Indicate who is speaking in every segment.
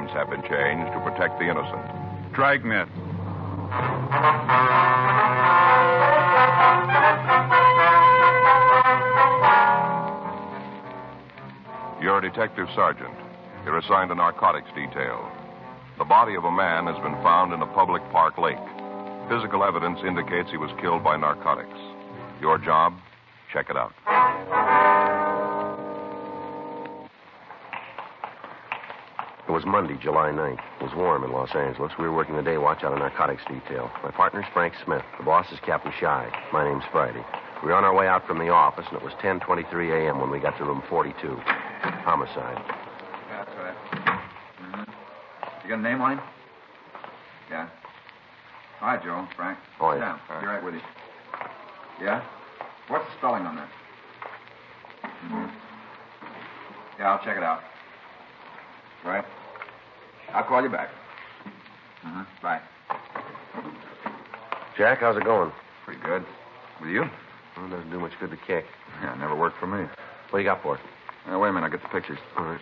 Speaker 1: names have been changed to protect the innocent.
Speaker 2: Dragnet.
Speaker 1: You're a detective sergeant. You're assigned a narcotics detail. The body of a man has been found in a public park lake. Physical evidence indicates he was killed by narcotics. Your job? Check it out.
Speaker 3: It was Monday, July 9th. It was warm in Los Angeles. We were working the day watch out of narcotics detail. My partner's Frank Smith. The boss is Captain Shy. My name's Friday. We were on our way out from the office, and it was 10:23 a.m. when we got to room 42. Homicide.
Speaker 4: Yeah, that's right. Mm-hmm. You got a name on him? Yeah. Hi, Joe. Frank.
Speaker 3: Oh,
Speaker 4: Sit
Speaker 3: yeah.
Speaker 4: down. Be right with you. Yeah? What's the spelling on that? Mm-hmm. Yeah, I'll check it out. Right? I'll call you back. Mm-hmm. Bye.
Speaker 3: Jack, how's it going?
Speaker 4: Pretty good. With you?
Speaker 3: Well, it doesn't do much good to kick.
Speaker 4: Yeah, it never worked for me.
Speaker 3: What do you got for it?
Speaker 4: Wait a minute. I'll get the pictures.
Speaker 3: All right.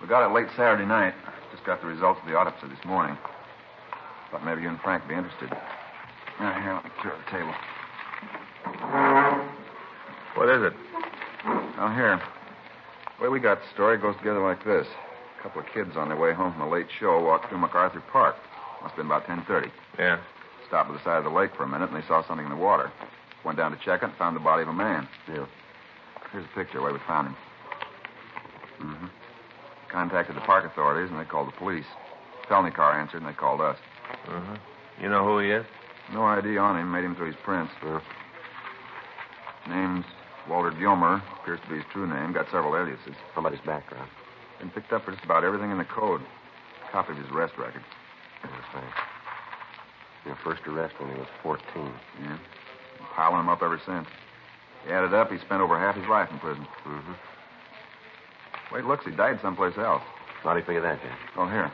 Speaker 4: We got it late Saturday night. Just got the results of the autopsy this morning. Thought maybe you and Frank would be interested. Here, let me clear the table.
Speaker 2: What is it?
Speaker 4: Oh, here. The way we got the story goes together like this. A couple of kids on their way home from a late show walked through MacArthur Park. Must have been about 10:30.
Speaker 2: Yeah.
Speaker 4: Stopped by the side of the lake for a minute, and they saw something in the water. Went down to check it and found the body of a man.
Speaker 3: Yeah.
Speaker 4: Here's a picture where we found him. Mm-hmm. Contacted the park authorities, and they called the police. Felony car answered, and they called us.
Speaker 2: Uh-huh. You know who he is?
Speaker 4: No ID on him. Made him through his prints.
Speaker 3: Yeah.
Speaker 4: Name's Walter Gilmer. Appears to be his true name. Got several aliases.
Speaker 3: How about his background?
Speaker 4: Been picked up for just about everything in the code. Copy of his arrest record.
Speaker 3: Yes, thanks. Your first arrest when he was 14.
Speaker 4: Yeah. Been piling him up ever since. He added up, he spent over half his life in prison.
Speaker 3: Mm-hmm.
Speaker 4: Wait, looks, he died someplace else.
Speaker 3: How do you figure that, Jack?
Speaker 4: Oh, here.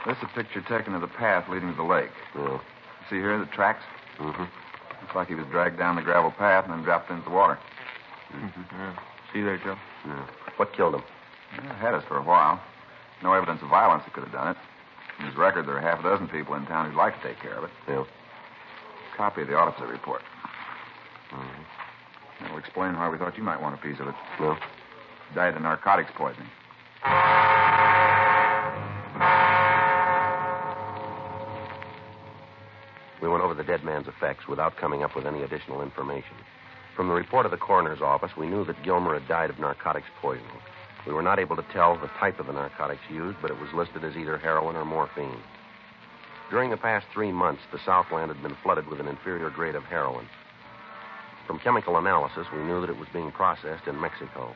Speaker 4: This is a picture taken of the path leading to the lake.
Speaker 3: Yeah.
Speaker 4: See here, the tracks?
Speaker 3: Mm-hmm.
Speaker 4: Looks like he was dragged down the gravel path and then dropped into the water.
Speaker 2: Mm-hmm. Yeah. See there, Joe?
Speaker 3: Yeah. What killed him?
Speaker 4: Yeah, had us for a while. No evidence of violence that could have done it. In his record, there are half a dozen people in town who'd like to take care of it.
Speaker 3: Yeah.
Speaker 4: Copy of the autopsy report.
Speaker 3: Mm-hmm.
Speaker 4: That'll explain why we thought you might want a piece of it.
Speaker 3: No?
Speaker 4: Died of narcotics poisoning.
Speaker 3: We went over the dead man's effects without coming up with any additional information. From the report of the coroner's office, we knew that Gilmer had died of narcotics poisoning. We were not able to tell the type of the narcotics used, but it was listed as either heroin or morphine. During the past 3 months, the Southland had been flooded with an inferior grade of heroin. From chemical analysis, we knew that it was being processed in Mexico.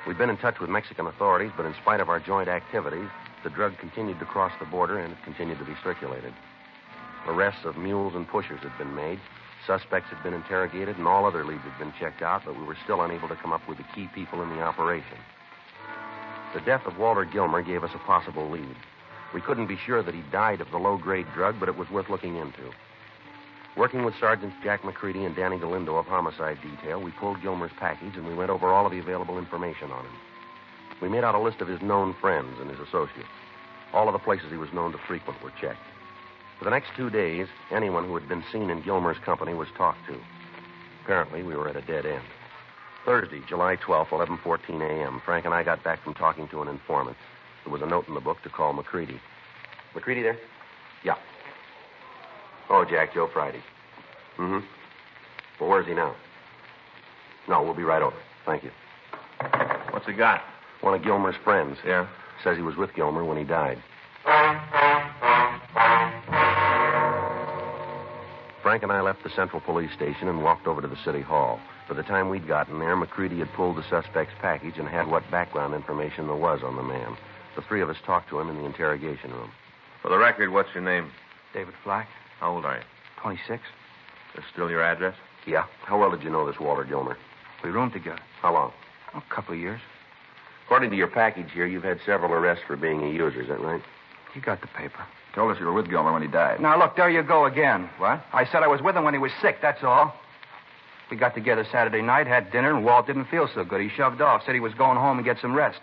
Speaker 3: We'd been in touch with Mexican authorities, but in spite of our joint activities, the drug continued to cross the border and it continued to be circulated. Arrests of mules and pushers had been made. Suspects had been interrogated, and all other leads had been checked out, but we were still unable to come up with the key people in the operation. The death of Walter Gilmer gave us a possible lead. We couldn't be sure that he died of the low-grade drug, but it was worth looking into. Working with Sergeants Jack McCready and Danny Galindo of Homicide Detail, we pulled Gilmer's package and we went over all of the available information on him. We made out a list of his known friends and his associates. All of the places he was known to frequent were checked. For the next 2 days, anyone who had been seen in Gilmer's company was talked to. Apparently, we were at a dead end. Thursday, July 12th, 11:14 a.m., Frank and I got back from talking to an informant. There was a note in the book to call McCready. McCready there? Yeah. Oh, Jack, Joe Friday. Mm-hmm. Well, where's he now? No, we'll be right over. Thank you.
Speaker 2: What's he got?
Speaker 3: One of Gilmer's friends.
Speaker 2: Yeah?
Speaker 3: Says he was with Gilmer when he died. Frank and I left the Central Police Station and walked over to the City Hall. By the time we'd gotten there, McCready had pulled the suspect's package and had what background information there was on the man. The three of us talked to him in the interrogation room.
Speaker 2: For the record, what's your name?
Speaker 5: David Flack,
Speaker 2: How old are you?
Speaker 5: 26.
Speaker 2: Is still your address?
Speaker 3: Yeah. How well did you know this Walter Gilmer?
Speaker 5: We roomed together.
Speaker 3: How long?
Speaker 5: A couple of years.
Speaker 3: According to your package here, you've had several arrests for being a user. Is that right?
Speaker 5: You got the paper.
Speaker 4: Told us you were with Gilmer when he died.
Speaker 5: Now, look, there you go again.
Speaker 4: What?
Speaker 5: I said I was with him when he was sick, that's all. We got together Saturday night, had dinner, and Walt didn't feel so good. He shoved off, said he was going home and get some rest.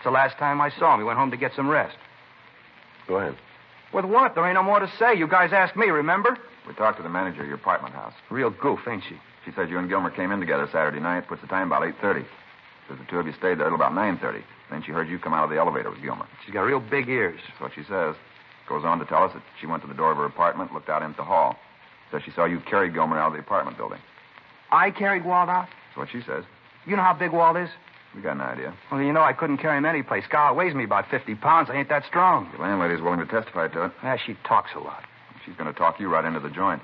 Speaker 5: It's the last time I saw him. He went home to get some rest.
Speaker 3: Go ahead.
Speaker 5: With what? There ain't no more to say. You guys asked me, remember?
Speaker 4: We talked to the manager of your apartment house.
Speaker 5: Real goof, ain't she?
Speaker 4: She said you and Gilmer came in together Saturday night. Puts the time about 8:30. Says the two of you stayed there till about 9:30. Then she heard you come out of the elevator with Gilmer.
Speaker 5: She's got real big ears.
Speaker 4: That's what she says. Goes on to tell us that she went to the door of her apartment, looked out into the hall. Says she saw you carry Gilmer out of the apartment building.
Speaker 5: I carried Walt out?
Speaker 4: That's what she says.
Speaker 5: You know how big Walt is?
Speaker 4: We got an idea.
Speaker 5: Well, you know I couldn't carry him any place. God weighs me about 50 pounds. I ain't that strong.
Speaker 4: Your landlady's willing to testify to it.
Speaker 5: Yeah, she talks a lot.
Speaker 4: She's going to talk you right into the joint.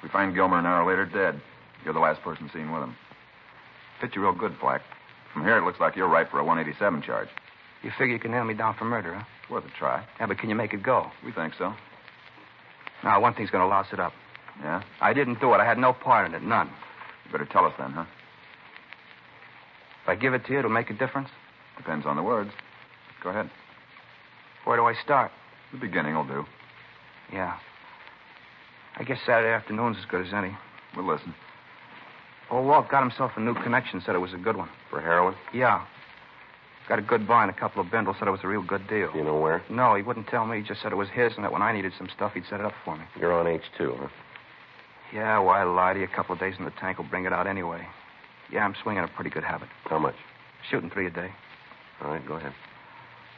Speaker 4: We find Gilmer an hour later dead. You're the last person seen with him. Fit you real good, Flack. From here, it looks like you're ripe for a 187 charge.
Speaker 5: You figure you can nail me down for murder, huh?
Speaker 4: It's worth a try.
Speaker 5: Yeah, but can you make it go?
Speaker 4: We think so.
Speaker 5: Now, one thing's going to louse it up.
Speaker 4: Yeah?
Speaker 5: I didn't do it. I had no part in it, none.
Speaker 4: You better tell us then, huh?
Speaker 5: If I give it to you, it'll make a difference?
Speaker 4: Depends on the words. Go ahead.
Speaker 5: Where do I start?
Speaker 4: The beginning will do.
Speaker 5: Yeah. I guess Saturday afternoon's as good as any.
Speaker 4: We'll listen.
Speaker 5: Old Walt got himself a new connection, said it was a good one.
Speaker 3: For heroin?
Speaker 5: Yeah. Got a good buy and a couple of bindles, said it was a real good deal.
Speaker 3: You know where?
Speaker 5: No, he wouldn't tell me. He just said it was his and that when I needed some stuff, he'd set it up for me.
Speaker 3: You're on H2, huh?
Speaker 5: Yeah, why lie to you? A couple of days in the tank will bring it out anyway. Yeah, I'm swinging a pretty good habit.
Speaker 3: How much?
Speaker 5: Shooting 3 a day.
Speaker 3: All right, go ahead.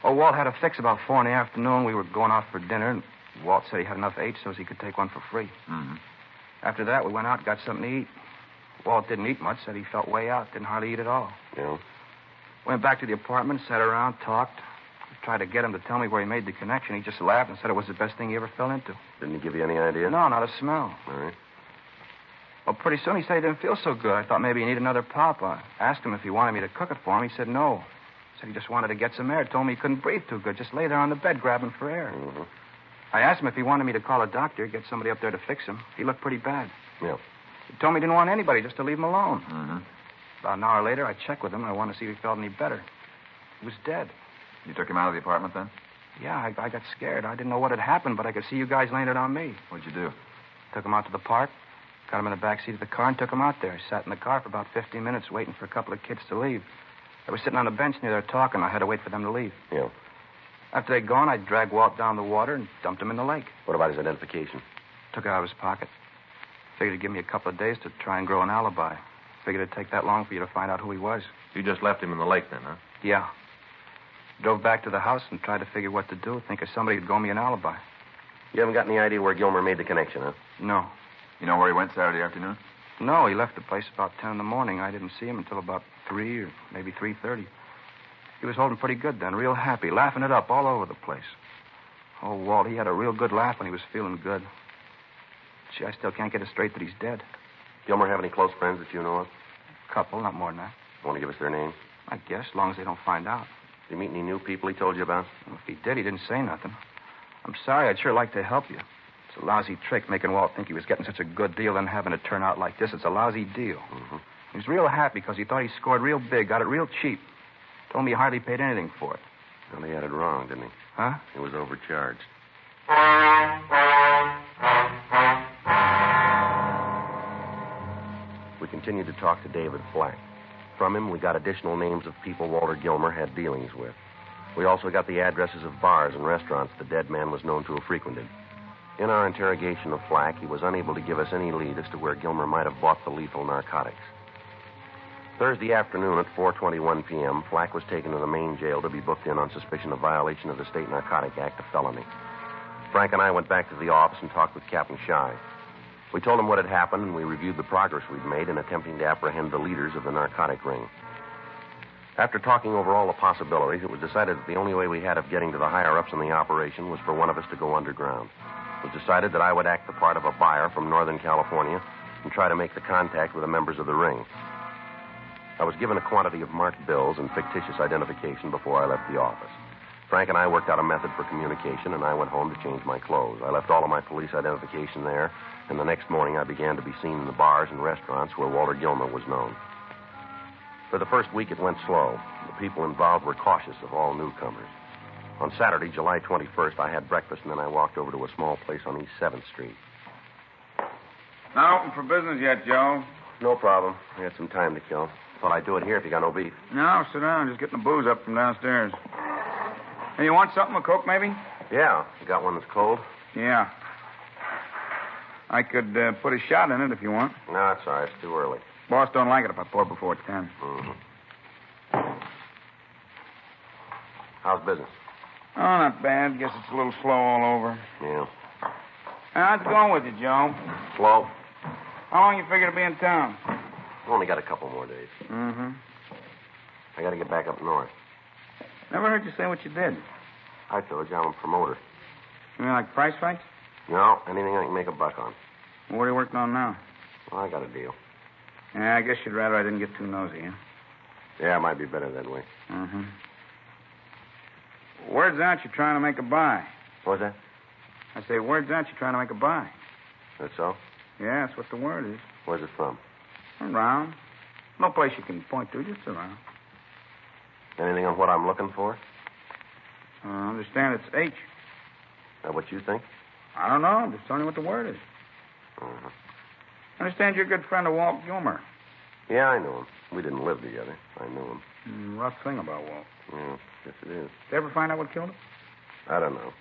Speaker 5: Oh, Walt had a fix about 4 in the afternoon. We were going out for dinner, and Walt said he had enough H so he could take one for free.
Speaker 4: Mm-hmm.
Speaker 5: After that, we went out and got something to eat. Walt didn't eat much, said he felt way out, didn't hardly eat at all.
Speaker 3: Yeah?
Speaker 5: Went back to the apartment, sat around, talked. Tried to get him to tell me where he made the connection. He just laughed and said it was the best thing he ever fell into.
Speaker 3: Didn't he give you any idea?
Speaker 5: No, not a smell.
Speaker 3: All right.
Speaker 5: Well, pretty soon he said he didn't feel so good. I thought maybe he needed another pop. I asked him if he wanted me to cook it for him. He said no. Said he just wanted to get some air. Told me he couldn't breathe too good. Just lay there on the bed grabbing for air.
Speaker 3: Mm-hmm.
Speaker 5: I asked him if he wanted me to call a doctor, get somebody up there to fix him. He looked pretty bad.
Speaker 3: Yeah.
Speaker 5: He told me he didn't want anybody, just to leave him alone.
Speaker 4: Mm-hmm.
Speaker 5: About an hour later, I checked with him, and I wanted to see if he felt any better. He was dead.
Speaker 4: You took him out of the apartment then?
Speaker 5: Yeah, I got scared. I didn't know what had happened, but I could see you guys laying it on me.
Speaker 4: What'd you do?
Speaker 5: Took him out to the park, got him in the back seat of the car, and took him out there. Sat in the car for about 15 minutes waiting for a couple of kids to leave. They were sitting on a bench near there talking. I had to wait for them to leave.
Speaker 3: Yeah.
Speaker 5: After they'd gone, I dragged Walt down the water and dumped him in the lake.
Speaker 3: What about his identification?
Speaker 5: Took it out of his pocket. Figured he'd give me a couple of days to try and grow an alibi. Figured it'd take that long for you to find out who he was.
Speaker 2: You just left him in the lake then, huh?
Speaker 5: Yeah. Drove back to the house and tried to figure what to do. Think of somebody who'd go me an alibi.
Speaker 3: You haven't got any idea where Gilmer made the connection, huh?
Speaker 5: No.
Speaker 4: You know where he went Saturday afternoon?
Speaker 5: No, he left the place about 10 in the morning. I didn't see him until about 3 or maybe 3:30. He was holding pretty good then, real happy, laughing it up all over the place. Oh, Walt, he had a real good laugh when he was feeling good. Gee, I still can't get it straight that he's dead.
Speaker 3: Gilmer have any close friends that you know of?
Speaker 5: Couple, not more than that.
Speaker 3: Want to give us their names?
Speaker 5: I guess, as long as they don't find out.
Speaker 3: Did you meet any new people he told you about?
Speaker 5: Well, if he did, he didn't say nothing. I'm sorry, I'd sure like to help you. It's a lousy trick making Walt think he was getting such a good deal and having it turn out like this. It's a lousy deal.
Speaker 3: Mm-hmm.
Speaker 5: He was real happy because he thought he scored real big, got it real cheap. Told me he hardly paid anything for it.
Speaker 3: Well, he had it wrong, didn't he?
Speaker 5: Huh?
Speaker 3: He was overcharged. We continued to talk to David Flack. From him, we got additional names of people Walter Gilmer had dealings with. We also got the addresses of bars and restaurants the dead man was known to have frequented. In our interrogation of Flack, he was unable to give us any lead as to where Gilmer might have bought the lethal narcotics. Thursday afternoon at 4:21 p.m., Flack was taken to the main jail to be booked in on suspicion of violation of the State Narcotic Act, a felony. Frank and I went back to the office and talked with Captain Shy. We told him what had happened, and we reviewed the progress we'd made in attempting to apprehend the leaders of the narcotic ring. After talking over all the possibilities, it was decided that the only way we had of getting to the higher-ups in the operation was for one of us to go underground. It was decided that I would act the part of a buyer from Northern California and try to make the contact with the members of the ring. I was given a quantity of marked bills and fictitious identification before I left the office. Frank and I worked out a method for communication, and I went home to change my clothes. I left all of my police identification there, and the next morning I began to be seen in the bars and restaurants where Walter Gilmer was known. For the first week, it went slow. The people involved were cautious of all newcomers. On Saturday, July 21st, I had breakfast, and then I walked over to a small place on East 7th Street.
Speaker 6: Not open for business yet, Joe.
Speaker 3: No problem. I had some time to kill. Thought I'd do it here if you got no beef.
Speaker 5: No, sit down. Just getting the booze up from downstairs. Hey, you want something, a Coke, maybe?
Speaker 3: Yeah. You got one that's cold?
Speaker 5: Yeah. I could put a shot in it if you want.
Speaker 3: No, it's all right. It's too early.
Speaker 5: Boss don't like it if I pour before 10.
Speaker 3: Mm-hmm. How's business?
Speaker 5: Oh, not bad. Guess it's a little slow all over.
Speaker 3: Yeah.
Speaker 5: How's it going with you, Joe?
Speaker 3: Slow?
Speaker 5: How long you figure to be in town?
Speaker 3: Only got a couple more days.
Speaker 5: Mm-hmm.
Speaker 3: I got to get back up north.
Speaker 5: Never heard you say what you did.
Speaker 3: I told you I'm a promoter.
Speaker 5: You mean like price fights?
Speaker 3: No, anything I can make a buck on.
Speaker 5: Well, what are you working on now?
Speaker 3: Well, I got a deal.
Speaker 5: Yeah, I guess you'd rather I didn't get too nosy, huh?
Speaker 3: Yeah, it might be better that way.
Speaker 5: Mm-hmm. Word's out you're trying to make a buy.
Speaker 3: What was that?
Speaker 5: I say, word's out you're trying to make a buy.
Speaker 3: That's so?
Speaker 5: Yeah, that's what the word is.
Speaker 3: Where's it from?
Speaker 5: Around. No place you can point to, just around.
Speaker 3: Anything on what I'm looking for?
Speaker 5: I understand it's H.
Speaker 3: Is that what you think?
Speaker 5: I don't know. I'm just telling you what the word is.
Speaker 3: Uh-huh.
Speaker 5: I understand you're a good friend of Walt Gilmer.
Speaker 3: Yeah, I knew him. We didn't live together. I knew him.
Speaker 5: Rough thing about Walt.
Speaker 3: Yeah, yes it is.
Speaker 5: Did you ever find out what killed him?
Speaker 3: I don't know.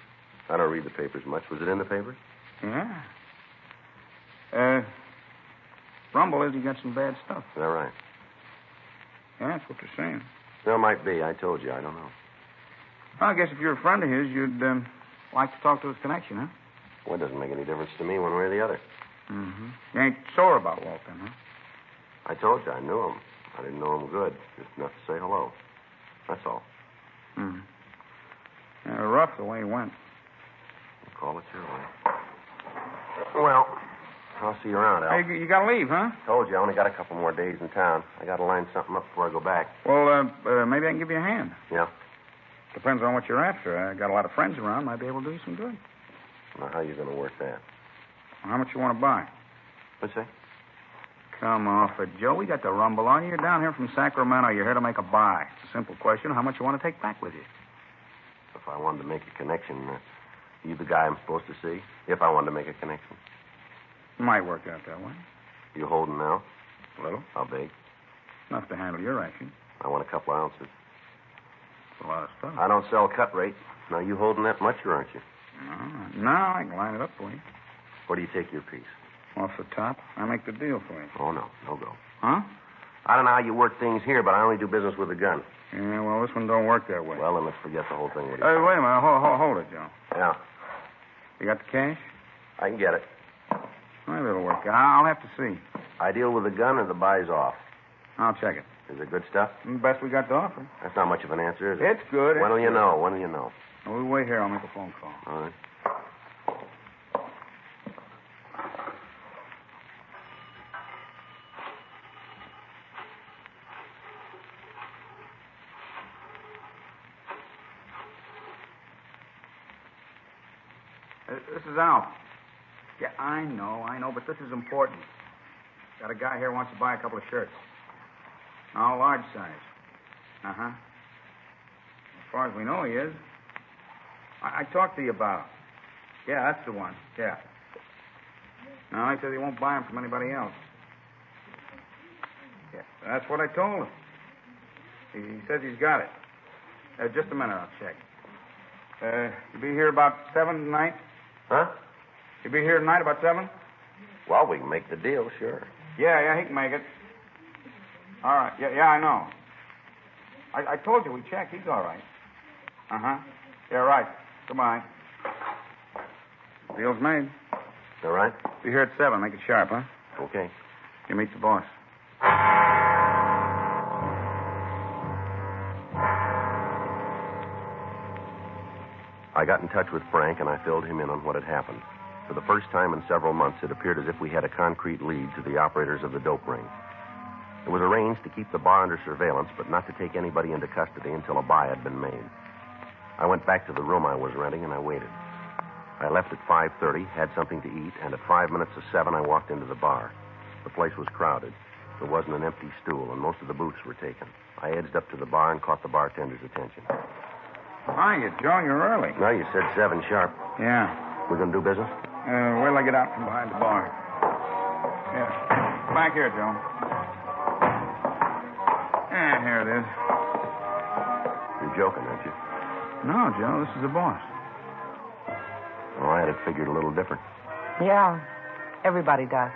Speaker 3: I don't read the papers much. Was it in the papers?
Speaker 5: Yeah. Rumble is he got some bad stuff.
Speaker 3: Is that right?
Speaker 5: Yeah, that's what they're saying.
Speaker 3: Well, might be. I told you. I don't know.
Speaker 5: Well, I guess if you're a friend of his, you'd like to talk to his connection, huh?
Speaker 3: Well, it doesn't make any difference to me one way or the other.
Speaker 5: Mm-hmm. You ain't sore about Walt, then, huh?
Speaker 3: I told you I knew him. I didn't know him good. Just enough to say hello. That's all.
Speaker 5: Hmm. Yeah, rough the way he went.
Speaker 3: You call it your way. Well, I'll see you around, Al.
Speaker 5: Hey, you got to leave, huh?
Speaker 3: Told you I only got a couple more days in town. I got to line something up before I go back.
Speaker 5: Well, maybe I can give you a hand.
Speaker 3: Yeah?
Speaker 5: Depends on what you're after. I got a lot of friends around. Might be able to do you some good.
Speaker 3: Now, how you going to work that?
Speaker 5: How much you want to buy?
Speaker 3: What's that?
Speaker 5: Come off it, Joe. We got the rumble on you. You're down here from Sacramento. You're here to make a buy. It's a simple question. How much you want to take back with you?
Speaker 3: If I wanted to make a connection, you the guy I'm supposed to see? If I wanted to make a connection.
Speaker 5: Might work out that way.
Speaker 3: You holding now?
Speaker 5: A little.
Speaker 3: How big?
Speaker 5: Enough to handle your action.
Speaker 3: I want a couple ounces.
Speaker 5: It's a lot of stuff.
Speaker 3: I don't sell cut rate. Now, you holding that much, or aren't you?
Speaker 5: No, I can line it up for you.
Speaker 3: Where do you take your piece?
Speaker 5: Off the top. I make the deal for you.
Speaker 3: Oh, no. No go.
Speaker 5: Huh?
Speaker 3: I don't know how you work things here, but I only do business with a gun.
Speaker 5: Yeah, well, this one don't work that way.
Speaker 3: Well, then let's forget the whole thing. What do you
Speaker 5: Hey,
Speaker 3: think?
Speaker 5: wait a minute. Hold it, Joe.
Speaker 3: Yeah,
Speaker 5: You got the cash?
Speaker 3: I can get it.
Speaker 5: Maybe it'll work out. I'll have to see.
Speaker 3: I deal with a gun or the buy's off.
Speaker 5: I'll check it.
Speaker 3: Is it good stuff?
Speaker 5: Best we got to offer.
Speaker 3: That's not much of an answer, is it?
Speaker 5: It's good.
Speaker 3: When will you know? When will you know?
Speaker 5: Well, we wait here. I'll make a phone call.
Speaker 3: All right.
Speaker 5: This is Al. Yeah, I know, but this is important. Got a guy here who wants to buy a couple of shirts. All large size. Uh-huh. As far as we know, he is. I talked to you about him. Yeah, that's the one. Yeah. No, he says he won't buy them from anybody else. Yeah, that's what I told him. He says he's got it. Just a minute, I'll check. You be here about 7 tonight?
Speaker 3: Huh?
Speaker 5: You be here tonight about 7?
Speaker 3: Well, we can make the deal, sure.
Speaker 5: Yeah, he can make it. All right. Yeah, I know. I told you we checked. He's all right. Uh-huh. Yeah, right. Goodbye. Deal's made.
Speaker 3: All right?
Speaker 5: Be here at 7. Make it sharp, huh?
Speaker 3: Okay.
Speaker 5: You meet the boss.
Speaker 3: I got in touch with Frank, and I filled him in on what had happened. For the first time in several months, it appeared as if we had a concrete lead to the operators of the dope ring. It was arranged to keep the bar under surveillance, but not to take anybody into custody until a buy had been made. I went back to the room I was renting, and I waited. I left at 5:30, had something to eat, and at 5 minutes of 7, I walked into the bar. The place was crowded. There wasn't an empty stool, and most of the booths were taken. I edged up to the bar and caught the bartender's attention.
Speaker 5: Hiya, Joe. You're early.
Speaker 3: No, you said 7 sharp.
Speaker 5: Yeah.
Speaker 3: We're going to do business?
Speaker 5: Wait till I get out from behind the bar. Yeah. Back here, Joe.
Speaker 6: Yeah, here it is.
Speaker 3: You're joking, aren't you?
Speaker 6: No, Joe, this is the boss.
Speaker 3: All right, it figured a little different.
Speaker 7: Yeah, everybody does.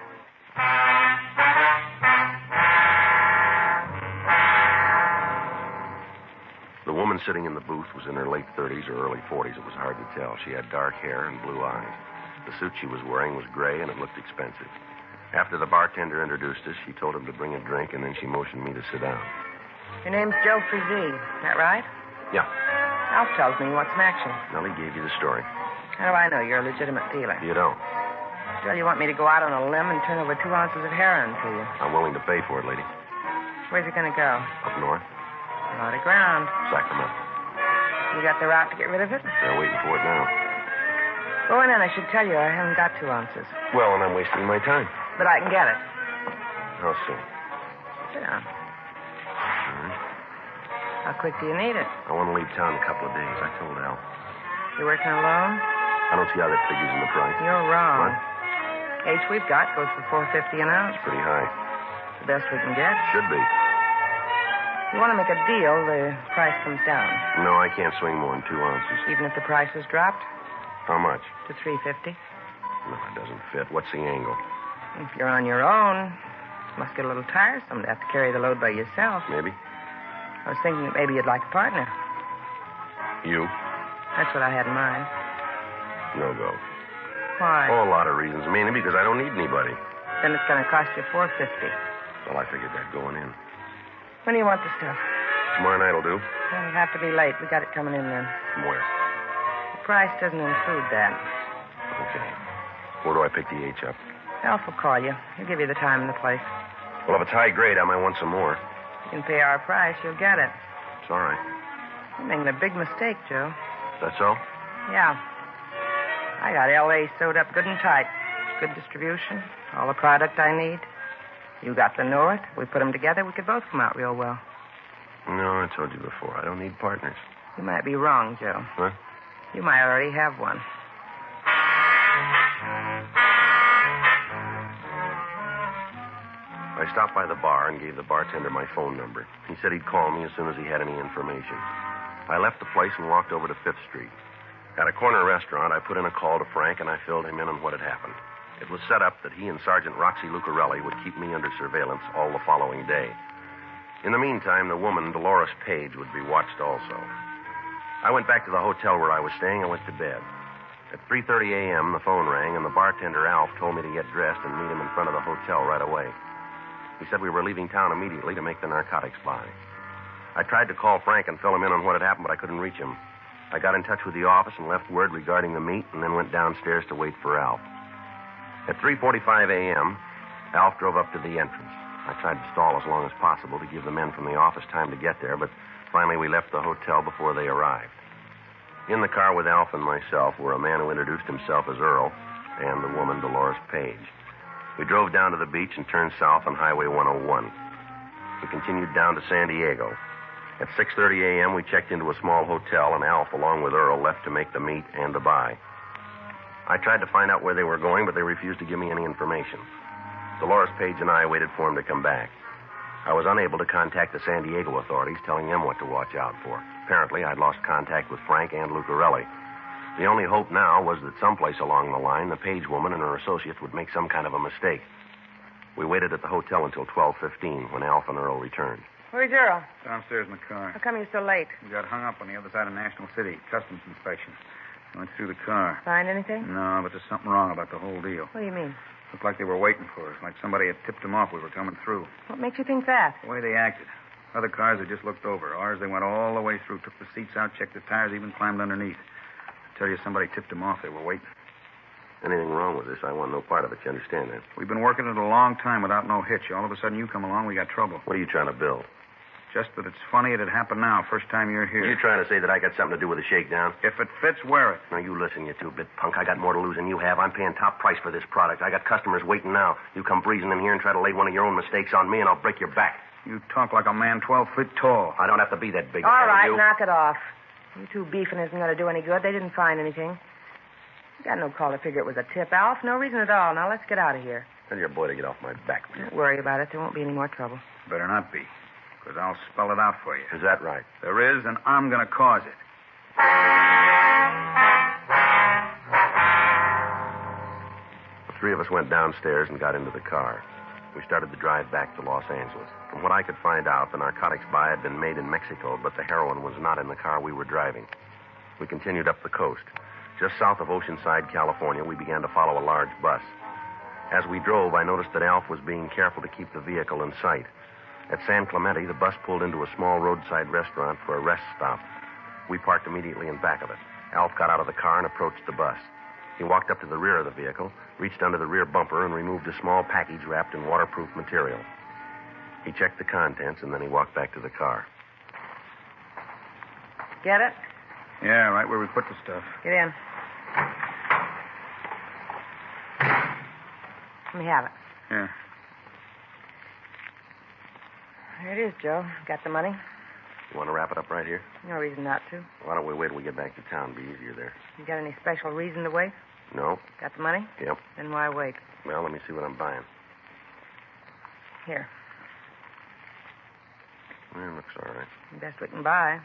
Speaker 3: The woman sitting in the booth was in her late 30s or early 40s. It was hard to tell. She had dark hair and blue eyes. The suit she was wearing was gray, and it looked expensive. After the bartender introduced us, she told him to bring a drink, and then she motioned me to sit down.
Speaker 7: Your name's Joe Frizee, is that right?
Speaker 3: Yeah.
Speaker 7: Alf tells me you want some action.
Speaker 3: Nellie gave you the story.
Speaker 7: How do I know you're a legitimate dealer?
Speaker 3: You don't.
Speaker 7: Still, you want me to go out on a limb and turn over 2 ounces of heroin to you.
Speaker 3: I'm willing to pay for it, lady.
Speaker 7: Where's it going to go?
Speaker 3: Up north.
Speaker 7: A lot of ground.
Speaker 3: Sacramento.
Speaker 7: You got the route to get rid of it?
Speaker 3: They're waiting for it now.
Speaker 7: Go in, and I should tell you I haven't got 2 ounces.
Speaker 3: Well, and I'm wasting my time.
Speaker 7: But I can get it.
Speaker 3: I'll see.
Speaker 7: Sit down.
Speaker 3: All right.
Speaker 7: How quick do you need it?
Speaker 3: I want to leave town in a couple of days. I told Al.
Speaker 7: You working alone?
Speaker 3: I don't see how that figures in the price.
Speaker 7: You're wrong.
Speaker 3: What?
Speaker 7: H we've got goes for $4.50 an ounce.
Speaker 3: It's pretty high.
Speaker 7: The best we can get.
Speaker 3: Should be.
Speaker 7: You want to make a deal, the price comes down.
Speaker 3: No, I can't swing more than 2 ounces.
Speaker 7: Even if the price is dropped
Speaker 3: How much?
Speaker 7: to $3.50.
Speaker 3: No, it doesn't fit. What's the angle?
Speaker 7: If you're on your own, it must get a little tiresome to have to carry the load by yourself.
Speaker 3: Maybe.
Speaker 7: I was thinking that maybe you'd like a partner.
Speaker 3: You?
Speaker 7: That's what I had in mind.
Speaker 3: No go.
Speaker 7: Why?
Speaker 3: Oh, a lot of reasons. Mainly because I don't need anybody.
Speaker 7: Then it's going to cost you $4.50.
Speaker 3: Well, I figured that going in.
Speaker 7: When do you want the stuff?
Speaker 3: Tomorrow night will do.
Speaker 7: It'll have to be late. We got it coming in then.
Speaker 3: From where?
Speaker 7: The price doesn't include that.
Speaker 3: Okay. Where do I pick the H up?
Speaker 7: Alf will call you. He'll give you the time and the place.
Speaker 3: Well, if it's high grade, I might want some more.
Speaker 7: You can pay our price. You'll get it.
Speaker 3: It's all right.
Speaker 7: You're making a big mistake, Joe.
Speaker 3: That's all?
Speaker 7: Yeah. I got L.A. sewed up good and tight. Good distribution. All the product I need. You got the North. We put them together. We could both come out real well.
Speaker 3: No, I told you before. I don't need partners.
Speaker 7: You might be wrong, Joe.
Speaker 3: What?
Speaker 7: You might already have one.
Speaker 3: I stopped by the bar and gave the bartender my phone number. He said he'd call me as soon as he had any information. I left the place and walked over to 5th Street. At a corner restaurant, I put in a call to Frank, and I filled him in on what had happened. It was set up that he and Sergeant Roxy Lucarelli would keep me under surveillance all the following day. In the meantime, the woman, Dolores Page, would be watched also. I went back to the hotel where I was staying and went to bed. At 3:30 a.m., the phone rang, and the bartender, Alf, told me to get dressed and meet him in front of the hotel right away. He said we were leaving town immediately to make the narcotics buy. I tried to call Frank and fill him in on what had happened, but I couldn't reach him. I got in touch with the office and left word regarding the meet, and then went downstairs to wait for Alf. At 3:45 a.m., Alf drove up to the entrance. I tried to stall as long as possible to give the men from the office time to get there, but finally we left the hotel before they arrived. In the car with Alf and myself were a man who introduced himself as Earl and the woman, Dolores Page. We drove down to the beach and turned south on Highway 101. We continued down to San Diego. At 6:30 a.m., we checked into a small hotel, and Alf, along with Earl, left to make the meet and the buy. I tried to find out where they were going, but they refused to give me any information. Dolores Page and I waited for him to come back. I was unable to contact the San Diego authorities, telling them what to watch out for. Apparently, I'd lost contact with Frank and Lucarelli. The only hope now was that someplace along the line, the Page woman and her associates would make some kind of a mistake. We waited at the hotel until 12:15, when Alf and Earl returned.
Speaker 7: Where's Earl?
Speaker 6: Downstairs in the car.
Speaker 7: How come you're so late?
Speaker 6: We got hung up on the other side of National City. Customs inspection. Went through the car.
Speaker 7: Find anything?
Speaker 6: No, but there's something wrong about the whole deal.
Speaker 7: What do you mean?
Speaker 6: Looked like they were waiting for us, like somebody had tipped them off we were coming through.
Speaker 7: What makes you think that?
Speaker 6: The way they acted. Other cars they just looked over. Ours, they went all the way through, took the seats out, checked the tires, even climbed underneath. I tell you, somebody tipped them off. They were waiting.
Speaker 3: Anything wrong with this? I want no part of it. You understand that?
Speaker 6: We've been working it a long time without no hitch. All of a sudden, you come along, we got trouble.
Speaker 3: What are you trying to build?
Speaker 6: Just that it's funny it'd happen now, first time you're here.
Speaker 3: Are you trying to say that I got something to do with the shakedown?
Speaker 6: If it fits, wear it.
Speaker 3: Now, you listen, you two-bit punk. I got more to lose than you have. I'm paying top price for this product. I got customers waiting now. You come breezing in here and try to lay one of your own mistakes on me, and I'll break your back.
Speaker 6: You talk like a man 12 feet tall.
Speaker 3: I don't have to be that big.
Speaker 7: All right,
Speaker 3: you.
Speaker 7: knock it off. You two beefing isn't going to do any good. They didn't find anything. You got no call to figure it was a tip, Alf. No reason at all. Now, let's get out of here.
Speaker 3: Tell your boy to get off my back.
Speaker 7: Don't worry about it. There won't be any more trouble.
Speaker 6: Better not be. Because I'll spell it out for you.
Speaker 3: Is that right?
Speaker 6: There is, and I'm going to cause it.
Speaker 3: The three of us went downstairs and got into the car. We started the drive back to Los Angeles. From what I could find out, the narcotics buy had been made in Mexico, but the heroin was not in the car we were driving. We continued up the coast. Just south of Oceanside, California, we began to follow a large bus. As we drove, I noticed that Alf was being careful to keep the vehicle in sight. At San Clemente, the bus pulled into a small roadside restaurant for a rest stop. We parked immediately in back of it. Alf got out of the car and approached the bus. He walked up to the rear of the vehicle, reached under the rear bumper, and removed a small package wrapped in waterproof material. He checked the contents, and then he walked back to the car.
Speaker 7: Get it?
Speaker 6: Yeah, right where we put the stuff.
Speaker 7: Get in. Let me have it.
Speaker 6: Yeah.
Speaker 7: Here it is, Joe. Got the money?
Speaker 3: You want to wrap it up right here?
Speaker 7: No reason not to.
Speaker 3: Why don't we wait till we get back to town? Be easier there.
Speaker 7: You got any special reason to wait?
Speaker 3: No?
Speaker 7: Got the money?
Speaker 3: Yep.
Speaker 7: Then why wait?
Speaker 3: Well, let me see what I'm buying.
Speaker 7: Here.
Speaker 3: Well, looks all right.
Speaker 7: The best we can buy.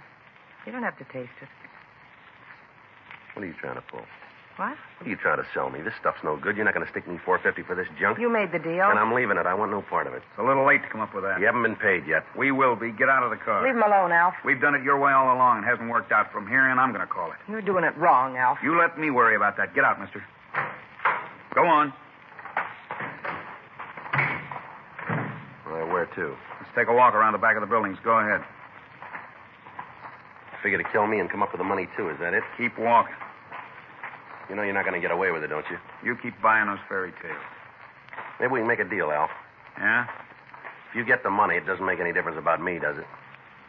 Speaker 7: You don't have to taste it.
Speaker 3: What are you trying to pull?
Speaker 7: What?
Speaker 3: What are you trying to sell me? This stuff's no good. You're not going to stick me $4.50 for this junk?
Speaker 7: You made the deal.
Speaker 3: And I'm leaving it. I want no part of it.
Speaker 6: It's a little late to come up with that.
Speaker 3: You haven't been paid yet.
Speaker 6: We will be. Get out of the car.
Speaker 7: Leave him alone, Alf.
Speaker 6: We've done it your way all along. It hasn't worked out from here, and I'm going to call it.
Speaker 7: You're doing it wrong, Alf.
Speaker 6: You let me worry about that. Get out, mister. Go on.
Speaker 3: Well, where to?
Speaker 6: Let's take a walk around the back of the buildings. Go ahead.
Speaker 3: Figure to kill me and come up with the money, too. Is that it?
Speaker 6: Keep walking.
Speaker 3: You know you're not going to get away with it, don't you?
Speaker 6: You keep buying those fairy tales.
Speaker 3: Maybe we can make a deal, Alf.
Speaker 6: Yeah?
Speaker 3: If you get the money, it doesn't make any difference about me, does it?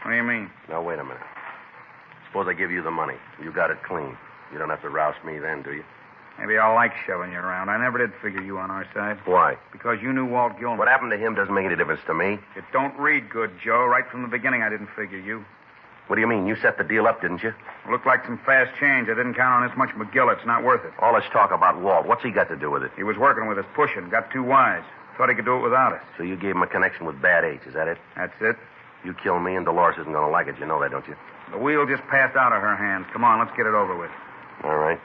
Speaker 6: What do you mean?
Speaker 3: Now, wait a minute. Suppose I give you the money. You got it clean. You don't have to roust me then, do you?
Speaker 6: Maybe I'll like shoving you around. I never did figure you on our side.
Speaker 3: Why?
Speaker 6: Because you knew Walt Gilmer.
Speaker 3: What happened to him doesn't make any difference to me.
Speaker 6: It don't read good, Joe. Right from the beginning, I didn't figure you.
Speaker 3: What do you mean? You set the deal up, didn't you?
Speaker 6: Looked like some fast change. I didn't count on this much McGill. It's not worth it.
Speaker 3: All this talk about Walt, what's he got to do with it?
Speaker 6: He was working with us, pushing. Got too wise. Thought he could do it without us.
Speaker 3: So you gave him a connection with Bad H, is that it?
Speaker 6: That's it.
Speaker 3: You kill me and Dolores isn't going to like it. You know that, don't you?
Speaker 6: The wheel just passed out of her hands. Come on, let's get it over with.
Speaker 3: All right.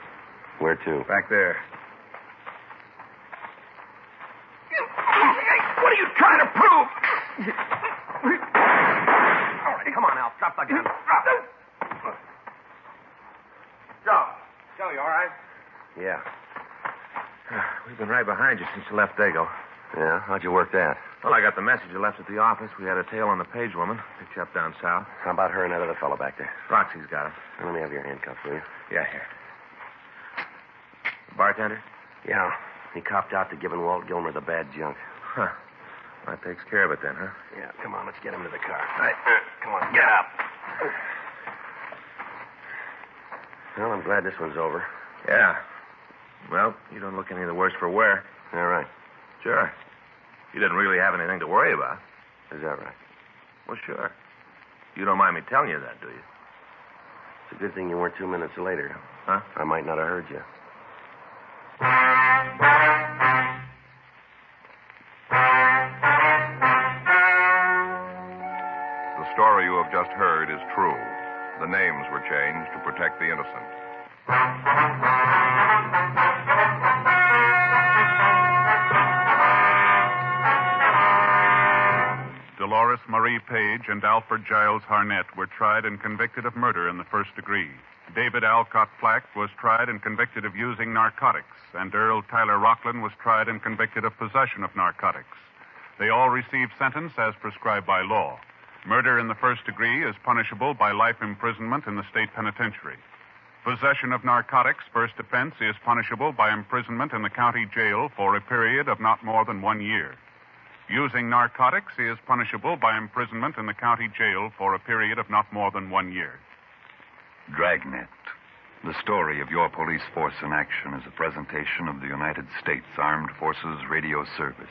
Speaker 3: Where to?
Speaker 6: Back there.
Speaker 3: What are you trying to prove? All right, come on, Al. Drop the gun. Drop it. Joe, you all right? Yeah.
Speaker 2: We've been right behind you since you left Dago.
Speaker 3: Yeah? How'd you work that?
Speaker 2: Well, I got the message you left at the office. We had a tail on the Page woman. Picked you up down south.
Speaker 3: How about her and that other fellow back there?
Speaker 2: Roxy's got it.
Speaker 3: Let me have your handcuffs, will you?
Speaker 2: Yeah, here. The bartender?
Speaker 3: Yeah. He copped out to giving Walt Gilmer the bad junk.
Speaker 2: Huh. That takes care of it then, huh?
Speaker 3: Yeah, come on, let's get him to the car. All right. Come on, get up. Well, I'm glad this one's over.
Speaker 2: Yeah. Well, you don't look any the worse for wear.
Speaker 3: All right.
Speaker 2: Sure. You didn't really have anything to worry about.
Speaker 3: Is that right?
Speaker 2: Well, sure. You don't mind me telling you that, do you?
Speaker 3: It's a good thing you weren't 2 minutes later.
Speaker 2: Huh?
Speaker 3: I might not have heard you.
Speaker 1: The story you have just heard is true. The names were changed to protect the innocent.
Speaker 8: Dolores Marie Page and Alfred Giles Harnett were tried and convicted of murder in the first degree. David Alcott Flack was tried and convicted of using narcotics, and Earl Tyler Rockland was tried and convicted of possession of narcotics. They all received sentence as prescribed by law. Murder in the first degree is punishable by life imprisonment in the state penitentiary. Possession of narcotics, first offense, is punishable by imprisonment in the county jail for a period of not more than 1 year. Using narcotics is punishable by imprisonment in the county jail for a period of not more than 1 year.
Speaker 9: Dragnet. The story of your police force in action is a presentation of the United States Armed Forces Radio Service.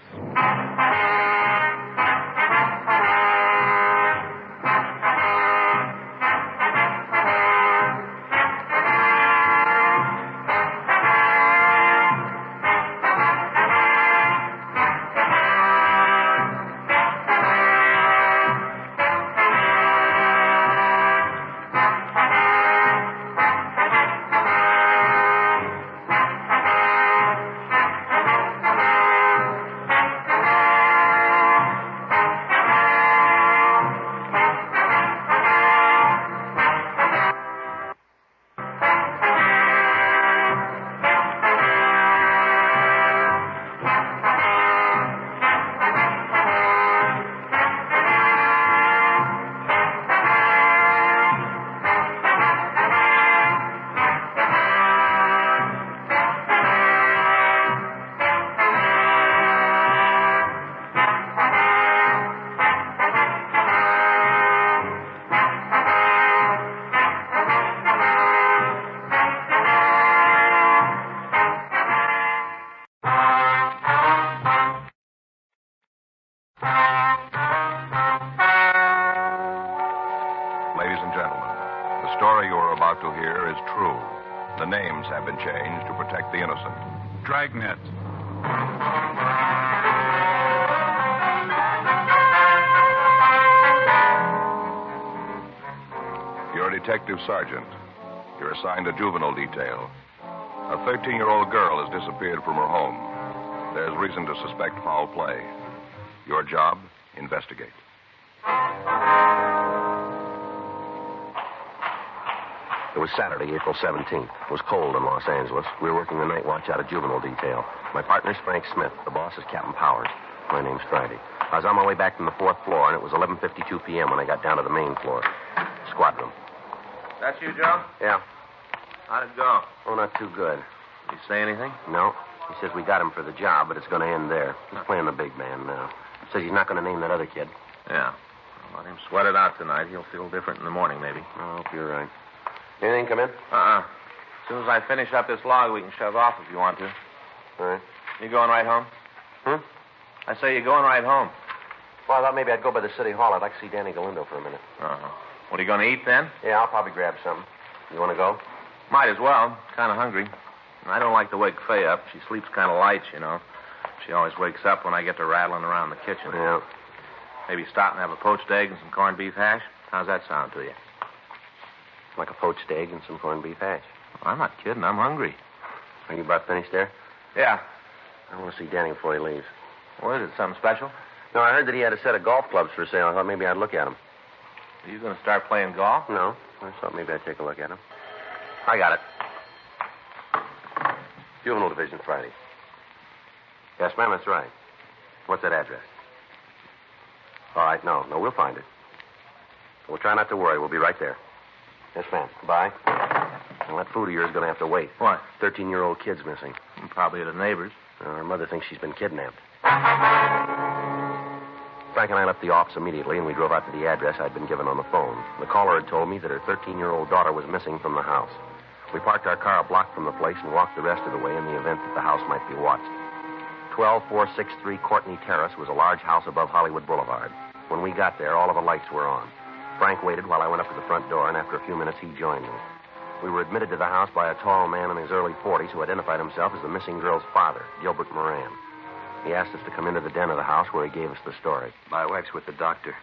Speaker 1: here is true. The names have been changed to protect the innocent.
Speaker 8: Dragnet.
Speaker 1: You're a detective sergeant. You're assigned a juvenile detail. A 13-year-old girl has disappeared from her home. There's reason to suspect foul play. Your job, investigate.
Speaker 3: It was Saturday, April 17th. It was cold in Los Angeles. We were working the night watch out of juvenile detail. My partner's Frank Smith. The boss is Captain Powers. My name's Friday. I was on my way back from the 4th floor, and it was 11:52 p.m. when I got down to the main floor. Squad room.
Speaker 2: That's you, Joe?
Speaker 3: Yeah.
Speaker 2: How'd it go?
Speaker 3: Oh, not too good.
Speaker 2: Did he say anything?
Speaker 3: No. He says we got him for the job, but it's going to end there. He's playing the big man now. Says he's not going to name that other kid.
Speaker 2: Yeah. Well, let him sweat it out tonight. He'll feel different in the morning, maybe.
Speaker 3: I hope you're right. Anything come in?
Speaker 2: As soon as I finish up this log, we can shove off if you want to.
Speaker 3: All right.
Speaker 2: You going right home? I say you're going right home.
Speaker 3: Well, I thought maybe I'd go by the city hall. I'd like to see Danny Galindo for a minute.
Speaker 2: What are you going to eat then?
Speaker 3: Yeah, I'll probably grab something. You want to go?
Speaker 2: Might as well. Kind of hungry. I don't like to wake Faye up. She sleeps kind of light, you know. She always wakes up when I get to rattling around the kitchen.
Speaker 3: Yeah.
Speaker 2: Maybe stop and have a poached egg and some corned beef hash? How's that sound to you?
Speaker 3: Like a poached egg and some corned beef hash.
Speaker 2: I'm not kidding. I'm hungry.
Speaker 3: Are you about finished there?
Speaker 2: Yeah.
Speaker 3: I want to see Danny before he leaves.
Speaker 2: What is it, something special?
Speaker 3: No, I heard that he had a set of golf clubs for sale. I thought maybe I'd look at them.
Speaker 2: Are you going to start playing golf?
Speaker 3: No. I thought maybe I'd take a look at them. I got it. Juvenile Division, Friday. Yes, ma'am, that's right. What's that address? All right, no, we'll find it. We'll try not to worry. We'll be right there. Yes, ma'am. Bye. Well, that food of yours is going to have to wait.
Speaker 2: What?
Speaker 3: 13-year-old kid's missing.
Speaker 2: Probably at a neighbor's.
Speaker 3: Her mother thinks she's been kidnapped. Frank and I left the office immediately, and we drove out to the address I'd been given on the phone. The caller had told me that her 13-year-old daughter was missing from the house. We parked our car a block from the place and walked the rest of the way in the event that the house might be watched. 12463 Courtney Terrace was a large house above Hollywood Boulevard. When we got there, all of the lights were on. Frank waited while I went up to the front door, and after a few minutes, he joined me. We were admitted to the house by a tall man in his early 40s who identified himself as the missing girl's father, Gilbert Moran. He asked us to come into the den of the house where he gave us the story.
Speaker 5: My wife's with the doctor.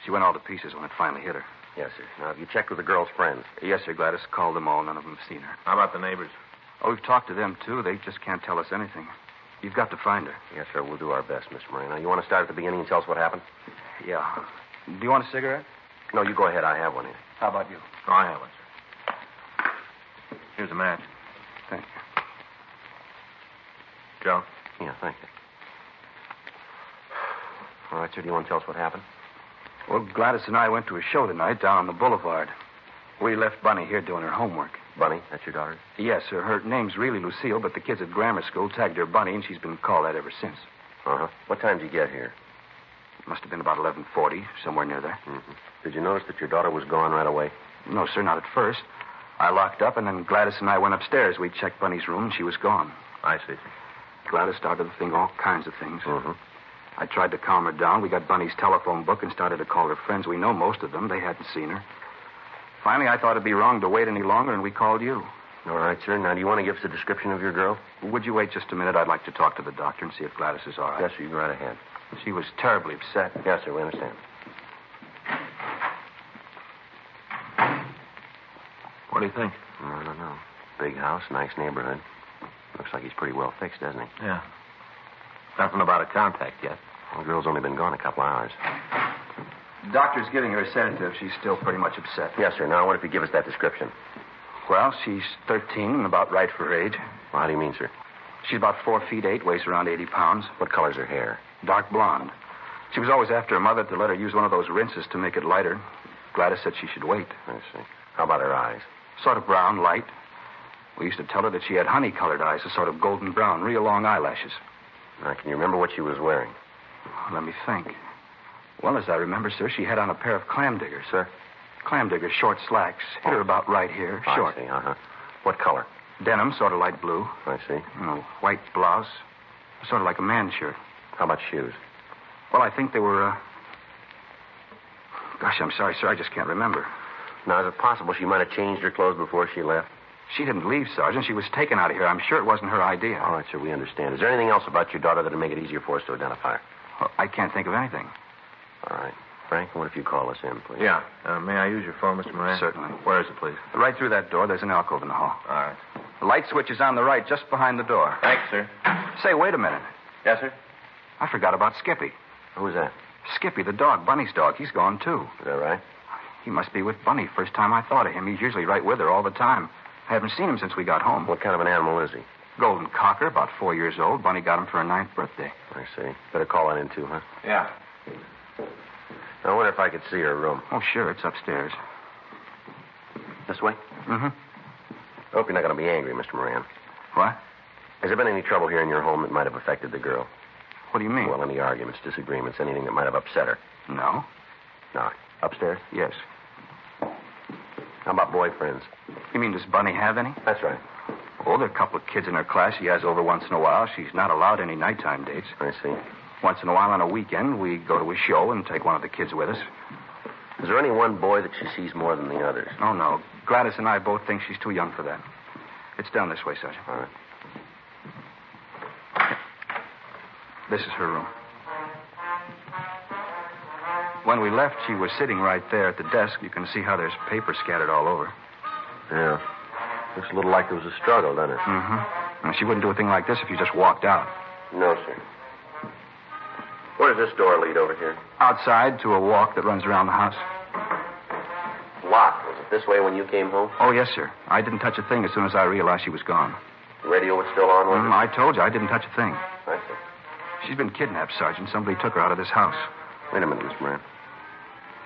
Speaker 5: She went all to pieces when it finally hit her.
Speaker 3: Yes, sir. Now, have you checked with the girl's friends?
Speaker 5: Yes, sir. Gladys called them all. None of them have seen her.
Speaker 2: How about the neighbors?
Speaker 5: Oh, we've talked to them, too. They just can't tell us anything. You've got to find her.
Speaker 3: Yes, sir. We'll do our best, Miss Moran. Now, you want to start at the beginning and tell us what happened?
Speaker 5: Yeah. Do you want a cigarette?
Speaker 3: No, you go ahead. I have one here.
Speaker 5: How about you?
Speaker 2: Oh, I have one, sir. Here's a match.
Speaker 5: Thank you.
Speaker 2: Joe?
Speaker 3: Yeah, thank you. All right, sir. Do you want to tell us what happened?
Speaker 5: Well, Gladys and I went to a show tonight down on the boulevard. We left Bunny here doing her homework.
Speaker 3: Bunny? That's your daughter?
Speaker 5: Yes, sir. Her name's really Lucille, but the kids at grammar school tagged her Bunny, and she's been called that ever since.
Speaker 3: Uh-huh. What time did you get here?
Speaker 5: It must have been about 11:40, somewhere near there.
Speaker 3: Mm-hmm. Did you notice that your daughter was gone right away?
Speaker 5: No, sir, not at first. I locked up, and then Gladys and I went upstairs. We checked Bunny's room, and she was gone.
Speaker 2: I see.
Speaker 5: Gladys started to think all kinds of things.
Speaker 3: Mm-hmm.
Speaker 5: I tried to calm her down. We got Bunny's telephone book and started to call her friends. We know most of them. They hadn't seen her. Finally, I thought it'd be wrong to wait any longer, and we called you.
Speaker 3: All right, sir. Now, do you want to give us a description of your girl?
Speaker 5: Would you wait just a minute? I'd like to talk to the doctor and see if Gladys is all right.
Speaker 3: Yes, sir. You go right ahead.
Speaker 5: She was terribly upset.
Speaker 3: Yes, sir. We understand.
Speaker 2: What do you think?
Speaker 3: I don't know. Big house, nice neighborhood. Looks like he's pretty well fixed, doesn't he?
Speaker 2: Yeah. Nothing about a contact yet.
Speaker 3: Well, the girl's only been gone a couple hours.
Speaker 5: The doctor's giving her a sedative. She's still pretty much upset.
Speaker 3: Yes, sir. Now, I wonder if you give us that description.
Speaker 5: Well, she's 13 and about right for her age.
Speaker 3: Well, how do you mean, sir?
Speaker 5: She's about 4'8", weighs around 80 pounds.
Speaker 3: What color's her hair?
Speaker 5: Dark blonde. She was always after her mother to let her use one of those rinses to make it lighter. Gladys said she should wait.
Speaker 3: I see. How about her eyes?
Speaker 5: Sort of brown, light. We used to tell her that she had honey-colored eyes, a sort of golden brown, real long eyelashes.
Speaker 3: Now, can you remember what she was wearing?
Speaker 5: Let me think. Well, as I remember, sir, she had on a pair of clam diggers.
Speaker 3: Sir?
Speaker 5: Clam diggers, short slacks. Hit her about right here, short.
Speaker 3: I see, uh-huh. What color?
Speaker 5: Denim, sort of light blue.
Speaker 3: I see.
Speaker 5: White blouse. Sort of like a man's shirt.
Speaker 3: How about shoes?
Speaker 5: Well, I think they were, Gosh, I'm sorry, sir. I just can't remember.
Speaker 3: Now, is it possible she might have changed her clothes before she left?
Speaker 5: She didn't leave, Sergeant. She was taken out of here. I'm sure it wasn't her idea.
Speaker 3: All right, sir, we understand. Is there anything else about your daughter that would make it easier for us to identify her?
Speaker 5: Well, I can't think of anything.
Speaker 3: All right. Frank, what if you call us in, please?
Speaker 2: Yeah. May I use your phone, Mr. Moran?
Speaker 5: Certainly.
Speaker 2: Where is it, please?
Speaker 5: Right through that door, there's an alcove in the hall.
Speaker 2: All right.
Speaker 5: The light switch is on the right, just behind the door.
Speaker 2: Thanks, sir.
Speaker 5: Say, wait a minute.
Speaker 2: Yes, sir?
Speaker 5: I forgot about Skippy.
Speaker 3: Who's that?
Speaker 5: Skippy, the dog, Bunny's dog. He's gone, too.
Speaker 3: Is that right?
Speaker 5: He must be with Bunny. First time I thought of him. He's usually right with her all the time. I haven't seen him since we got home.
Speaker 3: What kind of an animal is he?
Speaker 5: Golden cocker, about 4 years old. Bunny got him for her 9th birthday.
Speaker 3: I see. Better call that in, too, huh?
Speaker 2: Yeah.
Speaker 3: I wonder if I could see her room.
Speaker 5: Oh, sure. It's upstairs.
Speaker 3: This way?
Speaker 5: Mm-hmm.
Speaker 3: I hope you're not going to be angry, Mr. Moran.
Speaker 5: What?
Speaker 3: Has there been any trouble here in your home that might have affected the girl?
Speaker 5: What do you mean?
Speaker 3: Well, any arguments, disagreements, anything that might have upset her?
Speaker 5: No.
Speaker 3: No. Upstairs?
Speaker 5: Yes.
Speaker 3: How about boyfriends?
Speaker 5: You mean, does Bunny have any?
Speaker 3: That's right.
Speaker 5: Oh, there are a couple of kids in her class she has over once in a while. She's not allowed any nighttime dates.
Speaker 3: I see.
Speaker 5: Once in a while on a weekend, we go to a show and take one of the kids with us.
Speaker 3: Is there any one boy that she sees more than the others?
Speaker 5: Oh, no. Gladys and I both think she's too young for that. It's down this way, Sergeant.
Speaker 3: All right.
Speaker 5: This is her room. When we left, she was sitting right there at the desk. You can see how there's paper scattered all over.
Speaker 3: Yeah. Looks a little like there was a struggle, doesn't it?
Speaker 5: Mm-hmm. And she wouldn't do a thing like this if you just walked out.
Speaker 3: No, sir. Where does this door lead over here?
Speaker 5: Outside to a walk that runs around the house.
Speaker 3: Locked. Was it this way when you came home?
Speaker 5: Oh, yes, sir. I didn't touch a thing as soon as I realized she was gone.
Speaker 3: The radio was still on, wasn't
Speaker 5: I told you I didn't touch a thing.
Speaker 3: I see.
Speaker 5: She's been kidnapped, Sergeant. Somebody took her out of this house.
Speaker 3: Wait a minute, Miss Moran.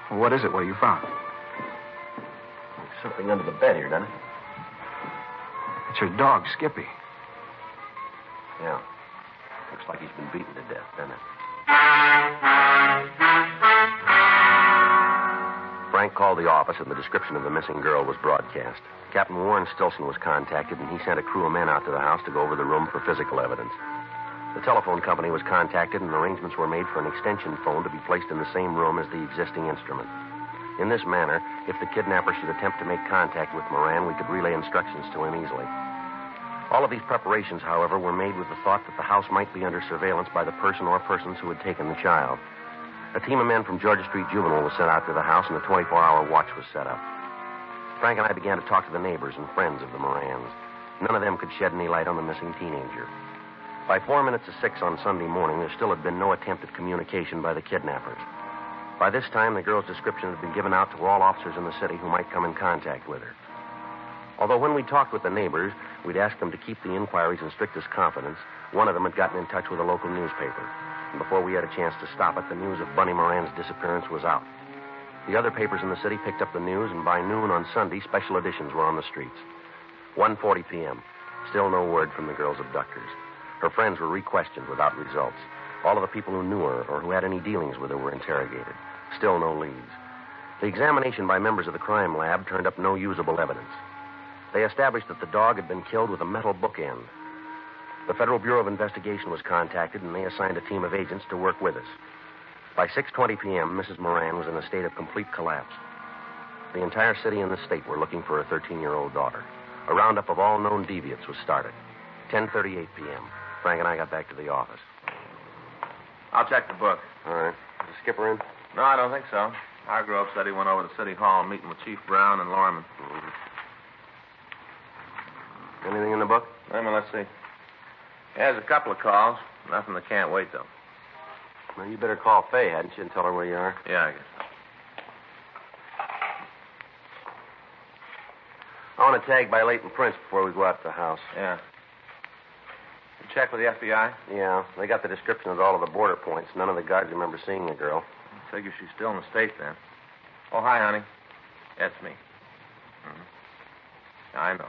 Speaker 5: Well, what is it? What have you found?
Speaker 3: There's something under the bed here, doesn't it?
Speaker 5: It's her dog, Skippy.
Speaker 3: Yeah. Looks like he's been beaten to death, doesn't it? Frank called the office, and the description of the missing girl was broadcast. Captain Warren Stilson was contacted, and he sent a crew of men out to the house to go over the room for physical evidence. The telephone company was contacted, and arrangements were made for an extension phone to be placed in the same room as the existing instrument. In this manner, if the kidnapper should attempt to make contact with Moran, we could relay instructions to him easily. All of these preparations, however, were made with the thought that the house might be under surveillance by the person or persons who had taken the child. A team of men from Georgia Street Juvenile was sent out to the house, and a 24-hour watch was set up. Frank and I began to talk to the neighbors and friends of the Morans. None of them could shed any light on the missing teenager. By 4 minutes to 6 on Sunday morning, there still had been no attempt at communication by the kidnappers. By this time, the girl's description had been given out to all officers in the city who might come in contact with her. Although when we talked with the neighbors, we'd asked them to keep the inquiries in strictest confidence, one of them had gotten in touch with a local newspaper. And before we had a chance to stop it, the news of Bunny Moran's disappearance was out. The other papers in the city picked up the news, and by noon on Sunday, special editions were on the streets. 1:40 p.m. Still no word from the girl's abductors. Her friends were re-questioned without results. All of the people who knew her or who had any dealings with her were interrogated. Still no leads. The examination by members of the crime lab turned up no usable evidence. They established that the dog had been killed with a metal bookend. The Federal Bureau of Investigation was contacted, and they assigned a team of agents to work with us. By 6:20 p.m., Mrs. Moran was in a state of complete collapse. The entire city and the state were looking for a 13-year-old daughter. A roundup of all known deviants was started. 10:38 p.m. Frank and I got back to the office.
Speaker 2: I'll check the book.
Speaker 3: All right. Is the skipper in?
Speaker 2: No, I don't think so. Hargrove said he went over to City Hall meeting with Chief Brown and Lorman.
Speaker 3: Mm-hmm. Anything in the book?
Speaker 2: Let's see. Yeah, there's a couple of calls. Nothing that can't wait, though.
Speaker 3: Well, you better call Fay, hadn't you, and tell her where you are?
Speaker 2: Yeah, I guess.
Speaker 3: I want to tag by Leighton Prince before we go out to the house.
Speaker 2: Yeah. You check with the FBI?
Speaker 3: Yeah, they got the description of all of the border points. None of the guards remember seeing the girl.
Speaker 2: I figure she's still in the state, then. Oh, hi, honey. That's me. Mm-hmm. I know.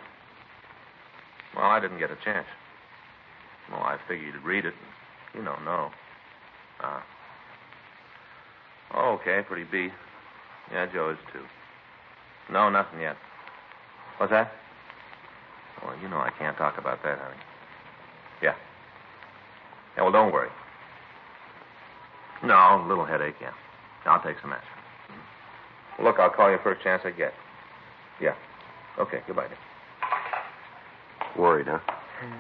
Speaker 2: Well, I didn't get a chance. Well, I figured you'd read it. You don't know. Oh, okay, pretty beat. Yeah, Joe is, too. No, nothing yet. What's that? Well, you know I can't talk about that, honey. Yeah. Yeah, well, don't worry. No, a little headache, yeah. I'll take some aspirin. Look, I'll call you first chance I get. Yeah. Okay, goodbye, Dick.
Speaker 3: Worried, huh?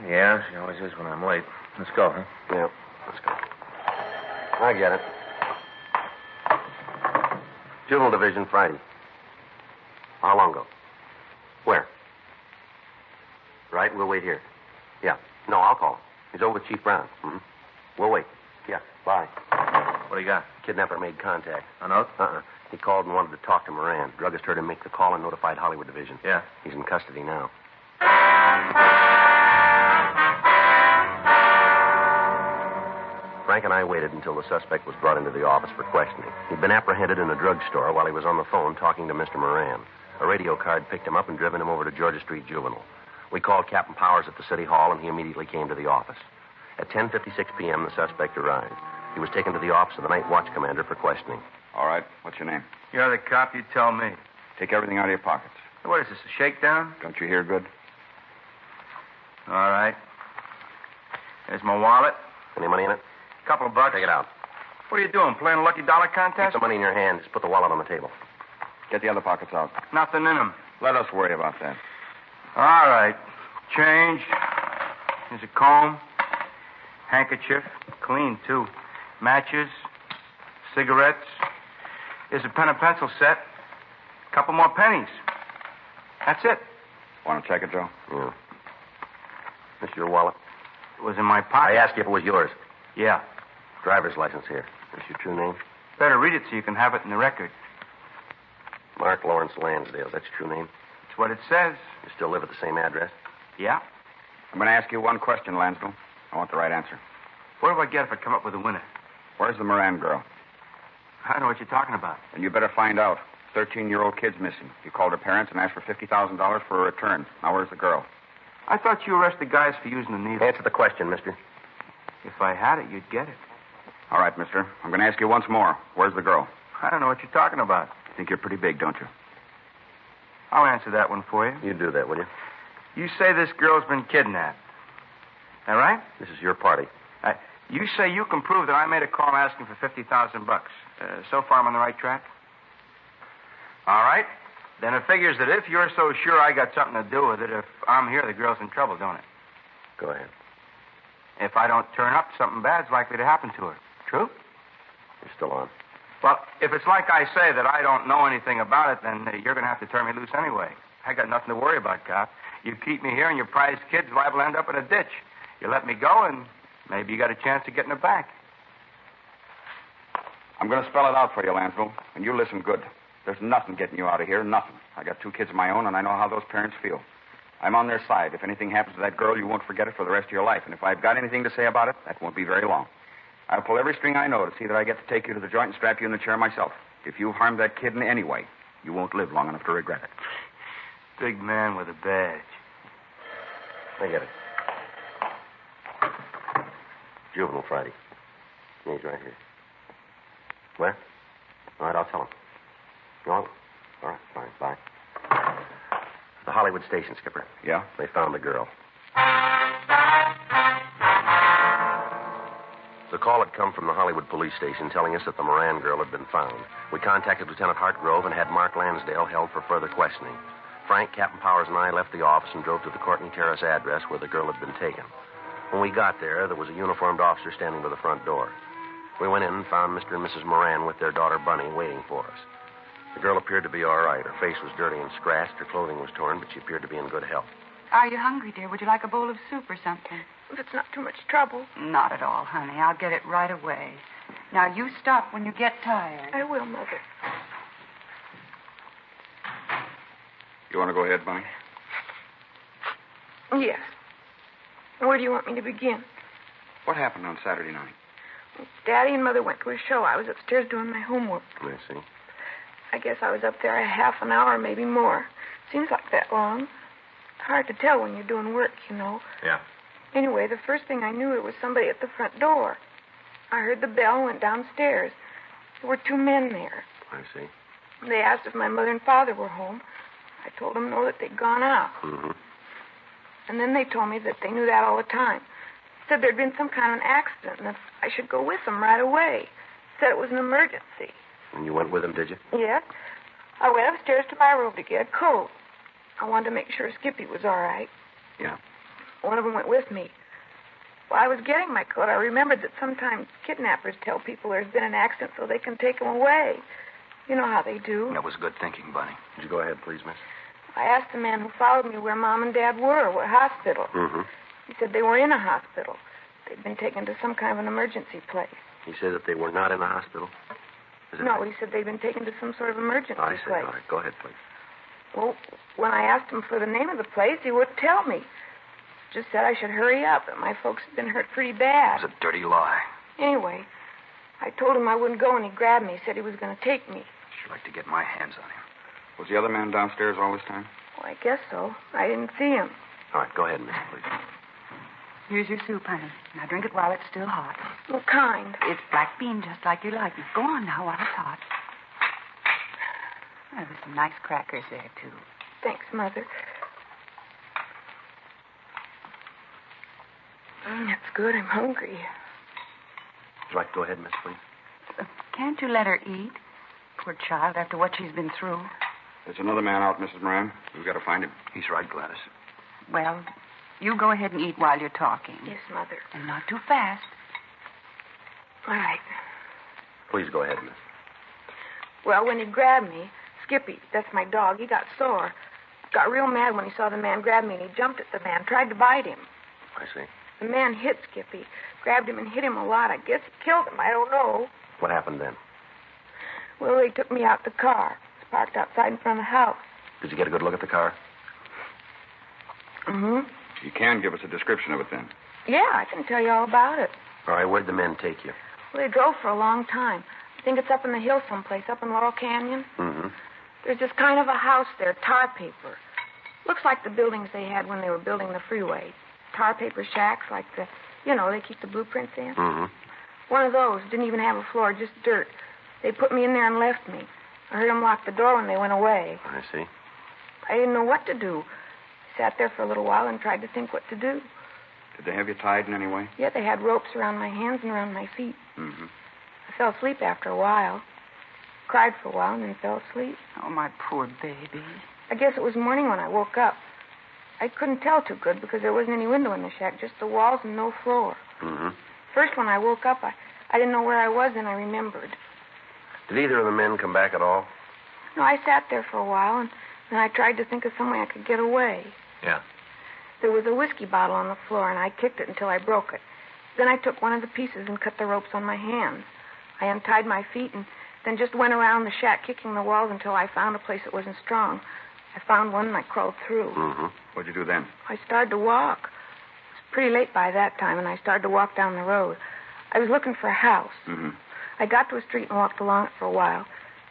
Speaker 2: Yeah, she always is when I'm late. Let's go, huh?
Speaker 3: Yeah, let's go. I get it. Juvenile Division, Friday. How long ago? Where? Right, we'll wait here. Yeah. No, I'll call him. He's over with Chief Brown. Mm-hmm. We'll wait. Yeah, bye.
Speaker 2: What do you got?
Speaker 3: Kidnapper made contact.
Speaker 2: A note?
Speaker 3: He called and wanted to talk to Moran. Druggist heard him make the call and notified Hollywood Division.
Speaker 2: Yeah.
Speaker 3: He's in custody now. Frank and I waited until the suspect was brought into the office for questioning. He'd been apprehended in a drugstore while he was on the phone talking to Mr. Moran. A radio card picked him up and driven him over to Georgia Street Juvenile. We called Captain Powers at the City Hall, and he immediately came to the office. At 10:56 p.m., the suspect arrived. He was taken to the office of the night watch commander for questioning.
Speaker 4: All right. What's your name?
Speaker 5: You're the cop, you tell me.
Speaker 4: Take everything out of your pockets.
Speaker 5: What is this, a shakedown?
Speaker 4: Don't you hear good?
Speaker 5: All right. There's my wallet.
Speaker 3: Any money in it?
Speaker 5: Couple of bucks.
Speaker 3: Take it out.
Speaker 5: What are you doing, playing a lucky dollar
Speaker 3: Keep
Speaker 5: contest?
Speaker 3: the money in your hand. Just put the wallet on the table.
Speaker 4: Get the other pockets out.
Speaker 5: Nothing in them.
Speaker 4: Let us worry about that.
Speaker 5: All right. Change. Here's a comb. Handkerchief. Clean, too. Matches. Cigarettes. Here's a pen and pencil set. Couple more pennies. That's it.
Speaker 4: Want to check it, Joe?
Speaker 3: Yeah. This your wallet?
Speaker 5: It was in my pocket.
Speaker 3: I asked you if it was yours.
Speaker 5: Yeah.
Speaker 3: Driver's license here. What's your true name?
Speaker 5: Better read it so you can have it in the record.
Speaker 3: Mark Lawrence Lansdale. That's your true name?
Speaker 5: It's what it says.
Speaker 3: You still live at the same address?
Speaker 5: Yeah.
Speaker 4: I'm going to ask you one question, Lansdale. I want the right answer.
Speaker 5: What do I get if I come up with a winner?
Speaker 4: Where's the Moran girl?
Speaker 5: I don't know what you're talking about.
Speaker 4: And you better find out. 13-year-old kid's missing. You called her parents and asked for $50,000 for a return. Now, where's the girl?
Speaker 5: I thought you arrested guys for using the needle.
Speaker 3: Answer the question, mister.
Speaker 5: If I had it, you'd get it.
Speaker 4: All right, mister. I'm going to ask you once more. Where's the girl?
Speaker 5: I don't know what you're talking about.
Speaker 4: You think you're pretty big, don't you?
Speaker 5: I'll answer that one for you.
Speaker 3: You do that, will you?
Speaker 5: You say this girl's been kidnapped. All right?
Speaker 3: This is your party.
Speaker 5: You say you can prove that I made a call asking for $50,000. So far, I'm on the right track? All right. Then it figures that if you're so sure I got something to do with it, if I'm here, the girl's in trouble, don't it?
Speaker 3: Go ahead.
Speaker 5: If I don't turn up, something bad's likely to happen to her. True?
Speaker 3: You're still on.
Speaker 5: Well, if it's like I say that I don't know anything about it, then you're going to have to turn me loose anyway. I got nothing to worry about, cop. You keep me here and your prize kid's liable to end up in a ditch. You let me go and maybe you got a chance of getting it back.
Speaker 4: I'm going to spell it out for you, Lansville, and you listen good. There's nothing getting you out of here, nothing. I got 2 kids of my own, and I know how those parents feel. I'm on their side. If anything happens to that girl, you won't forget it for the rest of your life. And if I've got anything to say about it, that won't be very long. I'll pull every string I know to see that I get to take you to the joint and strap you in the chair myself. If you harm that kid in any way, you won't live long enough to regret it.
Speaker 5: Big man with a badge.
Speaker 3: I get it. Juvenile Friday. He's right here. Where? All right, I'll tell him. No? All right, fine, bye. The Hollywood station, Skipper.
Speaker 4: Yeah?
Speaker 3: They found the girl. The call had come from the Hollywood police station telling us that the Moran girl had been found. We contacted Lieutenant Hartgrove and had Mark Lansdale held for further questioning. Frank, Captain Powers, and I left the office and drove to the Courtney Terrace address where the girl had been taken. When we got there was a uniformed officer standing by the front door. We went in and found Mr. and Mrs. Moran with their daughter Bunny waiting for us. The girl appeared to be all right. Her face was dirty and scratched. Her clothing was torn, but she appeared to be in good health.
Speaker 10: Are you hungry, dear? Would you like a bowl of soup or something?
Speaker 11: If it's not too much trouble.
Speaker 10: Not at all, honey. I'll get it right away. Now, you stop when you get tired.
Speaker 11: I will, Mother.
Speaker 4: You want to go ahead, Bunny?
Speaker 11: Yes. Where do you want me to begin?
Speaker 4: What happened on Saturday night?
Speaker 11: Daddy and Mother went to a show. I was upstairs doing my homework.
Speaker 3: I see.
Speaker 11: I guess I was up there a half an hour, maybe more. Seems like that long. Hard to tell when you're doing work, you know.
Speaker 2: Yeah.
Speaker 11: Anyway, the first thing I knew, there was somebody at the front door. I heard the bell and went downstairs. There were 2 men there.
Speaker 3: I see.
Speaker 11: They asked if my mother and father were home. I told them no, that they'd gone out.
Speaker 3: Mm-hmm.
Speaker 11: And then they told me that they knew that all the time. Said there'd been some kind of an accident and that I should go with them right away. Said it was an emergency.
Speaker 3: And you went with them, did you?
Speaker 11: Yes. I went upstairs to my room to get a coat. I wanted to make sure Skippy was all right.
Speaker 5: Yeah.
Speaker 11: One of them went with me. While I was getting my coat, I remembered that sometimes kidnappers tell people there's been an accident so they can take them away. You know how they do.
Speaker 5: That was good thinking, Bunny.
Speaker 3: Would you go ahead, please, miss?
Speaker 11: I asked the man who followed me where Mom and Dad were, what hospital.
Speaker 3: Mm-hmm.
Speaker 11: He said they were in a hospital. They'd been taken to some kind of an emergency place.
Speaker 3: He said that they were not in the hospital? Is it
Speaker 11: No,
Speaker 3: right?
Speaker 11: he said they'd been taken to some sort of emergency
Speaker 3: I see.
Speaker 11: place.
Speaker 3: All right, go ahead, please.
Speaker 11: Well, when I asked him for the name of the place, he wouldn't tell me. Just said I should hurry up, that my folks had been hurt pretty bad.
Speaker 5: It was a dirty lie.
Speaker 11: Anyway, I told him I wouldn't go, and he grabbed me. He said he was going to take me.
Speaker 5: Sure like to get my hands on him.
Speaker 6: Was the other man downstairs all this time?
Speaker 11: Well, I guess so. I didn't see him.
Speaker 3: All right, go ahead, miss, please.
Speaker 10: Here's your soup, honey. Now drink it while it's still hot.
Speaker 11: What kind?
Speaker 10: It's black bean, just like you like it. Go on now while it's hot. Well, there's some nice crackers there, too.
Speaker 11: Thanks, Mother. That's good. I'm hungry.
Speaker 3: Would you like to go ahead, miss, please?
Speaker 10: Can't you let her eat? Poor child, after what she's been through.
Speaker 6: There's another man out, Mrs. Moran. We've got to find him.
Speaker 5: He's right, Gladys.
Speaker 10: Well, you go ahead and eat while you're talking.
Speaker 11: Yes, Mother.
Speaker 10: And not too fast.
Speaker 11: All right.
Speaker 3: Please go ahead, miss.
Speaker 11: Well, when he grabbed me, Skippy, that's my dog, he got sore. Got real mad when he saw the man grab me, and he jumped at the man, tried to bite him.
Speaker 3: I see.
Speaker 11: The man hit Skippy, grabbed him and hit him a lot. I guess he killed him. I don't know.
Speaker 3: What happened then?
Speaker 11: Well, they took me out the car. It's parked outside in front of the house.
Speaker 3: Did you get a good look at the car?
Speaker 11: Mm-hmm.
Speaker 6: You can give us a description of it then.
Speaker 11: Yeah, I can tell you all about it.
Speaker 3: All right, where'd the men take you?
Speaker 11: Well, they drove for a long time. I think it's up in the hills someplace, up in Laurel Canyon.
Speaker 3: Mm-hmm.
Speaker 11: There's this kind of a house there, tar paper. Looks like the buildings they had when they were building the freeway. Tar paper shacks like the, they keep the blueprints in.
Speaker 3: Mm-hmm.
Speaker 11: One of those. Didn't even have a floor, just dirt. They put me in there and left me. I heard them lock the door when they went away.
Speaker 3: I see.
Speaker 11: I didn't know what to do. Sat there for a little while and tried to think what to do.
Speaker 6: Did they have you tied in any way?
Speaker 11: Yeah, they had ropes around my hands and around my feet.
Speaker 6: Mm-hmm.
Speaker 11: I fell asleep after a while. Cried for a while and then fell asleep.
Speaker 10: Oh, my poor baby.
Speaker 11: I guess it was morning when I woke up. I couldn't tell too good because there wasn't any window in the shack, just the walls and no floor.
Speaker 3: Mm-hmm.
Speaker 11: First, when I woke up, I didn't know where I was, and I remembered.
Speaker 3: Did either of the men come back at all?
Speaker 11: No, I sat there for a while, and then I tried to think of some way I could get away.
Speaker 3: Yeah.
Speaker 11: There was a whiskey bottle on the floor, and I kicked it until I broke it. Then I took one of the pieces and cut the ropes on my hands. I untied my feet and then just went around the shack kicking the walls until I found a place that wasn't strong. I found one and I crawled through.
Speaker 3: Mm-hmm.
Speaker 6: What'd you do then?
Speaker 11: I started to walk. It was pretty late by that time, and I started to walk down the road. I was looking for a house.
Speaker 6: Mm-hmm.
Speaker 11: I got to a street and walked along it for a while.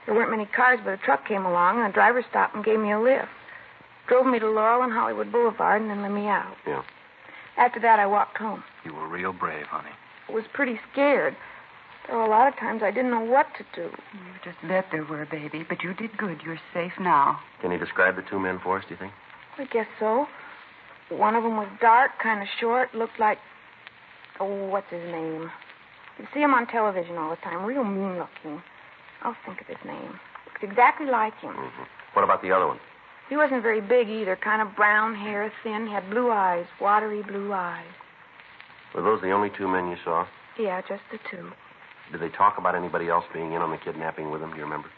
Speaker 11: There weren't many cars, but a truck came along, and the driver stopped and gave me a lift. Drove me to Laurel and Hollywood Boulevard and then let me out.
Speaker 3: Yeah.
Speaker 11: After that, I walked home.
Speaker 5: You were real brave, honey.
Speaker 11: I was pretty scared. There were a lot of times I didn't know what to do.
Speaker 10: You just bet there were, baby, but you did good. You're safe now.
Speaker 3: Can you describe the two men for us, do you think?
Speaker 11: I guess so. One of them was dark, kind of short, looked like... Oh, what's his name? You see him on television all the time, real mean-looking. I'll think of his name. Looks exactly like him.
Speaker 3: Mm-hmm. What about the other one?
Speaker 11: He wasn't very big either, kind of brown hair, thin, had blue eyes, watery blue eyes.
Speaker 3: Were those the only two men you saw?
Speaker 11: Yeah, just the two.
Speaker 3: Did they talk about anybody else being in on the kidnapping with them, do you remember?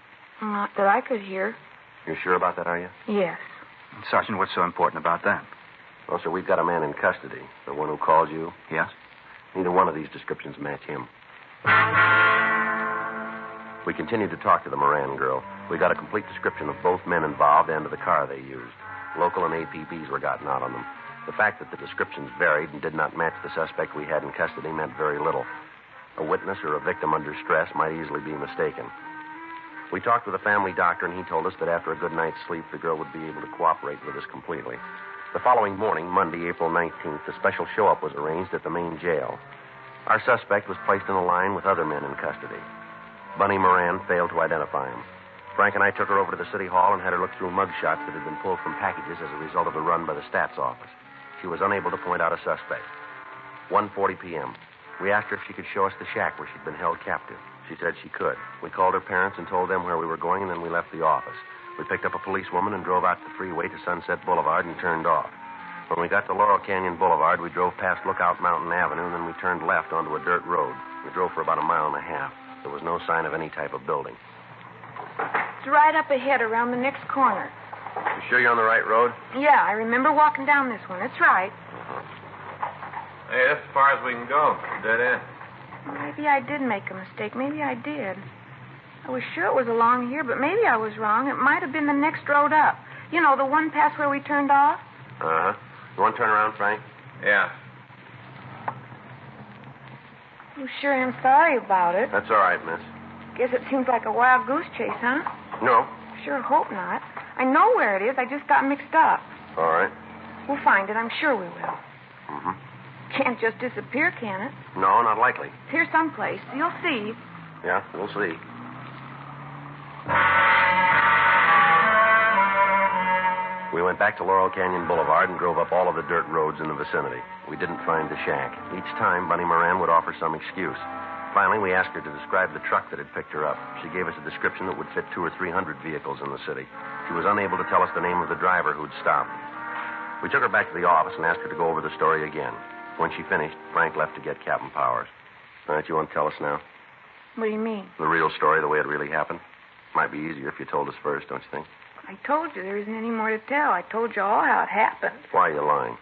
Speaker 11: Not that I could hear.
Speaker 3: You're sure about that, are you?
Speaker 11: Yes.
Speaker 5: Sergeant, what's so important about that?
Speaker 3: Well, sir, we've got a man in custody. The one who called you.
Speaker 5: Yes?
Speaker 3: Neither one of these descriptions match him. We continued to talk to the Moran girl. We got a complete description of both men involved and of the car they used. Local and APBs were gotten out on them. The fact that the descriptions varied and did not match the suspect we had in custody meant very little. A witness or a victim under stress might easily be mistaken. We talked with a family doctor, and he told us that after a good night's sleep, the girl would be able to cooperate with us completely. The following morning, Monday, April 19th, a special show-up was arranged at the main jail. Our suspect was placed in a line with other men in custody. Bunny Moran failed to identify him. Frank and I took her over to the city hall and had her look through mug shots that had been pulled from packages as a result of the run by the stats office. She was unable to point out a suspect. 1:40 p.m. We asked her if she could show us the shack where she'd been held captive. She said she could. We called her parents and told them where we were going, and then we left the office. We picked up a policewoman and drove out the freeway to Sunset Boulevard and turned off. When we got to Laurel Canyon Boulevard, we drove past Lookout Mountain Avenue, and then we turned left onto a dirt road. We drove for about a mile and a half. There was no sign of any type of building.
Speaker 11: It's right up ahead around the next corner.
Speaker 3: You sure you're on the right road?
Speaker 11: Yeah, I remember walking down this one. It's right.
Speaker 2: Hey, that's as far as we can go. Dead end.
Speaker 11: Maybe I did make a mistake. Maybe I did. I was sure it was along here, but maybe I was wrong. It might have been the next road up. You know, the one past where we turned off?
Speaker 3: Uh-huh. You want to turn around, Frank?
Speaker 2: Yeah.
Speaker 11: Oh, sure am sorry about it.
Speaker 3: That's all right, miss.
Speaker 11: Guess it seems like a wild goose chase, huh?
Speaker 3: No.
Speaker 11: Sure hope not. I know where it is. I just got mixed up.
Speaker 3: All right.
Speaker 11: We'll find it. I'm sure we will.
Speaker 3: Mm-hmm.
Speaker 11: Can't just disappear, can it?
Speaker 3: No, not likely.
Speaker 11: It's here someplace. You'll see.
Speaker 3: Yeah, we'll see. We went back to Laurel Canyon Boulevard and drove up all of the dirt roads in the vicinity. We didn't find the shack. Each time, Bunny Moran would offer some excuse. Finally, we asked her to describe the truck that had picked her up. She gave us a description that would fit 200 or 300 vehicles in the city. She was unable to tell us the name of the driver who'd stopped. We took her back to the office and asked her to go over the story again. When she finished, Frank left to get Captain Powers. All right, you want to tell us now?
Speaker 11: What do you mean?
Speaker 3: The real story, the way it really happened? Might be easier if you told us first, don't you think?
Speaker 11: I told you there isn't any more to tell. I told you all how it happened.
Speaker 3: Why are you lying?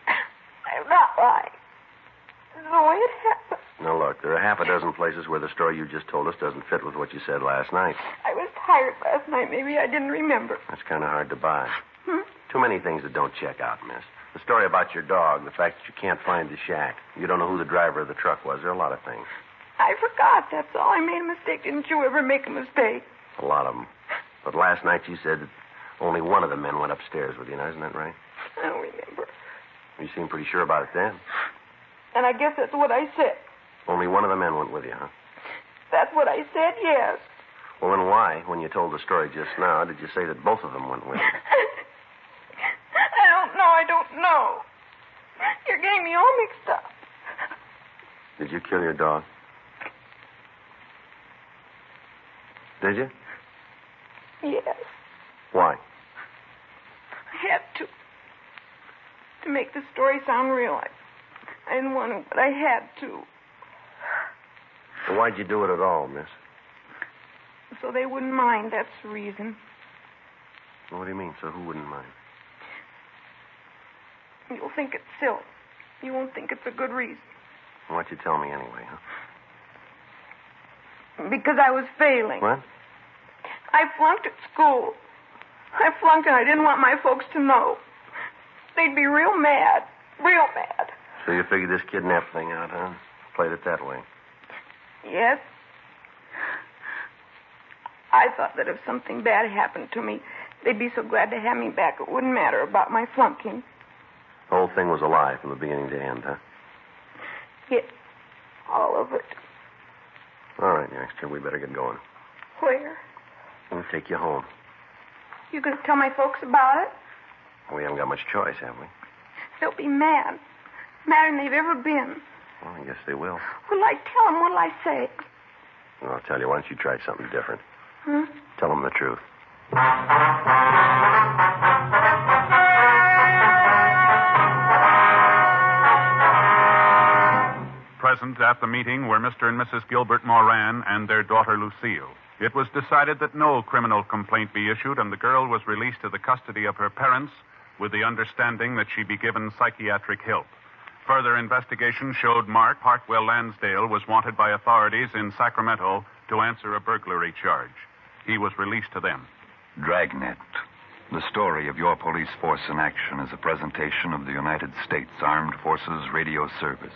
Speaker 11: I'm not lying. This is the way it happened.
Speaker 3: Now, look, there are half a dozen places where the story you just told us doesn't fit with what you said last night.
Speaker 11: I was tired last night. Maybe I didn't remember.
Speaker 3: That's kind of hard to buy. Too many things that don't check out, miss. The story about your dog, the fact that you can't find the shack, you don't know who the driver of the truck was. There are a lot of things.
Speaker 11: I forgot, that's all. I made a mistake. Didn't you ever make a mistake?
Speaker 3: A lot of them. But last night you said that only one of the men went upstairs with you. Now, isn't that right?
Speaker 11: I don't remember.
Speaker 3: You seemed pretty sure about it then.
Speaker 11: And I guess that's what I said.
Speaker 3: Only one of the men went with you, huh?
Speaker 11: That's what I said, yes.
Speaker 3: Well, then why, when you told the story just now, did you say that both of them went with you?
Speaker 11: I don't know. You're getting me all mixed up.
Speaker 3: Did you kill your dog? Did you?
Speaker 11: Yes.
Speaker 3: Why?
Speaker 11: I had to. To make the story sound real. I didn't want to, but I had to.
Speaker 3: Well, why'd you do it at all, miss?
Speaker 11: So they wouldn't mind, that's the reason.
Speaker 3: Well, what do you mean, so who wouldn't mind?
Speaker 11: You'll think it's silly. You won't think it's a good reason.
Speaker 3: Why'd you tell me anyway, huh?
Speaker 11: Because I was failing.
Speaker 3: What?
Speaker 11: I flunked at school. I flunked and I didn't want my folks to know. They'd be real mad. Real mad.
Speaker 3: So you figured this kidnap thing out, huh? Played it that way.
Speaker 11: Yes. I thought that if something bad happened to me, they'd be so glad to have me back it wouldn't matter about my flunking.
Speaker 3: The whole thing was a lie from the beginning to end, huh?
Speaker 11: Yes. All of it.
Speaker 3: All right, youngster, we better get going.
Speaker 11: Where?
Speaker 3: We'll take you home.
Speaker 11: You going to tell my folks about it?
Speaker 3: We haven't got much choice, have we?
Speaker 11: They'll be mad. Madder than they've ever been.
Speaker 3: Well, I guess they will.
Speaker 11: What'll I tell them? What'll I say?
Speaker 3: Well, I'll tell you, why don't you try something different?
Speaker 11: Huh?
Speaker 3: Tell them the truth.
Speaker 8: Present at the meeting were Mr. and Mrs. Gilbert Moran and their daughter Lucille. It was decided that no criminal complaint be issued, and the girl was released to the custody of her parents with the understanding that she be given psychiatric help. Further investigation showed Mark Hartwell Lansdale was wanted by authorities in Sacramento to answer a burglary charge. He was released to them.
Speaker 9: Dragnet. The story of your police force in action is a presentation of the United States Armed Forces Radio Service.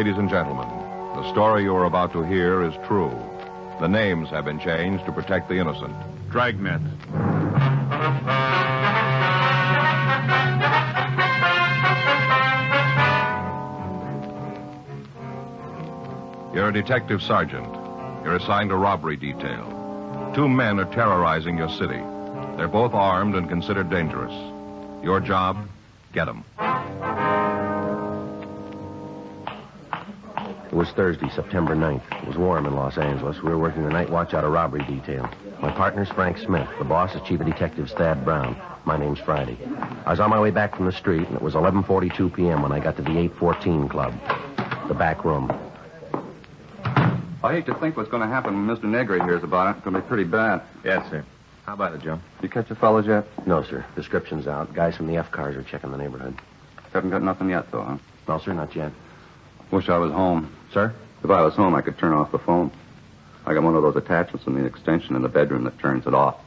Speaker 1: Ladies and gentlemen, the story you are about to hear is true. The names have been changed to protect the innocent.
Speaker 8: Dragnet.
Speaker 1: You're a detective sergeant. You're assigned a robbery detail. 2 men are terrorizing your city. They're both armed and considered dangerous. Your job, get them.
Speaker 3: It was Thursday, September 9th. It was warm in Los Angeles. We were working the night watch out of robbery detail. My partner's Frank Smith. The boss is Chief of Detectives Thad Brown. My name's Friday. I was on my way back from the street, and it was 11:42 p.m. when I got to the 814 Club, the back room.
Speaker 4: I hate to think what's going to happen when Mr. Negri hears about it. It's going to be pretty bad.
Speaker 2: Yes, sir. How about it, Joe?
Speaker 4: You catch the fellas yet?
Speaker 3: No, sir. Description's out. Guys from the F cars are checking the neighborhood.
Speaker 4: Haven't got nothing yet, though, huh?
Speaker 3: No, sir, not yet.
Speaker 4: Wish I was home.
Speaker 3: Sir?
Speaker 4: If I was home, I could turn off the phone. I got one of those attachments in the extension in the bedroom that turns it off.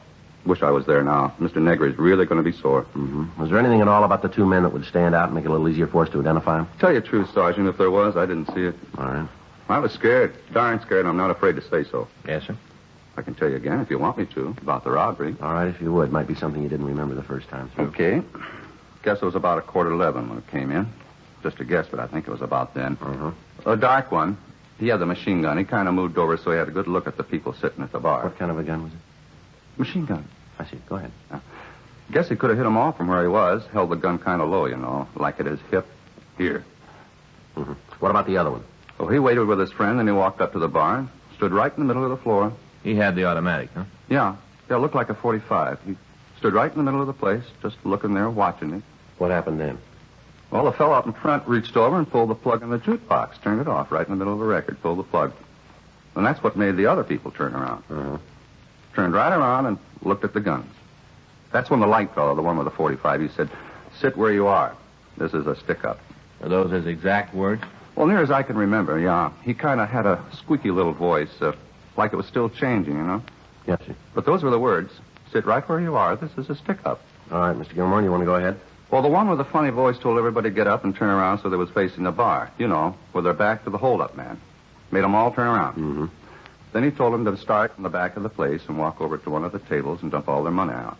Speaker 4: Wish I was there now. Mr. Negri's really going to be sore.
Speaker 3: Mm-hmm. Was there anything at all about the 2 men that would stand out and make it a little easier for us to identify them?
Speaker 4: Tell you the truth, Sergeant, if there was, I didn't see it.
Speaker 3: All right.
Speaker 4: I was scared. Darn scared, and I'm not afraid to say so.
Speaker 2: Yes, sir.
Speaker 4: I can tell you again if you want me to about the robbery.
Speaker 3: All right, if you would. Might be something you didn't remember the first time through.
Speaker 4: Okay. Guess it was about 11:15 when it came in. Just a guess, but I think it was about then.
Speaker 3: Uh-huh.
Speaker 4: A dark one. He had the machine gun. He kind of moved over so he had a good look at the people sitting at the bar.
Speaker 3: What kind of a gun was it?
Speaker 4: Machine gun.
Speaker 3: I see. Go ahead.
Speaker 4: Guess he could have hit him off from where he was. Held the gun kind of low, like at his hip. Here.
Speaker 3: Mm-hmm. What about the other one?
Speaker 4: Well, he waited with his friend, and he walked up to the bar. Stood right in the middle of the floor.
Speaker 2: He had the automatic, huh?
Speaker 4: Yeah, it looked like a .45. He stood right in the middle of the place, just looking there, watching me.
Speaker 3: What happened then?
Speaker 4: Well, the fellow up in front reached over and pulled the plug in the jukebox, turned it off right in the middle of the record, pulled the plug. And that's what made the other people turn around.
Speaker 3: Uh-huh.
Speaker 4: Turned right around and looked at the guns. That's when the light fellow, the one with the .45, he said, "Sit where you are. This is a stick-up."
Speaker 2: Are those his exact words?
Speaker 4: Well, near as I can remember, yeah. He kind of had a squeaky little voice, like it was still changing,
Speaker 3: Yes, sir.
Speaker 4: But those were the words. Sit right where you are. This is a stick-up.
Speaker 3: All right, Mr. Gilmore, you want to go ahead?
Speaker 4: Well, the one with the funny voice told everybody to get up and turn around so they was facing the bar, with their back to the hold-up man. Made them all turn around.
Speaker 3: Mm-hmm.
Speaker 4: Then he told them to start in the back of the place and walk over to one of the tables and dump all their money out.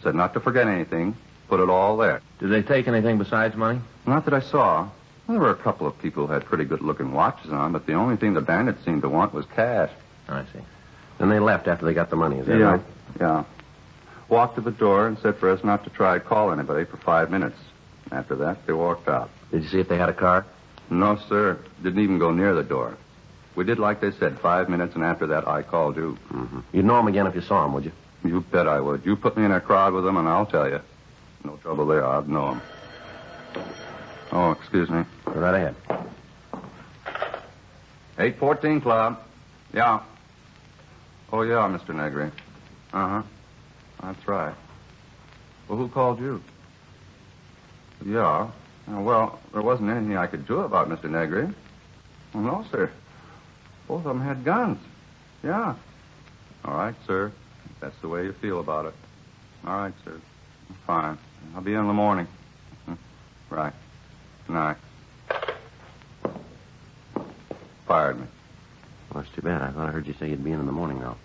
Speaker 4: Said not to forget anything. Put it all there.
Speaker 2: Did they take anything besides money?
Speaker 4: Not that I saw. Well, there were a couple of people who had pretty good-looking watches on, but the only thing the bandits seemed to want was cash.
Speaker 2: I see.
Speaker 3: Then they left after they got the money, is that right?
Speaker 4: Yeah. Walked to the door and said for us not to try to call anybody for 5 minutes. After that, they walked out.
Speaker 3: Did you see if they had a car?
Speaker 4: No, sir. Didn't even go near the door. We did like they said, 5 minutes, and after that, I called you.
Speaker 3: Mm-hmm. You'd know them again if you saw them, would you?
Speaker 4: You bet I would. You put me in a crowd with them, and I'll tell you. No trouble there. I'd know them. Oh, excuse me.
Speaker 3: Go right ahead.
Speaker 4: 814 Club. Yeah. Oh, yeah, Mr. Negri. Uh-huh. That's right. Well, who called you? Yeah. Well, there wasn't anything I could do about Mr. Negri. Well, no, sir. Both of them had guns. Yeah. All right, sir. If that's the way you feel about it. All right, sir. Fine. I'll be in the morning. Right. Good night. Fired me.
Speaker 3: Well, that's too bad. I thought I heard you say you'd be in the morning, though.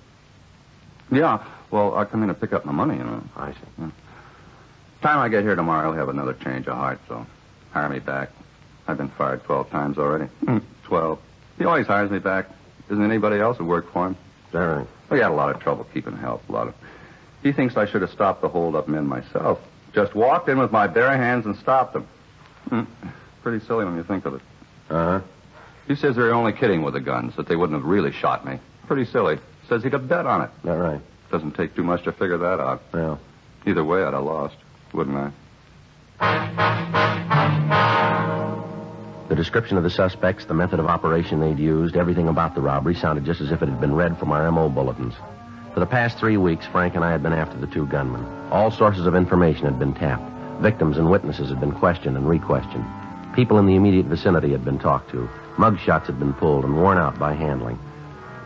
Speaker 4: Yeah. Well, I'll come in and pick up my money,
Speaker 3: I see.
Speaker 4: Yeah. Time I get here tomorrow, I'll have another change of heart, so hire me back. I've been fired 12 times already. 12. He always hires me back. Isn't anybody else who worked for him?
Speaker 3: Is that right?
Speaker 4: We had a lot of trouble keeping help. He thinks I should have stopped the hold-up men myself. Just walked in with my bare hands and stopped them. Pretty silly when you think of it.
Speaker 3: Uh-huh.
Speaker 4: He says they're only kidding with the guns, that they wouldn't have really shot me. Pretty silly. Says he'd have bet on it.
Speaker 3: Is that right?
Speaker 4: Doesn't take too much to figure that out.
Speaker 3: Well.
Speaker 4: Either way, I'd have lost, wouldn't I?
Speaker 3: The description of the suspects, the method of operation they'd used, everything about the robbery sounded just as if it had been read from our M.O. bulletins. For the past 3 weeks, Frank and I had been after the 2 gunmen. All sources of information had been tapped. Victims and witnesses had been questioned and re-questioned. People in the immediate vicinity had been talked to. Mugshots had been pulled and worn out by handling.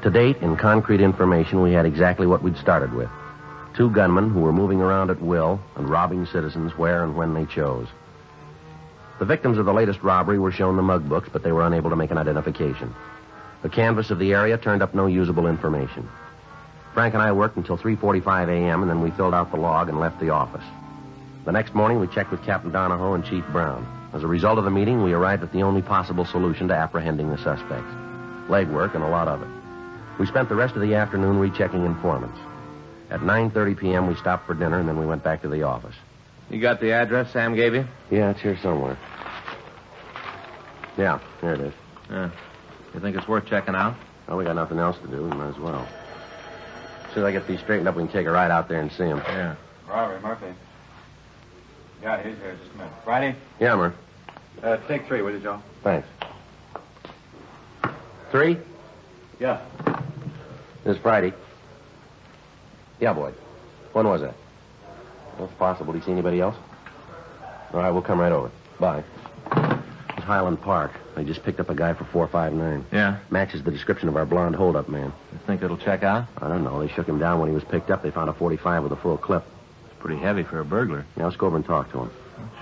Speaker 3: To date, in concrete information, we had exactly what we'd started with. 2 gunmen who were moving around at will and robbing citizens where and when they chose. The victims of the latest robbery were shown the mug books, but they were unable to make an identification. The canvass of the area turned up no usable information. Frank and I worked until 3:45 a.m., and then we filled out the log and left the office. The next morning, we checked with Captain Donahoe and Chief Brown. As a result of the meeting, we arrived at the only possible solution to apprehending the suspects. Legwork and a lot of it. We spent the rest of the afternoon rechecking informants. At 9:30 p.m., we stopped for dinner, and then we went back to the office.
Speaker 2: You got the address Sam gave you?
Speaker 3: Yeah, it's here somewhere. Yeah, there it is.
Speaker 2: Yeah. You think it's worth checking out?
Speaker 3: Well, we got nothing else to do. We might as well. As soon as I get these straightened up, we can take a ride out there and see him.
Speaker 2: Yeah.
Speaker 6: Robert, Murphy. Yeah, he's here. Just a minute. Friday?
Speaker 3: Yeah, Murph.
Speaker 6: Take 3, will you, Joe?
Speaker 3: Thanks. 3?
Speaker 6: Yeah.
Speaker 3: This Friday. Yeah, Boyd. When was that? Well, it's possible. Did you see anybody else? All right, we'll come right over. Bye. It's Highland Park. They just picked up a guy for 459.
Speaker 2: Yeah?
Speaker 3: Matches the description of our blonde holdup man.
Speaker 2: You think it'll check out?
Speaker 3: I don't know. They shook him down when he was picked up. They found a 45 with a full clip.
Speaker 2: It's pretty heavy for a burglar.
Speaker 3: Yeah, let's go over and talk to him.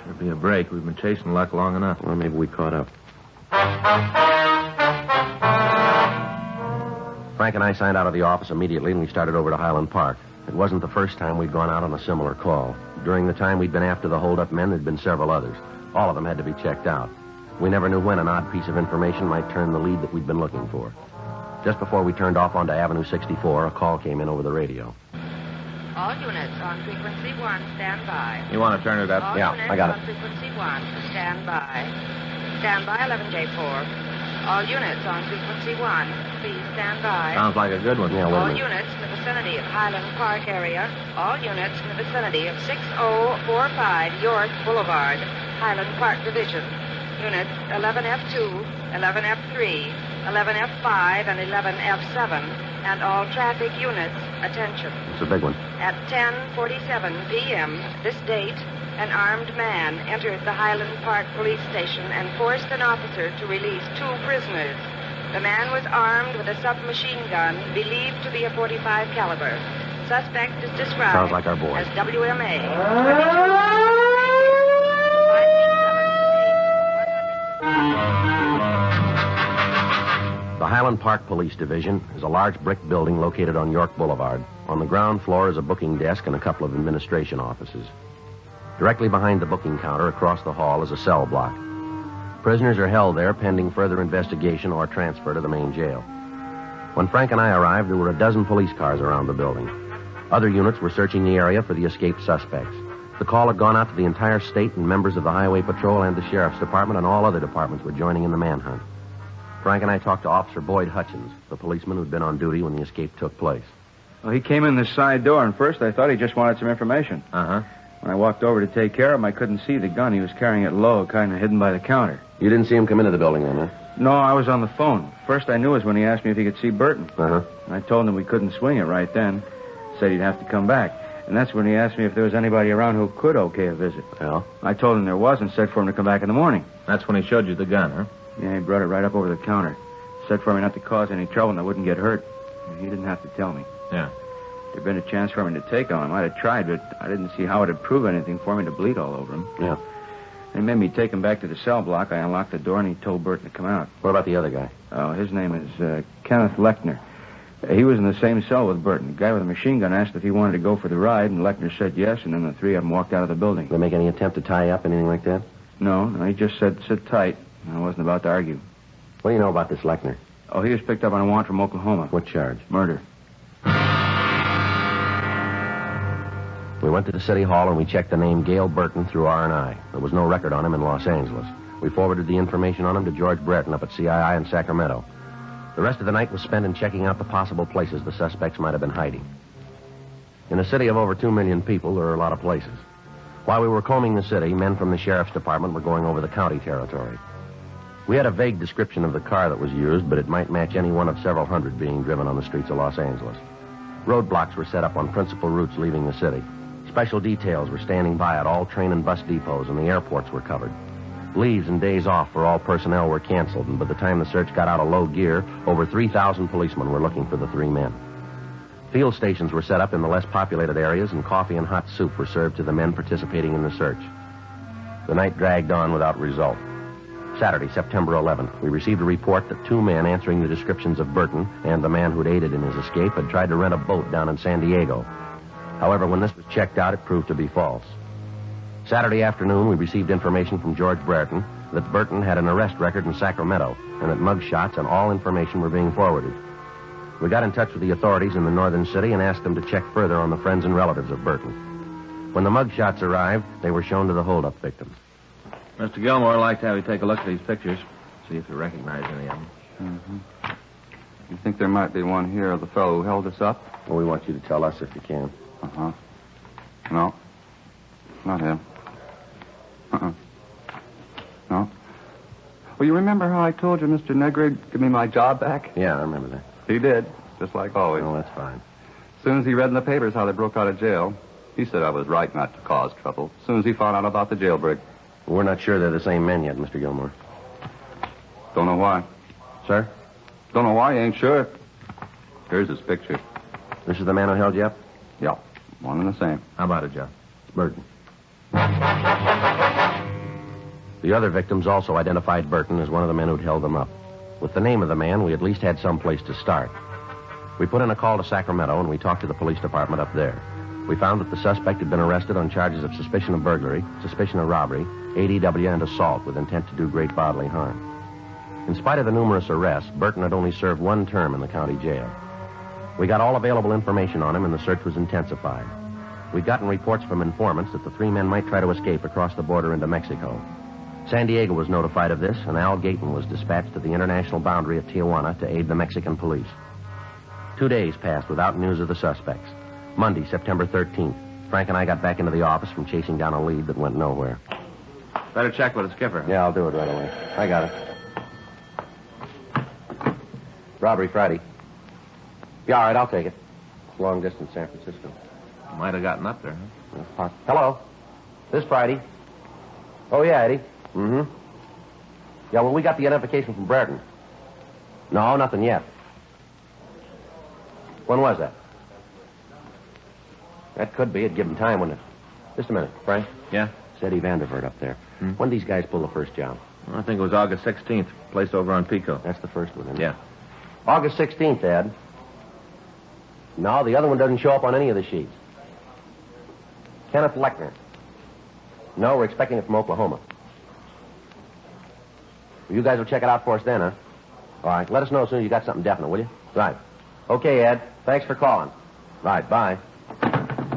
Speaker 2: Sure be a break. We've been chasing luck long enough.
Speaker 3: Well, maybe we caught up. Frank and I signed out of the office immediately, and we started over to Highland Park. It wasn't the first time we'd gone out on a similar call. During the time we'd been after the holdup men, there'd been several others. All of them had to be checked out. We never knew when an odd piece of information might turn the lead that we'd been looking for. Just before we turned off onto Avenue 64, a call came in over the radio.
Speaker 12: All units on frequency 1, stand by.
Speaker 2: You want to turn it up?
Speaker 12: All
Speaker 3: Yeah,
Speaker 12: units
Speaker 3: I got
Speaker 12: on
Speaker 3: it.
Speaker 12: frequency 1, stand by. Stand by 11J4. All units on frequency 1, please stand by.
Speaker 2: Sounds like a good one.
Speaker 3: Yeah, wait a
Speaker 12: All
Speaker 3: minute.
Speaker 12: units in the vicinity of Highland Park area. All units in the vicinity of 6045 York Boulevard, Highland Park Division. Units 11F2, 11F3, 11F5, and 11F7. And all traffic units, attention.
Speaker 3: It's a big one.
Speaker 12: At 10:47 p.m. this date, an armed man entered the Highland Park police station and forced an officer to release 2 prisoners. The man was armed with a submachine gun believed to be a .45 caliber. Suspect is described
Speaker 3: Sounds like our boy.
Speaker 12: as WMA. 22.
Speaker 3: The Highland Park Police Division is a large brick building located on York Boulevard. On the ground floor is a booking desk and a couple of administration offices. Directly behind the booking counter across the hall is a cell block. Prisoners are held there pending further investigation or transfer to the main jail. When Frank and I arrived, there were a dozen police cars around the building. Other units were searching the area for the escaped suspects. The call had gone out to the entire state, and members of the Highway Patrol and the Sheriff's Department and all other departments were joining in the manhunt. Frank and I talked to Officer Boyd Hutchins, the policeman who'd been on duty when the escape took place.
Speaker 5: Well, he came in this side door, and first I thought he just wanted some information.
Speaker 2: Uh-huh.
Speaker 5: When I walked over to take care of him, I couldn't see the gun. He was carrying it low, kind of hidden by the counter.
Speaker 3: You didn't see him come into the building then, huh?
Speaker 5: No, I was on the phone. First I knew was when he asked me if he could see Burton.
Speaker 3: Uh-huh.
Speaker 5: I told him we couldn't swing it right then. Said he'd have to come back. And that's when he asked me if there was anybody around who could okay a visit.
Speaker 3: Well?
Speaker 5: I told him there was and said for him to come back in the morning.
Speaker 2: That's when he showed you the gun, huh?
Speaker 5: Yeah, he brought it right up over the counter. Said for me not to cause any trouble and I wouldn't get hurt. He didn't have to tell me.
Speaker 2: Yeah.
Speaker 5: If there'd been a chance for me to take on him, I'd have tried, but I didn't see how it'd prove anything for me to bleed all over him.
Speaker 3: Yeah.
Speaker 5: They made me take him back to the cell block. I unlocked the door and he told Burton to come out.
Speaker 3: What about the other guy?
Speaker 5: Oh, his name is Kenneth Lechner. He was in the same cell with Burton. The guy with the machine gun asked if he wanted to go for the ride, and Lechner said yes, and then the three of them walked out of the building.
Speaker 3: Did they make any attempt to tie you up, anything like that?
Speaker 5: No, he just said sit tight. I wasn't about to argue.
Speaker 3: What do you know about this Lechner?
Speaker 5: Oh, he was picked up on a warrant from Oklahoma.
Speaker 3: What charge?
Speaker 5: Murder.
Speaker 3: We went to the city hall and we checked the name Gail Burton through R&I. There was no record on him in Los Angeles. We forwarded the information on him to George Brereton up at CII in Sacramento. The rest of the night was spent in checking out the possible places the suspects might have been hiding. In a city of over 2 million people, there are a lot of places. While we were combing the city, men from the Sheriff's Department were going over the county territory. We had a vague description of the car that was used, but it might match any one of several hundred being driven on the streets of Los Angeles. Roadblocks were set up on principal routes leaving the city. Special details were standing by at all train and bus depots, and the airports were covered. Leaves and days off for all personnel were canceled, and by the time the search got out of low gear, over 3,000 policemen were looking for the three men. Field stations were set up in the less populated areas, and coffee and hot soup were served to the men participating in the search. The night dragged on without result. Saturday, September 11th, we received a report that 2 men answering the descriptions of Burton and the man who'd aided in his escape had tried to rent a boat down in San Diego. However, when this was checked out, it proved to be false. Saturday afternoon, we received information from George Brereton that Burton had an arrest record in Sacramento and that mug shots and all information were being forwarded. We got in touch with the authorities in the northern city and asked them to check further on the friends and relatives of Burton. When the mug shots arrived, they were shown to the holdup victims.
Speaker 2: Mr. Gilmore, I'd like to have you take a look at these pictures, see if you recognize any of them.
Speaker 5: Mm-hmm. You think there might be one here of the fellow who held us up?
Speaker 3: Well, we want you to tell us if you can.
Speaker 5: Uh-huh. No. Not him. Uh-uh. No. Well, you remember how I told you Mr. Negrig give me my job back?
Speaker 3: Yeah, I remember that.
Speaker 5: He did, just like always.
Speaker 3: Oh, that's fine.
Speaker 5: As soon as he read in the papers how they broke out of jail, he said I was right not to cause trouble. As soon as he found out about the jailbreak.
Speaker 3: We're not sure they're the same men yet, Mr. Gilmore.
Speaker 5: Don't know why.
Speaker 3: Sir?
Speaker 5: Don't know why, you ain't sure. Here's his picture.
Speaker 3: This is the man who held you up?
Speaker 5: Yeah, one and the same.
Speaker 2: How about it, Joe?
Speaker 3: It's Burton. The other victims also identified Burton as one of the men who'd held them up. With the name of the man, we at least had some place to start. We put in a call to Sacramento, and we talked to the police department up there. We found that the suspect had been arrested on charges of suspicion of burglary, suspicion of robbery, ADW, and assault with intent to do great bodily harm. In spite of the numerous arrests, Burton had only served 1 term in the county jail. We got all available information on him, and the search was intensified. We'd gotten reports from informants that the 3 men might try to escape across the border into Mexico. San Diego was notified of this, and Al Gayton was dispatched to the international boundary at Tijuana to aid the Mexican police. 2 days passed without news of the suspects. Monday, September 13th, Frank and I got back into the office from chasing down a lead that went nowhere.
Speaker 2: Better check with the skipper.
Speaker 3: Yeah, I'll do it right away. I got it. Robbery Friday. Yeah, all right, I'll take it. Long distance, San Francisco.
Speaker 2: Might have gotten up there, huh?
Speaker 3: Hello. This Friday. Oh, yeah, Eddie. Mm-hmm. Yeah, well, we got the identification from Brereton. No, nothing yet. When was that? That could be. It'd give him time, wouldn't it? Just a minute, Frank.
Speaker 2: Yeah?
Speaker 3: It's Eddie Vandervert up there. When did these guys pull the first job?
Speaker 2: Well, I think it was August 16th. Place over on Pico.
Speaker 3: That's the first one, isn't it?
Speaker 2: Yeah.
Speaker 3: August 16th, Ed. No, the other one doesn't show up on any of the sheets. Kenneth Lechner. No, we're expecting it from Oklahoma. Well, you guys will check it out for us then, huh? All right, let us know as soon as you got something definite, will you? Right. Okay, Ed. Thanks for calling. Right, bye.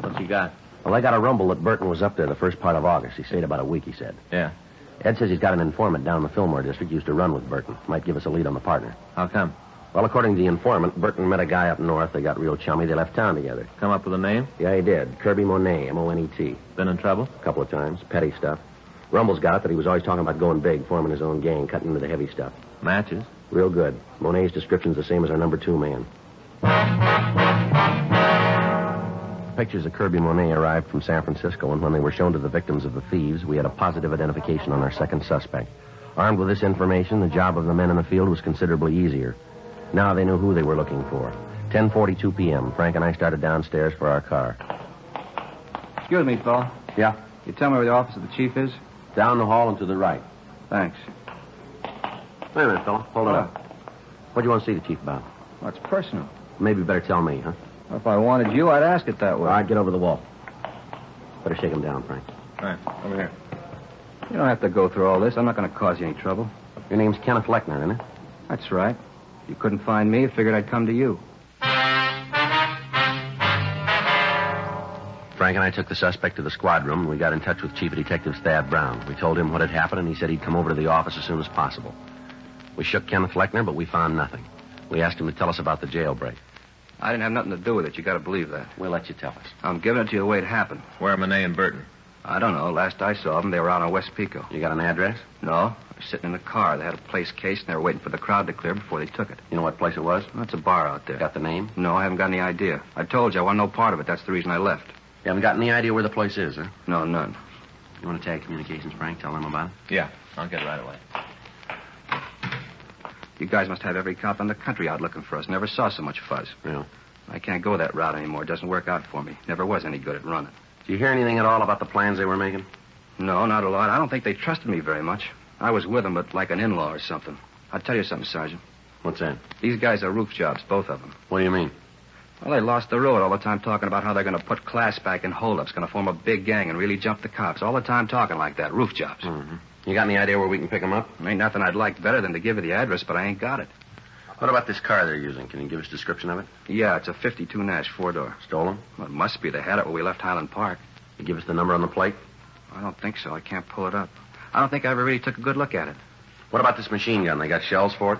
Speaker 2: What's he got?
Speaker 3: Well, I got a rumble that Burton was up there the first part of August. He stayed about a week, he said.
Speaker 2: Yeah.
Speaker 3: Ed says he's got an informant down in the Fillmore district used to run with Burton. Might give us a lead on the partner.
Speaker 2: How come?
Speaker 3: Well, according to the informant, Burton met a guy up north. They got real chummy. They left town together.
Speaker 2: Come up with a name?
Speaker 3: Yeah, he did. Kirby Monet, M-O-N-E-T.
Speaker 2: Been in trouble?
Speaker 3: A couple of times. Petty stuff. Rumble's got it that he was always talking about going big, forming his own gang, cutting into the heavy stuff.
Speaker 2: Matches?
Speaker 3: Real good. Monet's description's the same as our number 2 man. Pictures of Kirby Monet arrived from San Francisco, and when they were shown to the victims of the thieves, we had a positive identification on our second suspect. Armed with this information, the job of the men in the field was considerably easier. Now they knew who they were looking for. 10:42 p.m., Frank and I started downstairs for our car.
Speaker 5: Excuse me, fella.
Speaker 3: Yeah?
Speaker 5: You tell me where the office of the chief is?
Speaker 3: Down the hall and to the right.
Speaker 5: Thanks.
Speaker 3: Wait a minute, fella. Hold it up. What do you want to see the chief about?
Speaker 5: Well, it's personal.
Speaker 3: Maybe you better tell me, huh?
Speaker 5: If I wanted you, I'd ask it that way.
Speaker 3: All right, get over the wall. Better shake him down, Frank.
Speaker 2: All right, over here.
Speaker 5: You don't have to go through all this. I'm not going to cause you any trouble.
Speaker 3: Your name's Kenneth Lechner, isn't it?
Speaker 5: That's right. If you couldn't find me, I figured I'd come to you.
Speaker 3: Frank and I took the suspect to the squad room, and we got in touch with Chief Detective Thad Brown. We told him what had happened, and he said he'd come over to the office as soon as possible. We shook Kenneth Lechner, but we found nothing. We asked him to tell us about the jailbreak.
Speaker 5: I didn't have nothing to do with it. You got to believe that.
Speaker 3: We'll let you tell us.
Speaker 5: I'm giving it to you the way it happened.
Speaker 2: Where are Monet and Burton?
Speaker 5: I don't know. Last I saw them, they were out on West Pico.
Speaker 3: You got an address?
Speaker 5: No. I was sitting in the car. They had a place cased, and they were waiting for the crowd to clear before they took it.
Speaker 3: You know what place it was?
Speaker 5: Well, it's a bar out there.
Speaker 3: Got the name?
Speaker 5: No, I haven't got any idea. I told you I want no part of it. That's the reason I left.
Speaker 3: You haven't got any idea where the place is, huh?
Speaker 5: No, none.
Speaker 3: You want to tag communications, Frank? Tell them about it?
Speaker 2: Yeah, I'll get it right away.
Speaker 5: You guys must have every cop in the country out looking for us. Never saw so much fuzz.
Speaker 3: Yeah.
Speaker 5: I can't go that route anymore. It doesn't work out for me. Never was any good at running.
Speaker 3: Did you hear anything at all about the plans they were making?
Speaker 5: No, not a lot. I don't think they trusted me very much. I was with them, but like an in-law or something. I'll tell you something, Sergeant.
Speaker 3: What's that?
Speaker 5: These guys are roof jobs, both of them.
Speaker 3: What do you mean?
Speaker 5: Well, they lost the road all the time talking about how they're going to put class back in holdups, going to form a big gang and really jump the cops. All the time talking like that. Roof jobs.
Speaker 3: Mm-hmm. You got any idea where we can pick them up?
Speaker 5: Ain't nothing I'd like better than to give you the address, but I ain't got it.
Speaker 3: What about this car they're using? Can you give us a description of it?
Speaker 5: Yeah, it's a 52 Nash, 4-door.
Speaker 3: Stolen?
Speaker 5: Well, it must be. They had it when we left Highland Park.
Speaker 3: You give us the number on the plate?
Speaker 5: I don't think so. I can't pull it up. I don't think I ever really took a good look at it.
Speaker 3: What about this machine gun? They got shells for it?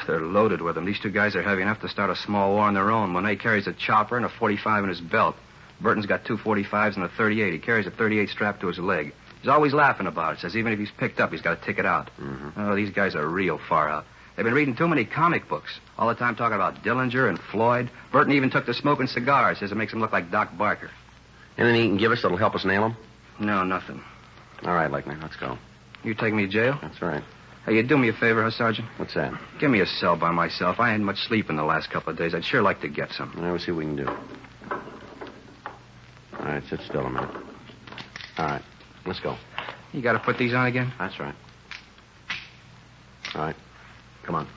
Speaker 5: They're loaded with them. These two guys are heavy enough to start a small war on their own. Monet carries a chopper and a 45 in his belt. Burton's got 2 45s and a 38. He carries a 38 strapped to his leg. He's always laughing about it. Says even if he's picked up, he's got to tick it out.
Speaker 3: Mm-hmm.
Speaker 5: Oh, these guys are real far out. They've been reading too many comic books. All the time talking about Dillinger and Floyd. Burton even took to smoking cigars. Says it makes him look like Doc Barker.
Speaker 3: Anything you can give us that'll help us nail them?
Speaker 5: No, nothing.
Speaker 3: All right, Lechner, let's go.
Speaker 5: You take me to jail?
Speaker 3: That's right.
Speaker 5: Hey, you do me a favor, huh, Sergeant?
Speaker 3: What's that?
Speaker 5: Give me a cell by myself. I ain't much sleep in the last couple of days. I'd sure like to get some.
Speaker 3: We'll see what we can do. All right, sit still a minute. All right, let's go.
Speaker 5: You got to put these on again?
Speaker 3: That's right. All right, come on.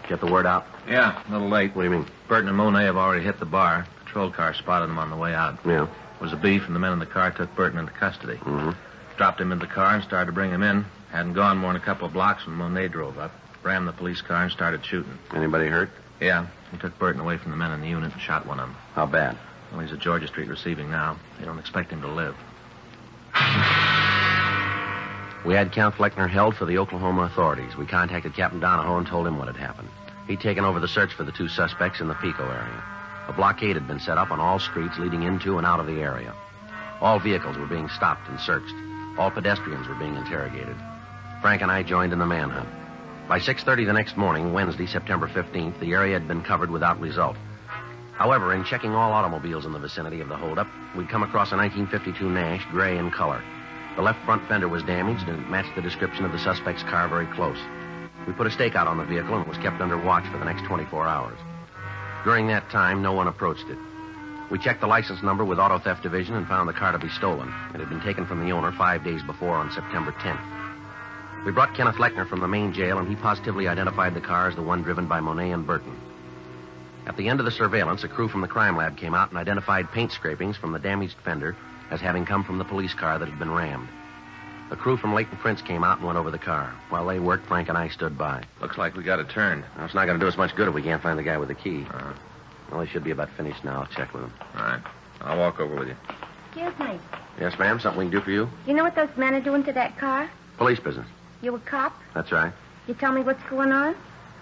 Speaker 3: Get the word out?
Speaker 2: Yeah, a little late.
Speaker 3: What do you mean?
Speaker 2: Burton and Monet have already hit the bar. Patrol car spotted them on the way out.
Speaker 3: Yeah.
Speaker 2: It was a beef, and the men in the car took Burton into custody.
Speaker 3: Mm-hmm.
Speaker 2: Dropped him in the car and started to bring him in. Hadn't gone more than a couple of blocks when Monet drove up, rammed the police car, and started shooting.
Speaker 3: Anybody hurt?
Speaker 2: Yeah. He took Burton away from the men in the unit and shot one of them.
Speaker 3: How bad?
Speaker 2: Well, he's at Georgia Street receiving now. They don't expect him to live.
Speaker 3: We had Count Fleckner held for the Oklahoma authorities. We contacted Captain Donahoe and told him what had happened. He'd taken over the search for the two suspects in the Pico area. A blockade had been set up on all streets leading into and out of the area. All vehicles were being stopped and searched. All pedestrians were being interrogated. Frank and I joined in the manhunt. By 6:30 the next morning, Wednesday, September 15th, the area had been covered without result. However, in checking all automobiles in the vicinity of the holdup, we'd come across a 1952 Nash, gray in color. The left front fender was damaged and it matched the description of the suspect's car very close. We put a stakeout on the vehicle and it was kept under watch for the next 24 hours. During that time, no one approached it. We checked the license number with Auto Theft Division and found the car to be stolen. It had been taken from the owner 5 days before on September 10th. We brought Kenneth Lechner from the main jail, and he positively identified the car as the one driven by Monet and Burton. At the end of the surveillance, a crew from the crime lab came out and identified paint scrapings from the damaged fender as having come from the police car that had been rammed. The crew from Leighton Prince came out and went over the car. While they worked, Frank and I stood by.
Speaker 2: Looks like we got it turned.
Speaker 3: Now, it's not going to do us much good if we can't find the guy with the key. Well, he should be about finished now. I'll check with him.
Speaker 2: All right. I'll walk over with you.
Speaker 11: Excuse me.
Speaker 3: Yes, ma'am? Something we can do for you?
Speaker 11: You know what those men are doing to that car?
Speaker 3: Police business.
Speaker 11: You a cop?
Speaker 3: That's right.
Speaker 11: You tell me what's going on?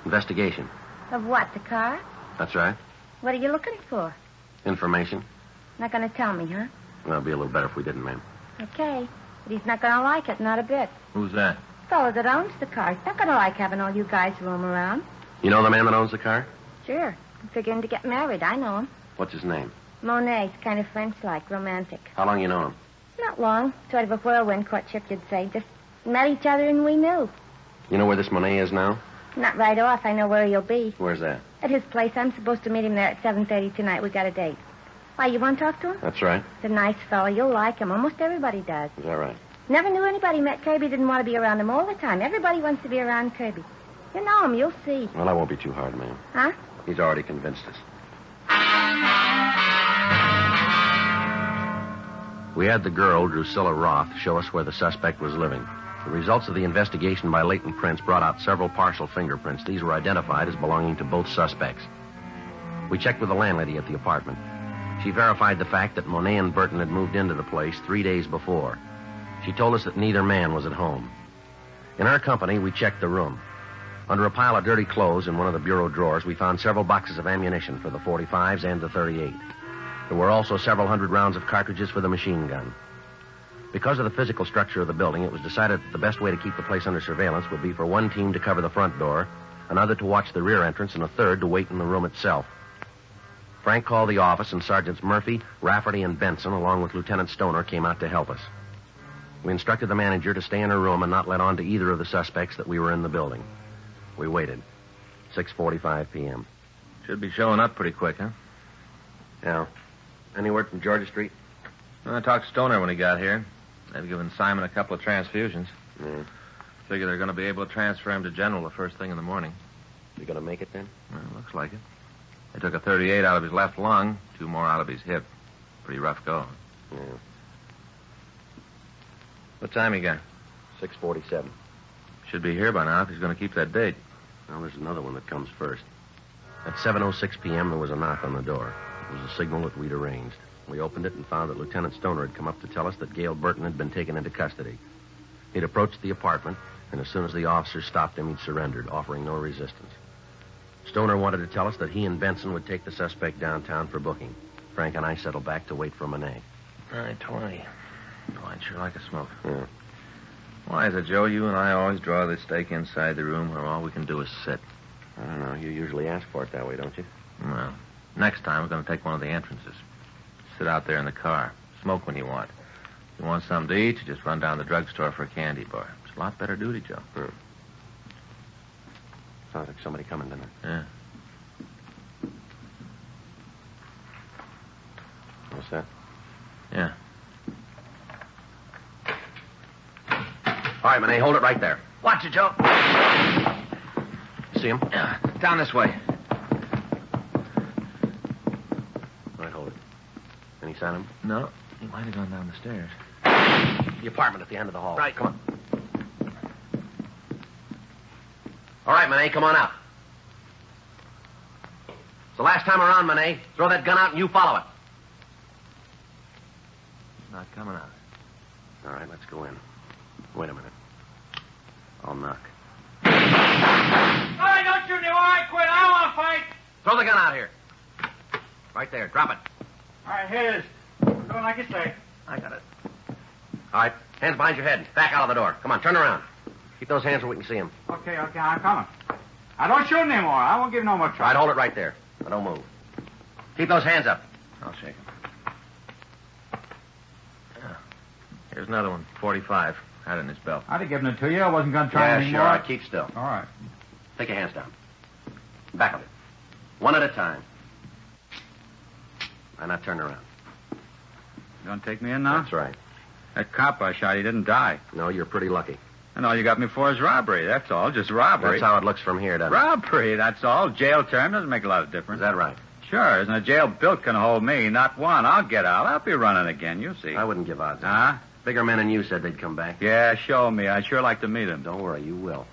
Speaker 3: Investigation.
Speaker 11: Of what, the car?
Speaker 3: That's right.
Speaker 11: What are you looking for?
Speaker 3: Information.
Speaker 11: Not going to tell me, huh?
Speaker 3: Well, it'd be a little better if we didn't, ma'am.
Speaker 11: Okay. But he's not going to like it, not a bit.
Speaker 2: Who's that?
Speaker 11: The fellow that owns the car. He's not going to like having all you guys roam around.
Speaker 3: You know the man that owns the car?
Speaker 11: Sure. I'm figuring to get married. I know him.
Speaker 3: What's his name?
Speaker 11: Monet's kind of French-like, romantic.
Speaker 3: How long you know him?
Speaker 11: Not long. Sort of a whirlwind courtship, you'd say. Just met each other and we knew.
Speaker 3: You know where this Monet is now?
Speaker 11: Not right off. I know where he'll be.
Speaker 3: Where's that?
Speaker 11: At his place. I'm supposed to meet him there at 7:30 tonight. We got a date. Why, you want to talk to him?
Speaker 3: That's right.
Speaker 11: He's a nice fellow. You'll like him. Almost everybody does.
Speaker 3: Is that right?
Speaker 11: Never knew anybody met Kirby didn't want to be around him all the time. Everybody wants to be around Kirby. You know him. You'll see.
Speaker 3: Well, I won't be too hard, ma'am.
Speaker 11: Huh?
Speaker 3: He's already convinced us. We had the girl, Drusilla Roth, show us where the suspect was living. The results of the investigation by Leighton Prince brought out several partial fingerprints. These were identified as belonging to both suspects. We checked with the landlady at the apartment. She verified the fact that Monet and Burton had moved into the place 3 days before. She told us that neither man was at home. In our company, we checked the room. Under a pile of dirty clothes in one of the bureau drawers, we found several boxes of ammunition for the 45s and the 38. There were also several hundred rounds of cartridges for the machine gun. Because of the physical structure of the building, it was decided that the best way to keep the place under surveillance would be for one team to cover the front door, another to watch the rear entrance, and a third to wait in the room itself. Frank called the office, and Sergeants Murphy, Rafferty, and Benson, along with Lieutenant Stoner, came out to help us. We instructed the manager to stay in her room and not let on to either of the suspects that we were in the building. We waited. 6:45 p.m.
Speaker 2: Should be showing up pretty quick, huh?
Speaker 3: Yeah. Any word from Georgia Street?
Speaker 2: I talked to Stoner when he got here. They've given Simon a couple of transfusions.
Speaker 3: Yeah.
Speaker 2: Figure they're going to be able to transfer him to General the first thing in the morning.
Speaker 3: You going to make it then?
Speaker 2: Well, looks like it. They took a 38 out of his left lung, 2 more out of his hip. Pretty rough go.
Speaker 3: Yeah.
Speaker 2: What time you got?
Speaker 3: 6:47.
Speaker 2: Should be here by now if he's going to keep that date.
Speaker 3: Well, there's another one that comes first. At 7:06 p.m., there was a knock on the door. It was a signal that we'd arranged. We opened it and found that Lieutenant Stoner had come up to tell us that Gail Burton had been taken into custody. He'd approached the apartment, and as soon as the officer stopped him, he'd surrendered, offering no resistance. Stoner wanted to tell us that he and Benson would take the suspect downtown for booking. Frank and I settled back to wait for Monet.
Speaker 2: 9:20. Oh, I'd sure like a smoke.
Speaker 3: Yeah.
Speaker 2: Why is it, Joe, you and I always draw this stake inside the room where all we can do is sit?
Speaker 3: I don't know. You usually ask for it that way, don't you?
Speaker 2: Well, next time we're going to take one of the entrances. Sit out there in the car. Smoke when you want. If you want something to eat, you just run down to the drugstore for a candy bar. It's a lot better duty, Joe.
Speaker 3: Sounds like somebody coming, doesn't it?
Speaker 2: Yeah.
Speaker 3: What's that?
Speaker 2: Yeah.
Speaker 3: All right, Monet, hold it right there.
Speaker 2: Watch it, Joe.
Speaker 3: See him?
Speaker 2: Yeah. Down this way.
Speaker 3: All right, hold it. Any sign of him?
Speaker 2: No. He might have gone down the stairs.
Speaker 3: The apartment at the end of the hall.
Speaker 2: Right.
Speaker 3: Come on. All right, Monet, come on out. It's the last time around, Monet. Throw that gun out and you follow it.
Speaker 2: He's not coming out.
Speaker 3: All right, let's go in. Wait a minute. I'll knock.
Speaker 13: All right, don't shoot anymore. I quit. I don't want to fight.
Speaker 3: Throw the gun out here. Right there. Drop it.
Speaker 13: All right, here it is. Doing like you say.
Speaker 2: I got it.
Speaker 3: All right. Hands behind your head. Back out of the door. Come on, turn around. Keep those hands so we can see him.
Speaker 13: Okay, I'm coming. I don't shoot anymore. I won't give no more trouble.
Speaker 3: All right, hold it right there. Now, don't move. Keep those hands up.
Speaker 2: I'll shake him. Yeah. Here's another one. 45. Had it in his belt.
Speaker 13: I'd have given it to you. I wasn't going to try
Speaker 3: Yeah,
Speaker 13: anymore.
Speaker 3: sure. All right, keep still.
Speaker 13: All right.
Speaker 3: Take your hands down. Back of it. One at a time. And now turn around.
Speaker 13: You going to take me in now?
Speaker 3: That's right.
Speaker 13: That cop I shot, he didn't die.
Speaker 3: No, you're pretty lucky.
Speaker 13: And all you got me for is robbery. That's all. Just robbery.
Speaker 3: That's how it looks from here, doesn't it?
Speaker 13: Robbery, that's all. Jail term doesn't make a lot of difference.
Speaker 3: Is that right?
Speaker 13: Sure. Isn't a jail built can hold me? Not one. I'll get out. I'll be running again. You'll see.
Speaker 3: I wouldn't give odds.
Speaker 13: Huh?
Speaker 3: Bigger men than you said they'd come back.
Speaker 13: Yeah, show me. I'd sure like to meet him.
Speaker 3: Don't worry, you will.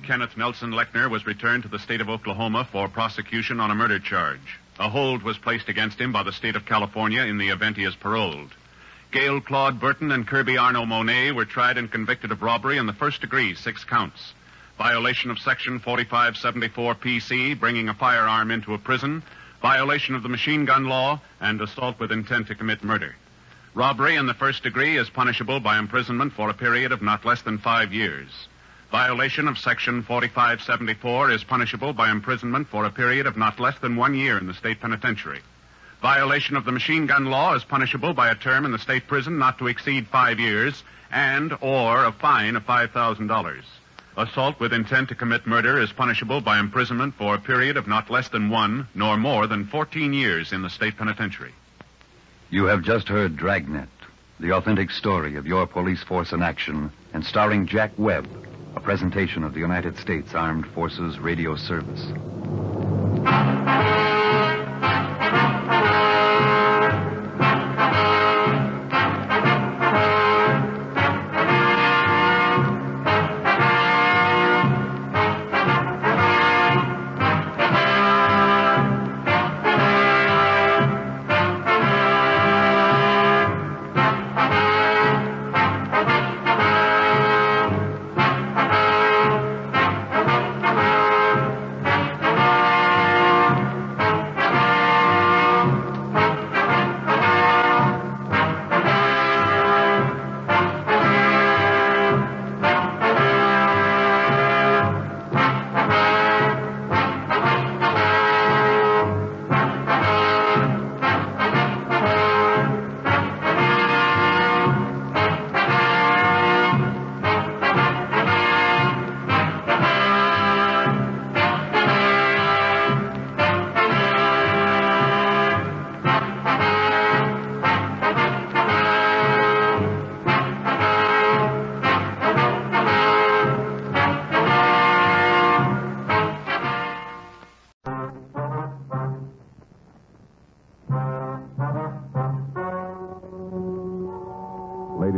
Speaker 8: Kenneth Nelson Lechner was returned to the state of Oklahoma for prosecution on a murder charge. A hold was placed against him by the state of California in the event he is paroled. Gail Claude Burton and Kirby Arno Monet were tried and convicted of robbery in the first degree, 6 counts. Violation of Section 4574 PC, bringing a firearm into a prison, violation of the machine gun law, and assault with intent to commit murder. Robbery in the first degree is punishable by imprisonment for a period of not less than 5 years. Violation of Section 4574 is punishable by imprisonment for a period of not less than 1 year in the state penitentiary. Violation of the machine gun law is punishable by a term in the state prison not to exceed 5 years and/or a fine of $5,000. Assault with intent to commit murder is punishable by imprisonment for a period of not less than 1 nor more than 14 years in the state penitentiary.
Speaker 9: You have just heard Dragnet, the authentic story of your police force in action, and starring Jack Webb, a presentation of the United States Armed Forces Radio Service.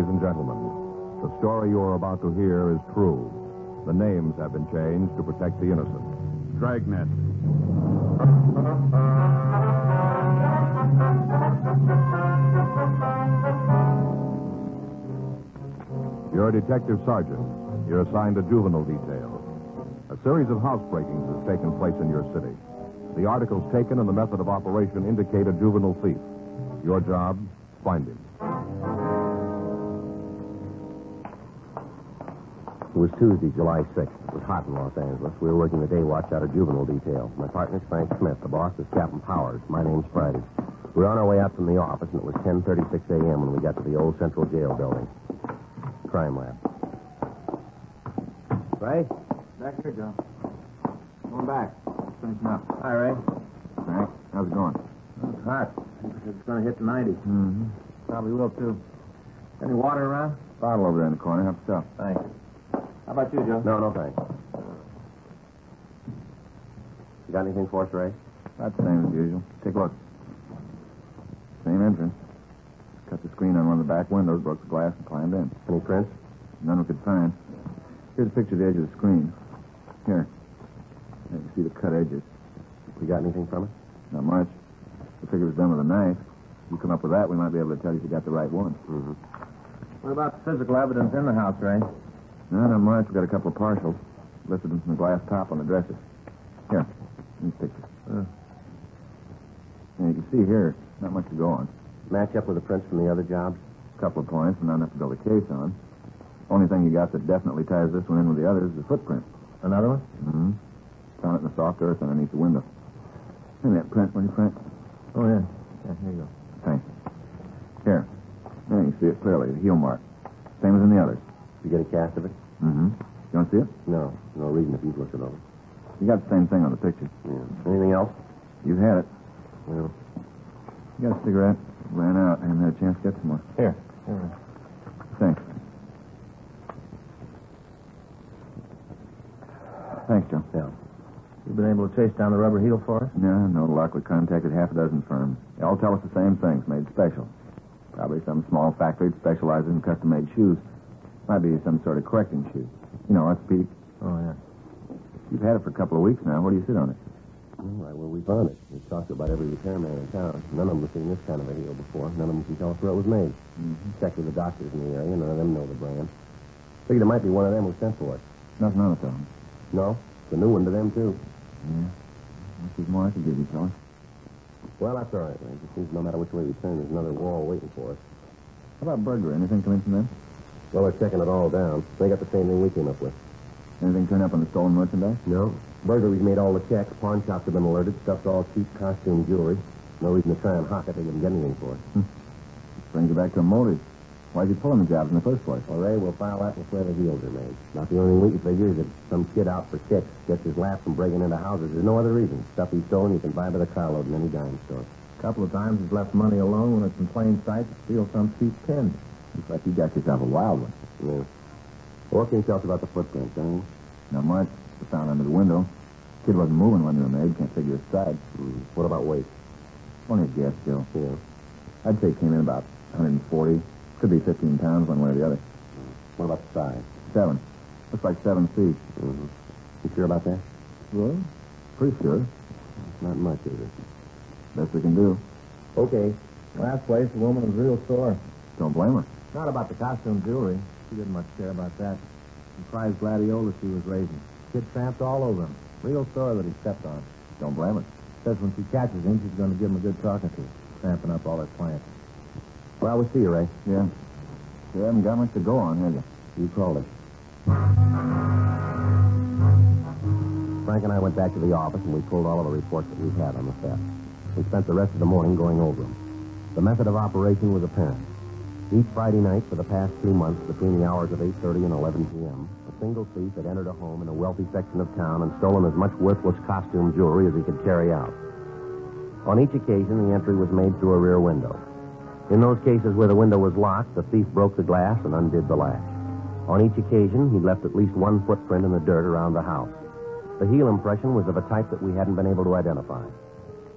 Speaker 1: Ladies and gentlemen, the story you are about to hear is true. The names have been changed to protect the innocent.
Speaker 8: Dragnet.
Speaker 1: You're a detective sergeant. You're assigned to juvenile detail. A series of housebreakings has taken place in your city. The articles taken and the method of operation indicate a juvenile thief. Your job, find him.
Speaker 3: It was Tuesday, July 6th. It was hot in Los Angeles. We were working the day watch out of juvenile detail. My partner's Frank Smith. The boss is Captain Powers. My name's Friday. We were on our way out from the office, and it was 10:36 a.m. when we got to the old Central Jail building. Crime lab. Ray?
Speaker 4: Back here, Joe. Going back. Finishing up.
Speaker 3: Hi, Ray.
Speaker 4: Frank, how's it going?
Speaker 3: It's hot. It's going to hit the 90s.
Speaker 4: Mm-hmm.
Speaker 3: Probably will, too. Any water around?
Speaker 4: Bottle over there in the corner. Help yourself.
Speaker 3: Thanks. How about you, Joe? No, thanks. You got anything for us, Ray?
Speaker 4: About the same as usual. Take a look. Same entrance. Cut the screen on one of the back windows, broke the glass, and climbed in.
Speaker 3: Any prints?
Speaker 4: None we could find. Here's a picture of the edge of the screen. Here. You can see the cut edges.
Speaker 3: You got anything from it?
Speaker 4: Not much. I figure it was done with a knife. If you come up with that, we might be able to tell you if you got the right one.
Speaker 3: Mm-hmm.
Speaker 4: What about the physical evidence in the house, Ray? No, not much. We got a couple of partials. Lifted them from the glass top on the dresser. Here. These pictures. Yeah, you can see here, not much to go on.
Speaker 3: Match up with the prints from the other jobs?
Speaker 4: A couple of points, and not enough to build a case on. Only thing you got that definitely ties this one in with the others is the footprint.
Speaker 3: Another one?
Speaker 4: Mm-hmm. Found it in the soft earth underneath the window. See that print, will you, Frank?
Speaker 3: Oh, yeah. Yeah, here you go.
Speaker 4: Thanks. Here. There you can see it clearly, the heel mark. Same as in the others.
Speaker 3: You get a cast of it?
Speaker 4: Mm-hmm. You want to see it?
Speaker 3: No. No reason if you've looked it over.
Speaker 4: You got the same thing on the picture.
Speaker 3: Yeah. Anything else?
Speaker 4: You've had it.
Speaker 3: Well.
Speaker 4: You got a cigarette? Ran out. I haven't had a chance to get some more.
Speaker 3: Here.
Speaker 4: Thanks. Thanks, Joe.
Speaker 3: Yeah. You been able to chase down the rubber heel for us?
Speaker 4: No luck. We contacted half a dozen firms. They all tell us the same things, made special. Probably some small factory that specializes in custom-made shoes. Might be some sort of correcting shoe. You know, orthopedic.
Speaker 3: Oh, yeah.
Speaker 4: You've had it for a couple of weeks now. Where do you sit on it?
Speaker 3: All right, well, we found it. We've talked to about every repairman in town. None of them have seen this kind of a heel before. None of them can tell us where it was made.
Speaker 4: Mm-hmm.
Speaker 3: Checked with the doctors in the area. None of them know the brand. Figured it might be one of them who sent for it.
Speaker 4: Nothing on it, though.
Speaker 3: No? It's a new one to them, too.
Speaker 4: Yeah. This is more I can give you, fella.
Speaker 3: Well, that's all right, Ray. It seems no matter which way we turn, there's another wall waiting for us.
Speaker 4: How about burglary? Anything come in from them?
Speaker 3: Well, they're checking it all down. They got the same thing we came up with.
Speaker 4: Anything turn up on the stolen merchandise?
Speaker 3: No. Burglaries made all the checks. Pawn shops have been alerted. Stuff's all cheap costume jewelry. No reason to try and hock it. They didn't get anything for it.
Speaker 4: Brings you back to a motive. Why'd you pull in the jobs in the first place?
Speaker 3: Well, Ray, we'll file that with where the heels are made. Not the only thing we can figure is that some kid out for kicks gets his laugh from breaking into houses. There's no other reason. Stuff he's stolen you can buy by the carload in any dime store.
Speaker 14: A couple of times he's left money alone when it's in plain sight to steal some cheap pin.
Speaker 4: Looks like you got yourself a wild one.
Speaker 3: Yeah. What can you tell us about the footprints, eh?
Speaker 4: Not much. They found under the window. Kid wasn't moving when they were made. Can't figure his size.
Speaker 3: What about weight?
Speaker 4: Only a guess, Joe.
Speaker 3: Yeah.
Speaker 4: I'd say it came in about 140. Could be 15 pounds one way or the other.
Speaker 3: What about the size?
Speaker 4: 7. Looks like 7 feet.
Speaker 3: Mm-hmm. You sure about that?
Speaker 4: Well, pretty sure.
Speaker 3: Not much, is it?
Speaker 4: Best we can do.
Speaker 14: Okay. Last place, the woman was real sore.
Speaker 4: Don't blame her.
Speaker 14: Not about the costume jewelry. She didn't much care about that. Some prize gladiolas she was raising. Kid tramped all over him. Real sore that he stepped on.
Speaker 4: Don't blame her.
Speaker 14: Says when she catches him, she's going to give him a good talking to. Tramping up all her plants.
Speaker 3: Well, we'll see you, Ray.
Speaker 4: Yeah. You haven't got much to go on, have you?
Speaker 3: You called it. Frank and I went back to the office, and we pulled all of the reports that we had on the theft. We spent the rest of the morning going over them. The method of operation was apparent. Each Friday night for the past 2 months, between the hours of 8:30 and 11 p.m., a single thief had entered a home in a wealthy section of town and stolen as much worthless costume jewelry as he could carry out. On each occasion, the entry was made through a rear window. In those cases where the window was locked, the thief broke the glass and undid the latch. On each occasion, he left at least one footprint in the dirt around the house. The heel impression was of a type that we hadn't been able to identify.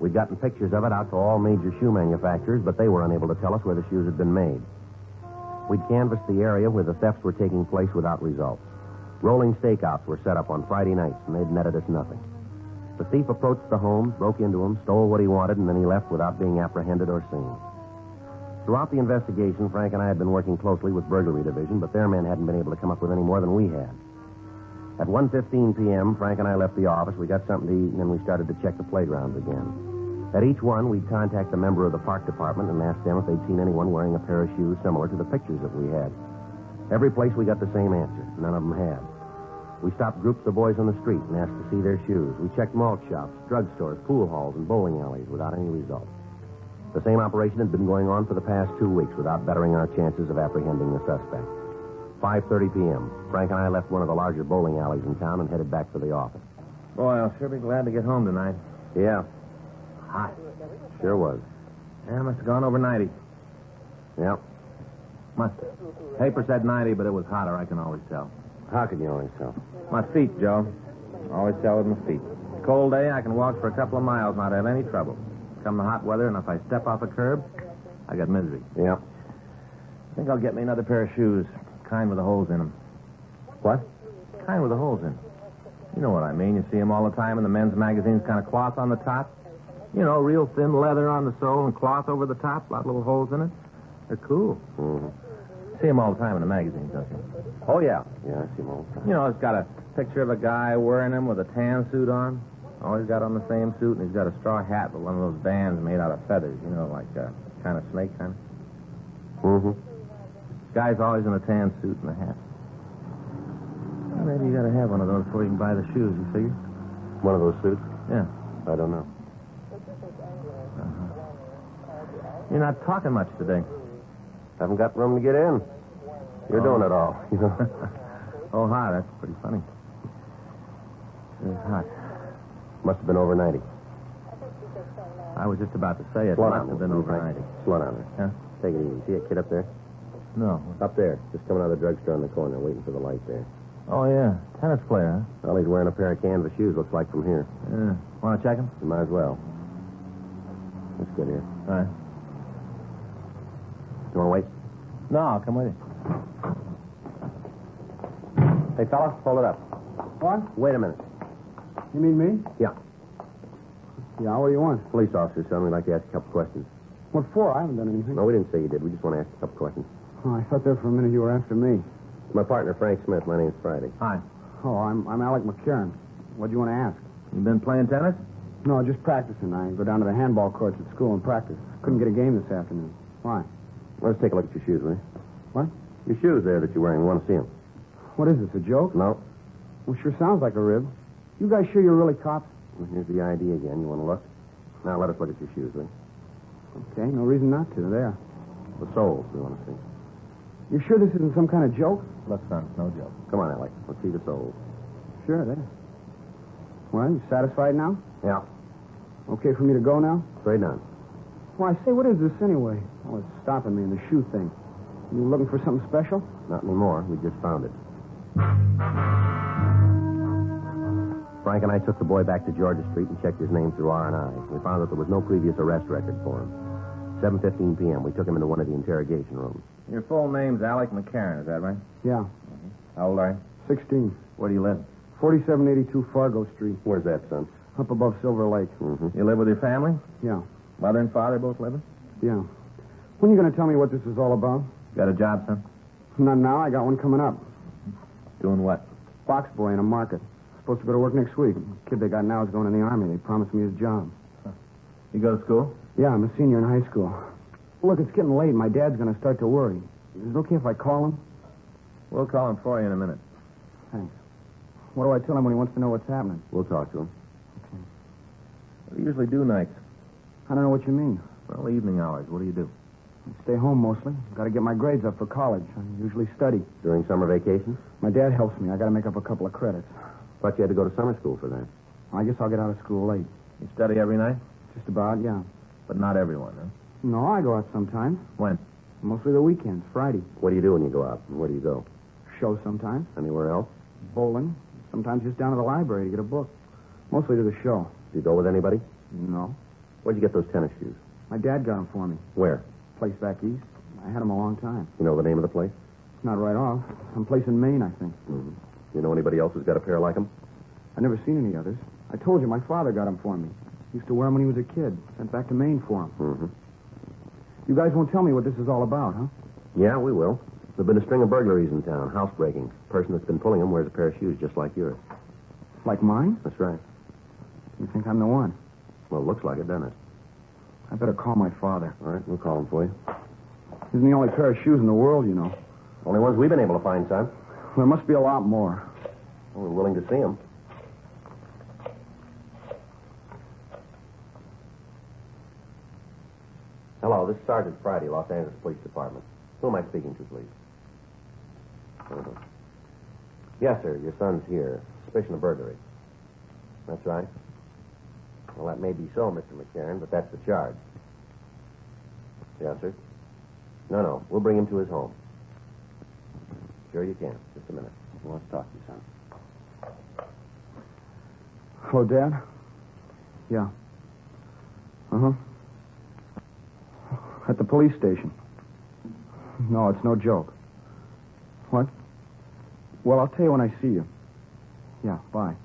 Speaker 3: We'd gotten pictures of it out to all major shoe manufacturers, but they were unable to tell us where the shoes had been made.
Speaker 14: We'd canvassed the area where the thefts were taking place without results. Rolling stakeouts were set up on Friday nights, and they'd netted us nothing. The thief approached the home, broke into him, stole what he wanted, and then he left without being apprehended or seen. Throughout the investigation, Frank and I had been working closely with Burglary Division, but their men hadn't been able to come up with any more than we had. At 1:15 p.m., Frank and I left the office. We got something to eat, and then we started to check the playgrounds again. At each one, we'd contact a member of the park department and ask them if they'd seen anyone wearing a pair of shoes similar to the pictures that we had. Every place we got the same answer. None of them had. We stopped groups of boys on the street and asked to see their shoes. We checked malt shops, drugstores, pool halls, and bowling alleys without any result. The same operation had been going on for the past 2 weeks without bettering our chances of apprehending the suspect. 5:30 p.m. Frank and I left one of the larger bowling alleys in town and headed back for the office.
Speaker 2: Boy, I'll sure be glad to get home tonight.
Speaker 14: Yeah,
Speaker 2: Hot.
Speaker 14: sure was.
Speaker 2: Yeah, must have gone over 90.
Speaker 14: Yeah.
Speaker 2: Must have. Paper said 90, but it was hotter, I can always tell.
Speaker 14: How can you always tell?
Speaker 2: My feet, Joe. Always tell with my feet. Cold day, I can walk for a couple of miles, not have any trouble. Come the hot weather, and if I step off a curb, I got misery.
Speaker 14: Yeah.
Speaker 2: I think I'll get me another pair of shoes. Kind with the holes in them.
Speaker 14: What?
Speaker 2: Kind with the holes in. You know what I mean. You see them all the time in the men's magazines, kind of cloth on the top. You know, real thin leather on the sole and cloth over the top, a lot of little holes in it. They're cool.
Speaker 14: Mm-hmm.
Speaker 2: See them all the time in the magazines, don't you?
Speaker 14: Oh, yeah. Yeah, I see them all the time.
Speaker 2: You know, it's got a picture of a guy wearing them with a tan suit on. Always got on the same suit, and he's got a straw hat with one of those bands made out of feathers, you know, like kind of snake kind of.
Speaker 14: Mm-hmm.
Speaker 2: Guy's always in a tan suit and a hat. Well, maybe you got to have one of those before you can buy the shoes, you figure?
Speaker 14: One of those suits?
Speaker 2: Yeah.
Speaker 14: I don't know.
Speaker 2: You're not talking much today.
Speaker 14: Haven't got room to get in. You're doing it all, you know.
Speaker 2: Oh, hi, that's pretty funny. It's hot.
Speaker 14: Must have been over 90.
Speaker 2: I was just about to say it.
Speaker 14: Slow
Speaker 2: Must
Speaker 14: down.
Speaker 2: have been over 90.
Speaker 14: Slow down there.
Speaker 2: Huh?
Speaker 14: Take it easy. See that kid up there?
Speaker 2: No.
Speaker 14: Up there. Just coming out of the drugstore in the corner, waiting for the light there.
Speaker 2: Oh, yeah. Tennis player,
Speaker 14: Well, he's wearing a pair of canvas shoes, looks like from here.
Speaker 2: huh? Yeah. Want to check him?
Speaker 14: You might as well. Let's get here.
Speaker 2: All right.
Speaker 14: You want to wait?
Speaker 2: No, I'll come with you.
Speaker 14: Hey, fella, hold it up.
Speaker 15: What?
Speaker 14: Wait a minute.
Speaker 15: You mean me?
Speaker 14: Yeah.
Speaker 15: Yeah, what do you want?
Speaker 14: Police officer, son. We'd like to ask a couple questions.
Speaker 15: What for? I haven't done anything.
Speaker 14: No, we didn't say you did. We just want to ask a couple questions.
Speaker 15: Oh, I thought there for a minute you were after me.
Speaker 14: My partner, Frank Smith. My name's Friday.
Speaker 2: Hi.
Speaker 15: Oh, I'm Alec McCarran. What do you want to ask?
Speaker 2: You been playing tennis?
Speaker 15: No, just practicing. I go down to the handball courts at school and practice. Couldn't get a game this afternoon. Why?
Speaker 14: Let's take a look at your shoes, will you?
Speaker 15: What?
Speaker 14: Your shoes there that you're wearing. We want to see them.
Speaker 15: What is this, a joke?
Speaker 14: No.
Speaker 15: Well, sure sounds like a rib. You guys sure you're really cops?
Speaker 14: Well, here's the ID again. You want to look? Now, let us look at your shoes, will you?
Speaker 15: Okay, no reason not to. There.
Speaker 14: The soles we want to see.
Speaker 15: You sure this isn't some kind of joke?
Speaker 2: Look, son, it's no joke.
Speaker 14: Come on, Alec. Let's see the soles.
Speaker 15: Sure, there. Well, you satisfied now?
Speaker 14: Yeah.
Speaker 15: Okay for me to go now?
Speaker 14: Straight down.
Speaker 15: Why, say, what is this anyway? Oh, it's stopping me in the shoe thing. You looking for something special?
Speaker 14: Not anymore. We just found it. Frank and I took the boy back to Georgia Street and checked his name through R&I. We found that there was no previous arrest record for him. 7:15 p.m. We took him into one of the interrogation rooms.
Speaker 2: Your full name's Alec McCarran, is that right?
Speaker 15: Yeah.
Speaker 2: How old are you?
Speaker 15: 16.
Speaker 2: Where do you live?
Speaker 15: 4782 Fargo Street.
Speaker 14: Where's that, son?
Speaker 15: Up above Silver Lake.
Speaker 14: Mm-hmm.
Speaker 2: You live with your family?
Speaker 15: Yeah.
Speaker 2: Mother and father both living?
Speaker 15: Yeah. When are you going to tell me what this is all about?
Speaker 2: Got a job, son?
Speaker 15: Not now. I got one coming up.
Speaker 2: Doing what?
Speaker 15: Box boy in a market. Supposed to go to work next week. The kid they got now is going in the Army. They promised me his job.
Speaker 2: You go to school?
Speaker 15: Yeah, I'm a senior in high school. Look, it's getting late. My dad's going to start to worry. Is it okay if I call him?
Speaker 2: We'll call him for you in a minute.
Speaker 15: Thanks. What do I tell him when he wants to know what's happening?
Speaker 14: We'll talk to him.
Speaker 15: Okay.
Speaker 2: What do you usually do nights?
Speaker 15: I don't know what you mean.
Speaker 2: Well, evening hours. What do you do?
Speaker 15: I stay home mostly. Got to get my grades up for college. I usually study.
Speaker 14: During summer vacations?
Speaker 15: My dad helps me. I got to make up a couple of credits.
Speaker 14: Thought you had to go to summer school for that.
Speaker 15: I guess I'll get out of school late.
Speaker 2: You study every night?
Speaker 15: Just about, yeah.
Speaker 2: But not everyone, huh?
Speaker 15: No, I go out sometimes.
Speaker 2: When?
Speaker 15: Mostly the weekends, Friday.
Speaker 14: What do you do when you go out? And where do you go?
Speaker 15: Show sometimes.
Speaker 14: Anywhere else?
Speaker 15: Bowling. Sometimes just down to the library to get a book. Mostly to the show.
Speaker 14: Do you go with anybody?
Speaker 15: No.
Speaker 14: Where'd you get those tennis shoes?
Speaker 15: My dad got them for me.
Speaker 14: Where?
Speaker 15: Place back east. I I had them a long time.
Speaker 14: You know the name of the place?
Speaker 15: Not right off. Someplace in Maine, I think.
Speaker 14: Mm-hmm. You know anybody else who's got a pair like them?
Speaker 15: I never seen any others. I told you my father got them for me. Used to wear them when he was a kid. Sent back to Maine for them.
Speaker 14: Mm-hmm.
Speaker 15: You guys won't tell me what this is all about, huh?
Speaker 14: Yeah, we will. There've been a string of burglaries in town, housebreaking. The person that's been pulling them wears a pair of shoes just like yours.
Speaker 15: Like mine?
Speaker 14: That's right.
Speaker 15: You think I'm the one?
Speaker 14: Well, it looks like it, doesn't it?
Speaker 15: I better call my father.
Speaker 14: All right, we'll call him for you.
Speaker 15: Isn't the only pair of shoes in the world, you know.
Speaker 14: Only ones we've been able to find, son.
Speaker 15: There must be a lot more.
Speaker 14: Well, we're willing to see them. Hello, this is Sergeant Friday, Los Angeles Police Department. Who am I speaking to, please? Uh-huh. Yes, sir, your son's here. Suspicion of burglary. That's right. Well, that may be so, Mr. McCarran, but that's the charge. Yes, sir. No, we'll bring him to his home. Sure you can. Just a minute. He wants to talk to you, son.
Speaker 15: Hello, Dad? Yeah. Uh-huh. At the police station. No, it's no joke. What? Well, I'll tell you when I see you. Yeah, bye.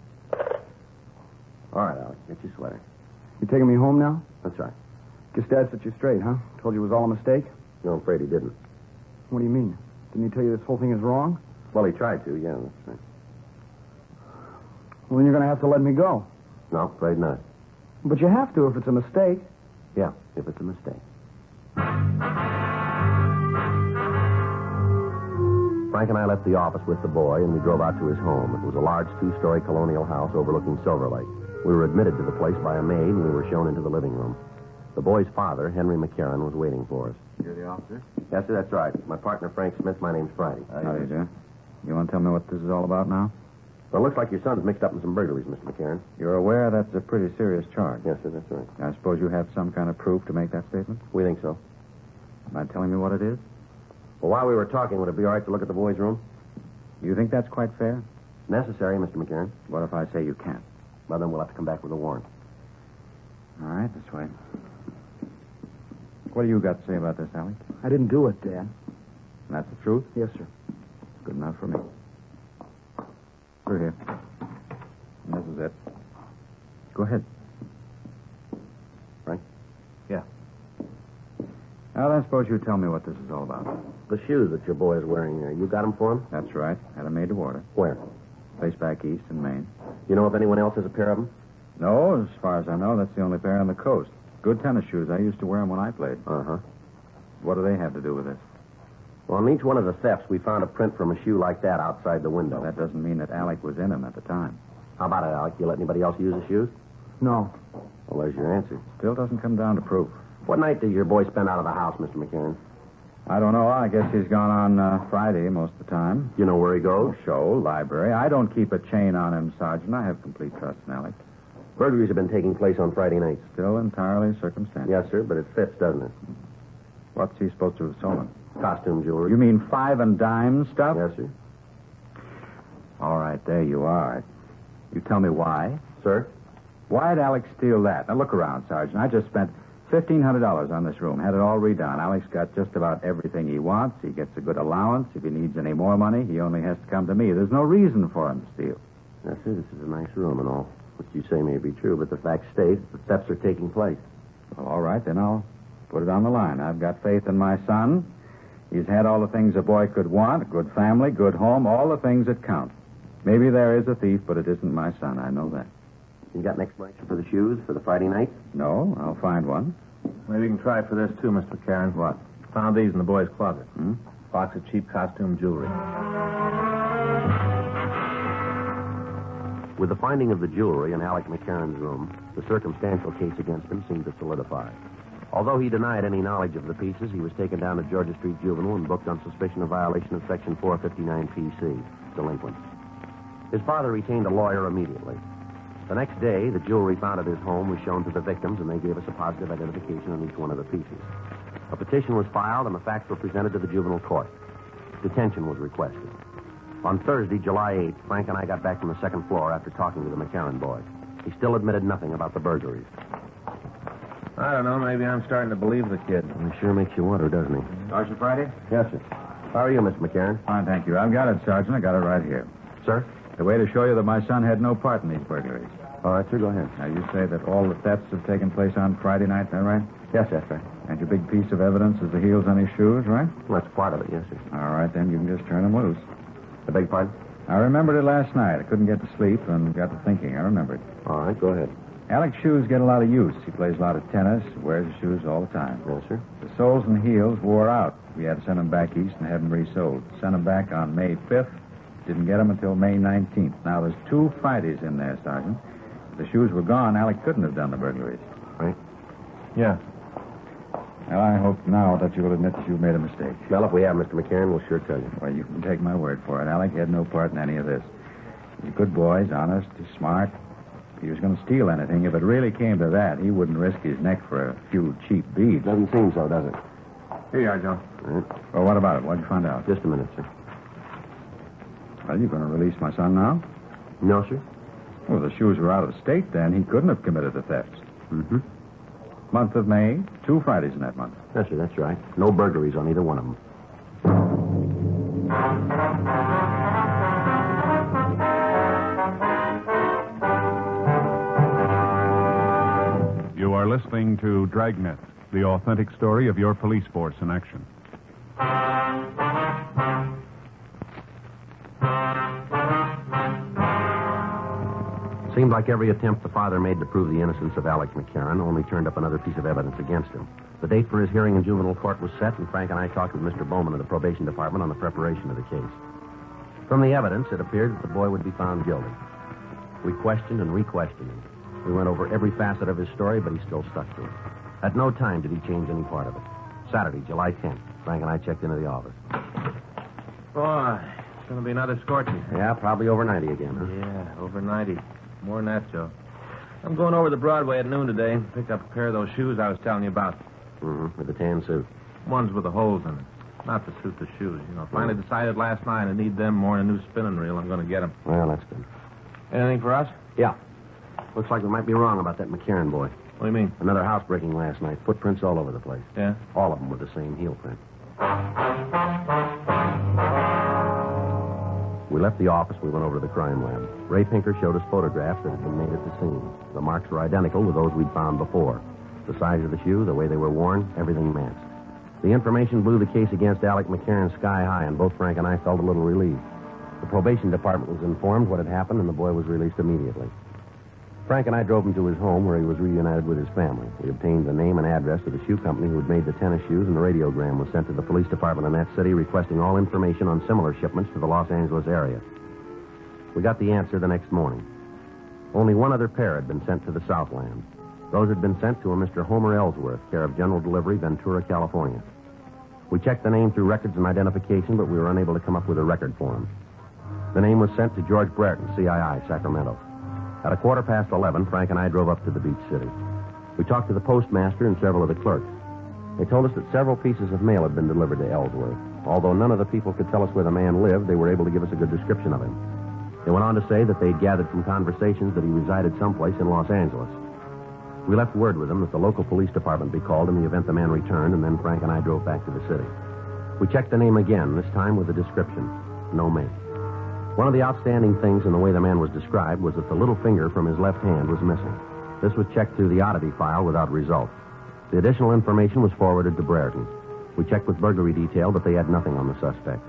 Speaker 14: All right, Alex, get your sweater.
Speaker 15: You taking me home now?
Speaker 14: That's right.
Speaker 15: Guess Dad set you straight, huh? Told you it was all a mistake?
Speaker 14: No, I'm afraid he didn't.
Speaker 15: What do you mean? Didn't he tell you this whole thing is wrong?
Speaker 14: Well, he tried to, yeah, that's right.
Speaker 15: Well, then you're going to have to let me go.
Speaker 14: No, afraid not.
Speaker 15: But you have to if it's a mistake.
Speaker 14: Yeah, if it's a mistake. Frank and I left the office with the boy, and we drove out to his home. It was a large two-story colonial house overlooking Silver Lake. We were admitted to the place by a maid, and we were shown into the living room. The boy's father, Henry McCarran, was waiting for us.
Speaker 13: You're the officer?
Speaker 14: Yes, sir, that's right. My partner, Frank Smith. My name's Friday.
Speaker 6: How do you do? You want to tell me what this is all about now?
Speaker 14: Well, it looks like your son's mixed up in some burglaries, Mr. McCarran.
Speaker 6: You're aware that's a pretty serious charge.
Speaker 14: Yes, sir, that's right.
Speaker 6: I suppose you have some kind of proof to make that statement?
Speaker 14: We think so.
Speaker 6: Mind telling me what it is?
Speaker 14: Well, while we were talking, would it be all right to look at the boy's room?
Speaker 6: You think that's quite fair?
Speaker 14: Necessary, Mr. McCarran.
Speaker 6: What if I say you can't?
Speaker 14: Well, then we'll have to come back with a warrant.
Speaker 6: All right, this way. What do you got to say about this, Alex?
Speaker 15: I didn't do it, Dad.
Speaker 6: That's the truth?
Speaker 15: Yes, sir.
Speaker 6: Good enough for me. Through here. And this is it. Go ahead.
Speaker 14: Frank?
Speaker 6: Yeah. Now, then, suppose you tell me what this is all about.
Speaker 14: The shoes that your boy is wearing there, you got them for him?
Speaker 6: That's right. Had them made to order.
Speaker 14: Where?
Speaker 6: Place back east in Maine.
Speaker 14: You know if anyone else has a pair of them?
Speaker 6: No, as far as I know, that's the only pair on the coast. Good tennis shoes. I used to wear them when I played.
Speaker 14: Uh-huh.
Speaker 6: What do they have to do with this?
Speaker 14: Well, on each one of the thefts, we found a print from a shoe like that outside the window.
Speaker 6: That doesn't mean that Alec was in them at the time.
Speaker 14: How about it, Alec? You let anybody else use the shoes?
Speaker 15: No.
Speaker 14: Well, there's your answer.
Speaker 6: Still doesn't come down to proof.
Speaker 14: What night did your boy spend out of the house, Mr. McCarran?
Speaker 6: I don't know. I guess he's gone on Friday most of the time.
Speaker 14: You know where he goes?
Speaker 6: Show, library. I don't keep a chain on him, Sergeant. I have complete trust in Alec.
Speaker 14: Burglaries have been taking place on Friday nights.
Speaker 6: Still entirely circumstantial.
Speaker 14: Yes, sir, but it fits, doesn't it?
Speaker 6: What's he supposed to have stolen?
Speaker 14: Costume jewelry.
Speaker 6: You mean 5 and dime stuff?
Speaker 14: Yes, sir.
Speaker 6: All right, there you are. You tell me why.
Speaker 14: Sir?
Speaker 6: Why'd Alex steal that? Now, look around, Sergeant. I just spent $1,500 on this room. Had it all redone. Alex got just about everything he wants. He gets a good allowance. If he needs any more money, he only has to come to me. There's no reason for him to steal.
Speaker 14: Yes, sir, this is a nice room and all. What you say may be true, but the fact stays the thefts are taking place.
Speaker 6: Well, all right, then I'll put it on the line. I've got faith in my son. He's had all the things a boy could want, a good family, good home, all the things that count. Maybe there is a thief, but it isn't my son. I know that.
Speaker 14: You got an explanation for the shoes for the Friday night?
Speaker 6: No, I'll find one.
Speaker 2: Maybe you can try for this, too, Mr. McCarran.
Speaker 6: What?
Speaker 2: Found these in the boy's closet.
Speaker 6: Hmm?
Speaker 2: Box of cheap costume jewelry.
Speaker 14: With the finding of the jewelry in Alec McCarran's room, the circumstantial case against him seemed to solidify. Although he denied any knowledge of the pieces, he was taken down to Georgia Street Juvenile and booked on suspicion of violation of Section 459 PC, delinquent. His father retained a lawyer immediately. The next day, the jewelry found at his home was shown to the victims, and they gave us a positive identification on each one of the pieces. A petition was filed, and the facts were presented to the juvenile court. Detention was requested. On Thursday, July 8th, Frank and I got back from the second floor after talking to the McCarran boy. He still admitted nothing about the burglaries.
Speaker 2: I don't know. Maybe I'm starting to believe the kid.
Speaker 14: He sure makes you wonder, doesn't he?
Speaker 6: Sergeant Friday?
Speaker 14: Yes, sir. How are you, Mr. McCarran?
Speaker 6: Fine, thank you. I've got it, Sergeant. I got it right here.
Speaker 14: Sir?
Speaker 6: The way to show you that my son had no part in these burglaries.
Speaker 14: All right, sir, go ahead.
Speaker 6: Now, you say that all the thefts have taken place on Friday night, is that right?
Speaker 14: Yes, that's right.
Speaker 6: And your big piece of evidence is the heels on his shoes, right?
Speaker 14: Well, that's part of it, yes, sir.
Speaker 6: All right, then you can just turn him loose.
Speaker 14: I beg pardon?
Speaker 6: I remembered it last night. I couldn't get to sleep and got to thinking. I remembered.
Speaker 14: All right, go ahead.
Speaker 6: Alec's shoes get a lot of use. He plays a lot of tennis, wears his shoes all the time.
Speaker 14: Yes, sir.
Speaker 6: The soles and heels wore out. We had to send them back east and have them resold. Sent them back on May 5th. Didn't get them until May 19th. Now, there's 2 Fridays in there, Sergeant. If the shoes were gone, Alec couldn't have done the burglaries.
Speaker 14: Right?
Speaker 2: Yeah.
Speaker 6: Well, I hope now that you'll admit that you've made a mistake.
Speaker 14: Well, if we have, Mr. McCarran, we'll sure tell you.
Speaker 6: Well, you can take my word for it. Alec had no part in any of this. He's a good boy. He's honest. He's smart. If he was going to steal anything, if it really came to that, he wouldn't risk his neck for a few cheap beads.
Speaker 14: Doesn't seem so, does it?
Speaker 2: Here you are, Joe.
Speaker 14: All right.
Speaker 6: Well, what about it? What'd you find out?
Speaker 14: Just a minute, sir.
Speaker 6: Well, you going to release my son now?
Speaker 14: No, sir.
Speaker 6: Well, the shoes were out of state then. He couldn't have committed the thefts.
Speaker 14: Mm-hmm.
Speaker 6: Month of May, 2 Fridays in that month.
Speaker 14: Yes, sir, that's right. No burglaries on either one of them.
Speaker 8: You are listening to Dragnet, the authentic story of your police force in action.
Speaker 14: Seemed like every attempt the father made to prove the innocence of Alec McCarran only turned up another piece of evidence against him. The date for his hearing in juvenile court was set, and Frank and I talked with Mr. Bowman of the probation department on the preparation of the case. From the evidence, it appeared that the boy would be found guilty. We questioned and re-questioned him. We went over every facet of his story, but he still stuck to it. At no time did he change any part of it. Saturday, July 10th, Frank and I checked into the office.
Speaker 2: Boy, it's going to be another scorching.
Speaker 14: Yeah, probably over 90 again, huh?
Speaker 2: Yeah, over 90. More than that, Joe. I'm going over to Broadway at noon today and pick up a pair of those shoes I was telling you about.
Speaker 14: Mm-hmm, with the tan suit.
Speaker 2: Ones with the holes in it. Not to suit the shoes. You know, finally decided last night I need them more than a new spinning reel. I'm going to get them.
Speaker 14: Well, that's good.
Speaker 2: Anything for us?
Speaker 14: Yeah. Looks like we might be wrong about that McCarran boy.
Speaker 2: What do you mean?
Speaker 14: Another housebreaking last night. Footprints all over the place.
Speaker 2: Yeah?
Speaker 14: All of them with the same heel print. We left the office. We went over to the crime lab. Ray Pinker showed us photographs that had been made at the scene. The marks were identical with those we'd found before. The size of the shoe, the way they were worn, everything matched. The information blew the case against Alec McCarran sky high, and both Frank and I felt a little relieved. The probation department was informed what had happened, and the boy was released immediately. Frank and I drove him to his home, where he was reunited with his family. We obtained the name and address of the shoe company who had made the tennis shoes, and the radiogram was sent to the police department in that city requesting all information on similar shipments to the Los Angeles area. We got the answer the next morning. Only one other pair had been sent to the Southland. Those had been sent to a Mr. Homer Ellsworth, care of General Delivery, Ventura, California. We checked the name through records and identification, but we were unable to come up with a record for him. The name was sent to George Brereton, CII, Sacramento. At 11:15, Frank and I drove up to the beach city. We talked to the postmaster and several of the clerks. They told us that several pieces of mail had been delivered to Ellsworth. Although none of the people could tell us where the man lived, they were able to give us a good description of him. They went on to say that they'd gathered from conversations that he resided someplace in Los Angeles. We left word with them that the local police department be called in the event the man returned, and then Frank and I drove back to the city. We checked the name again, this time with a description. No make. One of the outstanding things in the way the man was described was that the little finger from his left hand was missing. This was checked through the oddity file without result. The additional information was forwarded to Brereton. We checked with burglary detail, but they had nothing on the suspect.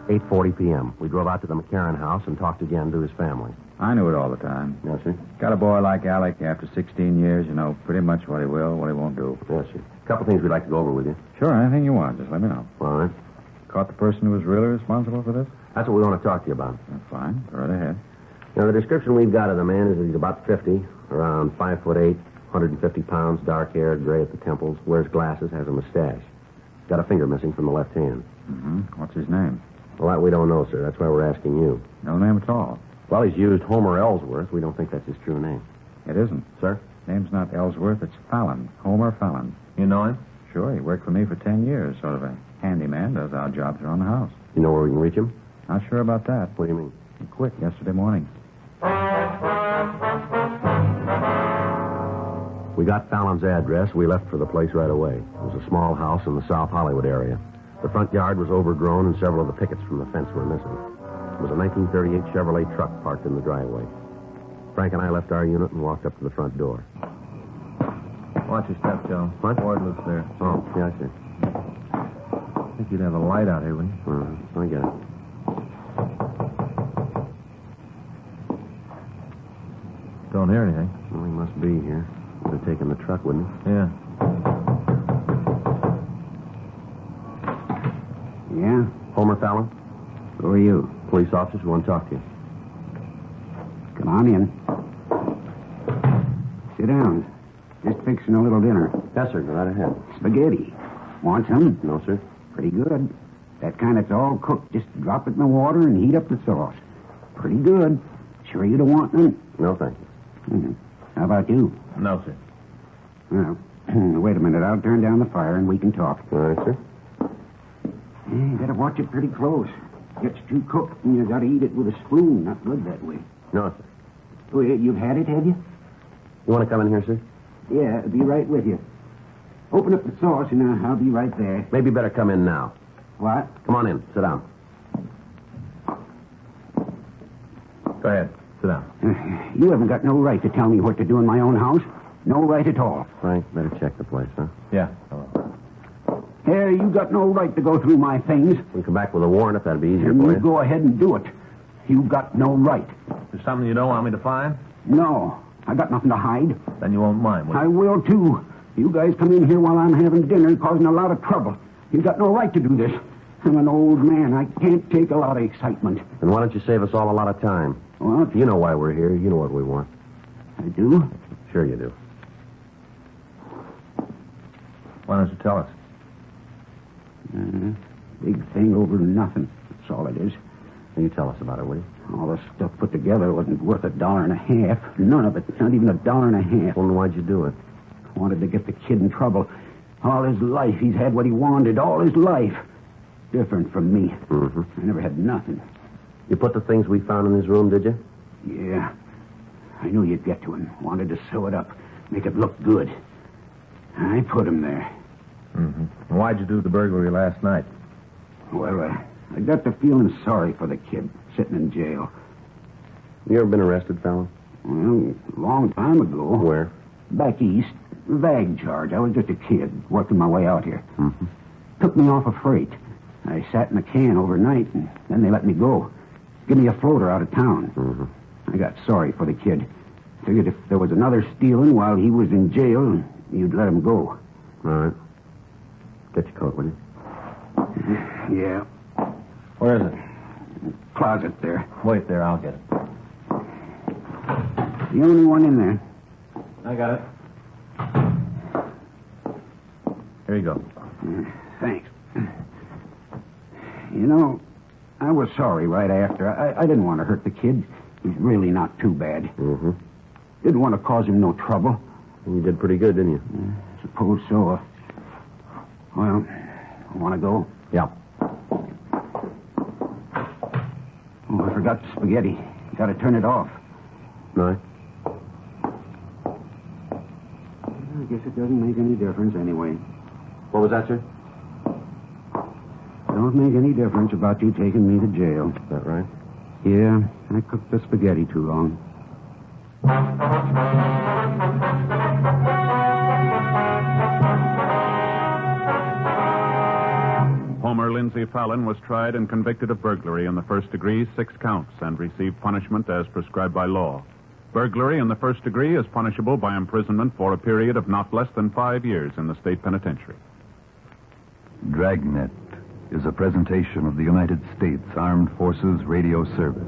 Speaker 14: 8:40 p.m. We drove out to the McCarran house and talked again to his family.
Speaker 6: I knew it all the time.
Speaker 14: Yes, sir?
Speaker 6: Got a boy like Alec after 16 years, you know pretty much what he will, what he won't do.
Speaker 14: Yes, sir. A couple things we'd like to go over with you.
Speaker 6: Sure, anything you want. Just let me know.
Speaker 14: All right.
Speaker 6: Caught the person who was really responsible for this?
Speaker 14: That's what we want to talk to you about.
Speaker 6: That's fine. Go right ahead.
Speaker 14: Now, the description we've got of the man is that he's about 50, around 5'8", 150 pounds, dark hair, gray at the temples, wears glasses, has a mustache. Got a finger missing from the left hand.
Speaker 6: Mm-hmm. What's his name?
Speaker 14: Well, that we don't know, sir. That's why we're asking you.
Speaker 6: No name at all.
Speaker 14: Well, he's used Homer Ellsworth. We don't think that's his true name.
Speaker 6: It isn't.
Speaker 14: Sir?
Speaker 6: Name's not Ellsworth. It's Fallon. Homer Fallon.
Speaker 2: You know him?
Speaker 6: Sure. He worked for me for 10 years. Sort of a handyman. Does odd jobs around the house.
Speaker 14: You know where we can reach him?
Speaker 6: Not sure about that.
Speaker 14: What do you mean?
Speaker 6: He quit yesterday morning.
Speaker 14: We got Fallon's address. We left for the place right away. It was a small house in the South Hollywood area. The front yard was overgrown, and several of the pickets from the fence were missing. It was a 1938 Chevrolet truck parked in the driveway. Frank and I left our unit and walked up to the front door.
Speaker 16: Watch your step, Joe.
Speaker 14: What?
Speaker 16: Ward lives there.
Speaker 14: Oh, yeah, I see.
Speaker 16: I think you'd have a light out here, wouldn't you?
Speaker 14: I get it.
Speaker 16: Don't hear anything.
Speaker 14: Well, he must be here. Would have taken the truck, wouldn't he?
Speaker 16: Yeah.
Speaker 14: Yeah? Homer Fallon?
Speaker 6: Who are you?
Speaker 14: Police officers who want to talk to you.
Speaker 6: Come on in. Sit down. Just fixing a little dinner.
Speaker 14: Yes, sir. Go right ahead.
Speaker 6: Spaghetti. Want some?
Speaker 14: No, sir.
Speaker 6: Pretty good. That kind that's all cooked. Just drop it in the water and heat up the sauce. Pretty good. Sure you don't want none?
Speaker 14: No, thank you.
Speaker 6: How about you?
Speaker 16: No, sir.
Speaker 6: Well, wait a minute. I'll turn down the fire and we can talk.
Speaker 14: All right, sir.
Speaker 6: You gotta watch it pretty close. Gets too cooked and you gotta eat it with a spoon. Not good that way.
Speaker 14: No, sir.
Speaker 6: Oh, you've had it, have you?
Speaker 14: You want to come in here, sir?
Speaker 6: Yeah, I'll be right with you. Open up the sauce and I'll be right there.
Speaker 14: Maybe better come in now.
Speaker 6: What?
Speaker 14: Come on in. Sit down.
Speaker 16: Go ahead. Sit down.
Speaker 6: You haven't got no right to tell me what to do in my own house. No right at all.
Speaker 14: Frank, better check the place, huh?
Speaker 16: Yeah.
Speaker 6: Hey, you got no right to go through my things.
Speaker 14: We can come back with a warrant if that'd be easier
Speaker 6: And
Speaker 14: for
Speaker 6: you
Speaker 14: you.
Speaker 6: go ahead and do it. You got no right.
Speaker 16: There's something you don't want me to find?
Speaker 6: No. I got nothing to hide.
Speaker 16: Then you won't mind, will you?
Speaker 6: I will, too. You guys come in here while I'm having dinner causing a lot of trouble. You got no right to do this. I'm an old man. I can't take a lot of excitement.
Speaker 14: Then why don't you save us all a lot of time?
Speaker 6: What?
Speaker 14: You know why we're here. You know what we want.
Speaker 6: I do?
Speaker 14: Sure you do.
Speaker 16: Why don't you tell us?
Speaker 6: Big thing over nothing. That's all it is.
Speaker 14: You tell us about it, will you?
Speaker 6: All the stuff put together wasn't worth $1.50. None of it. Not even $1.50.
Speaker 14: Well, then why'd you do it?
Speaker 6: Wanted to get the kid in trouble. All his life, he's had what he wanted. All his life. Different from me.
Speaker 14: Mm-hmm.
Speaker 6: I never had nothing.
Speaker 14: You put the things we found in his room, did you?
Speaker 6: Yeah. I knew you'd get to him. Wanted to sew it up. Make it look good. I put him there.
Speaker 16: Mm-hmm. And why'd you do the burglary last night?
Speaker 6: Well, I got to feeling sorry for the kid sitting in jail.
Speaker 14: You ever been arrested, Fallon?
Speaker 6: Well, a long time ago.
Speaker 14: Where?
Speaker 6: Back east. Vag charge. I was just a kid working my way out here.
Speaker 14: Mm-hmm.
Speaker 6: Took me off a freight. I sat in a can overnight, and then they let me go. Give me a floater out of town.
Speaker 14: Mm-hmm.
Speaker 6: I got sorry for the kid. Figured if there was another stealing while he was in jail, you'd let him go.
Speaker 14: All right. Get your coat, will you?
Speaker 6: Yeah.
Speaker 16: Where is it?
Speaker 6: Closet there.
Speaker 16: Wait there, I'll get it.
Speaker 6: The only one in there.
Speaker 16: I got it. Here you go.
Speaker 6: Thanks. You know, I was sorry right after. I didn't want to hurt the kid. He's really not too bad.
Speaker 14: Mm-hmm.
Speaker 6: Didn't want to cause him no trouble.
Speaker 14: And you did pretty good, didn't you?
Speaker 6: Suppose so. Well, want to go?
Speaker 14: Yeah.
Speaker 6: Oh, I forgot the spaghetti. Got to turn it off.
Speaker 14: Right.
Speaker 6: I guess it doesn't make any difference anyway.
Speaker 14: What was that, sir?
Speaker 6: Don't make any difference about you taking me to jail.
Speaker 14: Is that right?
Speaker 6: Yeah, I cooked the spaghetti too long.
Speaker 8: Homer Lindsay Fallon was tried and convicted of burglary in the first degree, 6 counts, and received punishment as prescribed by law. Burglary in the first degree is punishable by imprisonment for a period of not less than 5 years in the state penitentiary.
Speaker 9: Dragnet is a presentation of the United States Armed Forces Radio Service.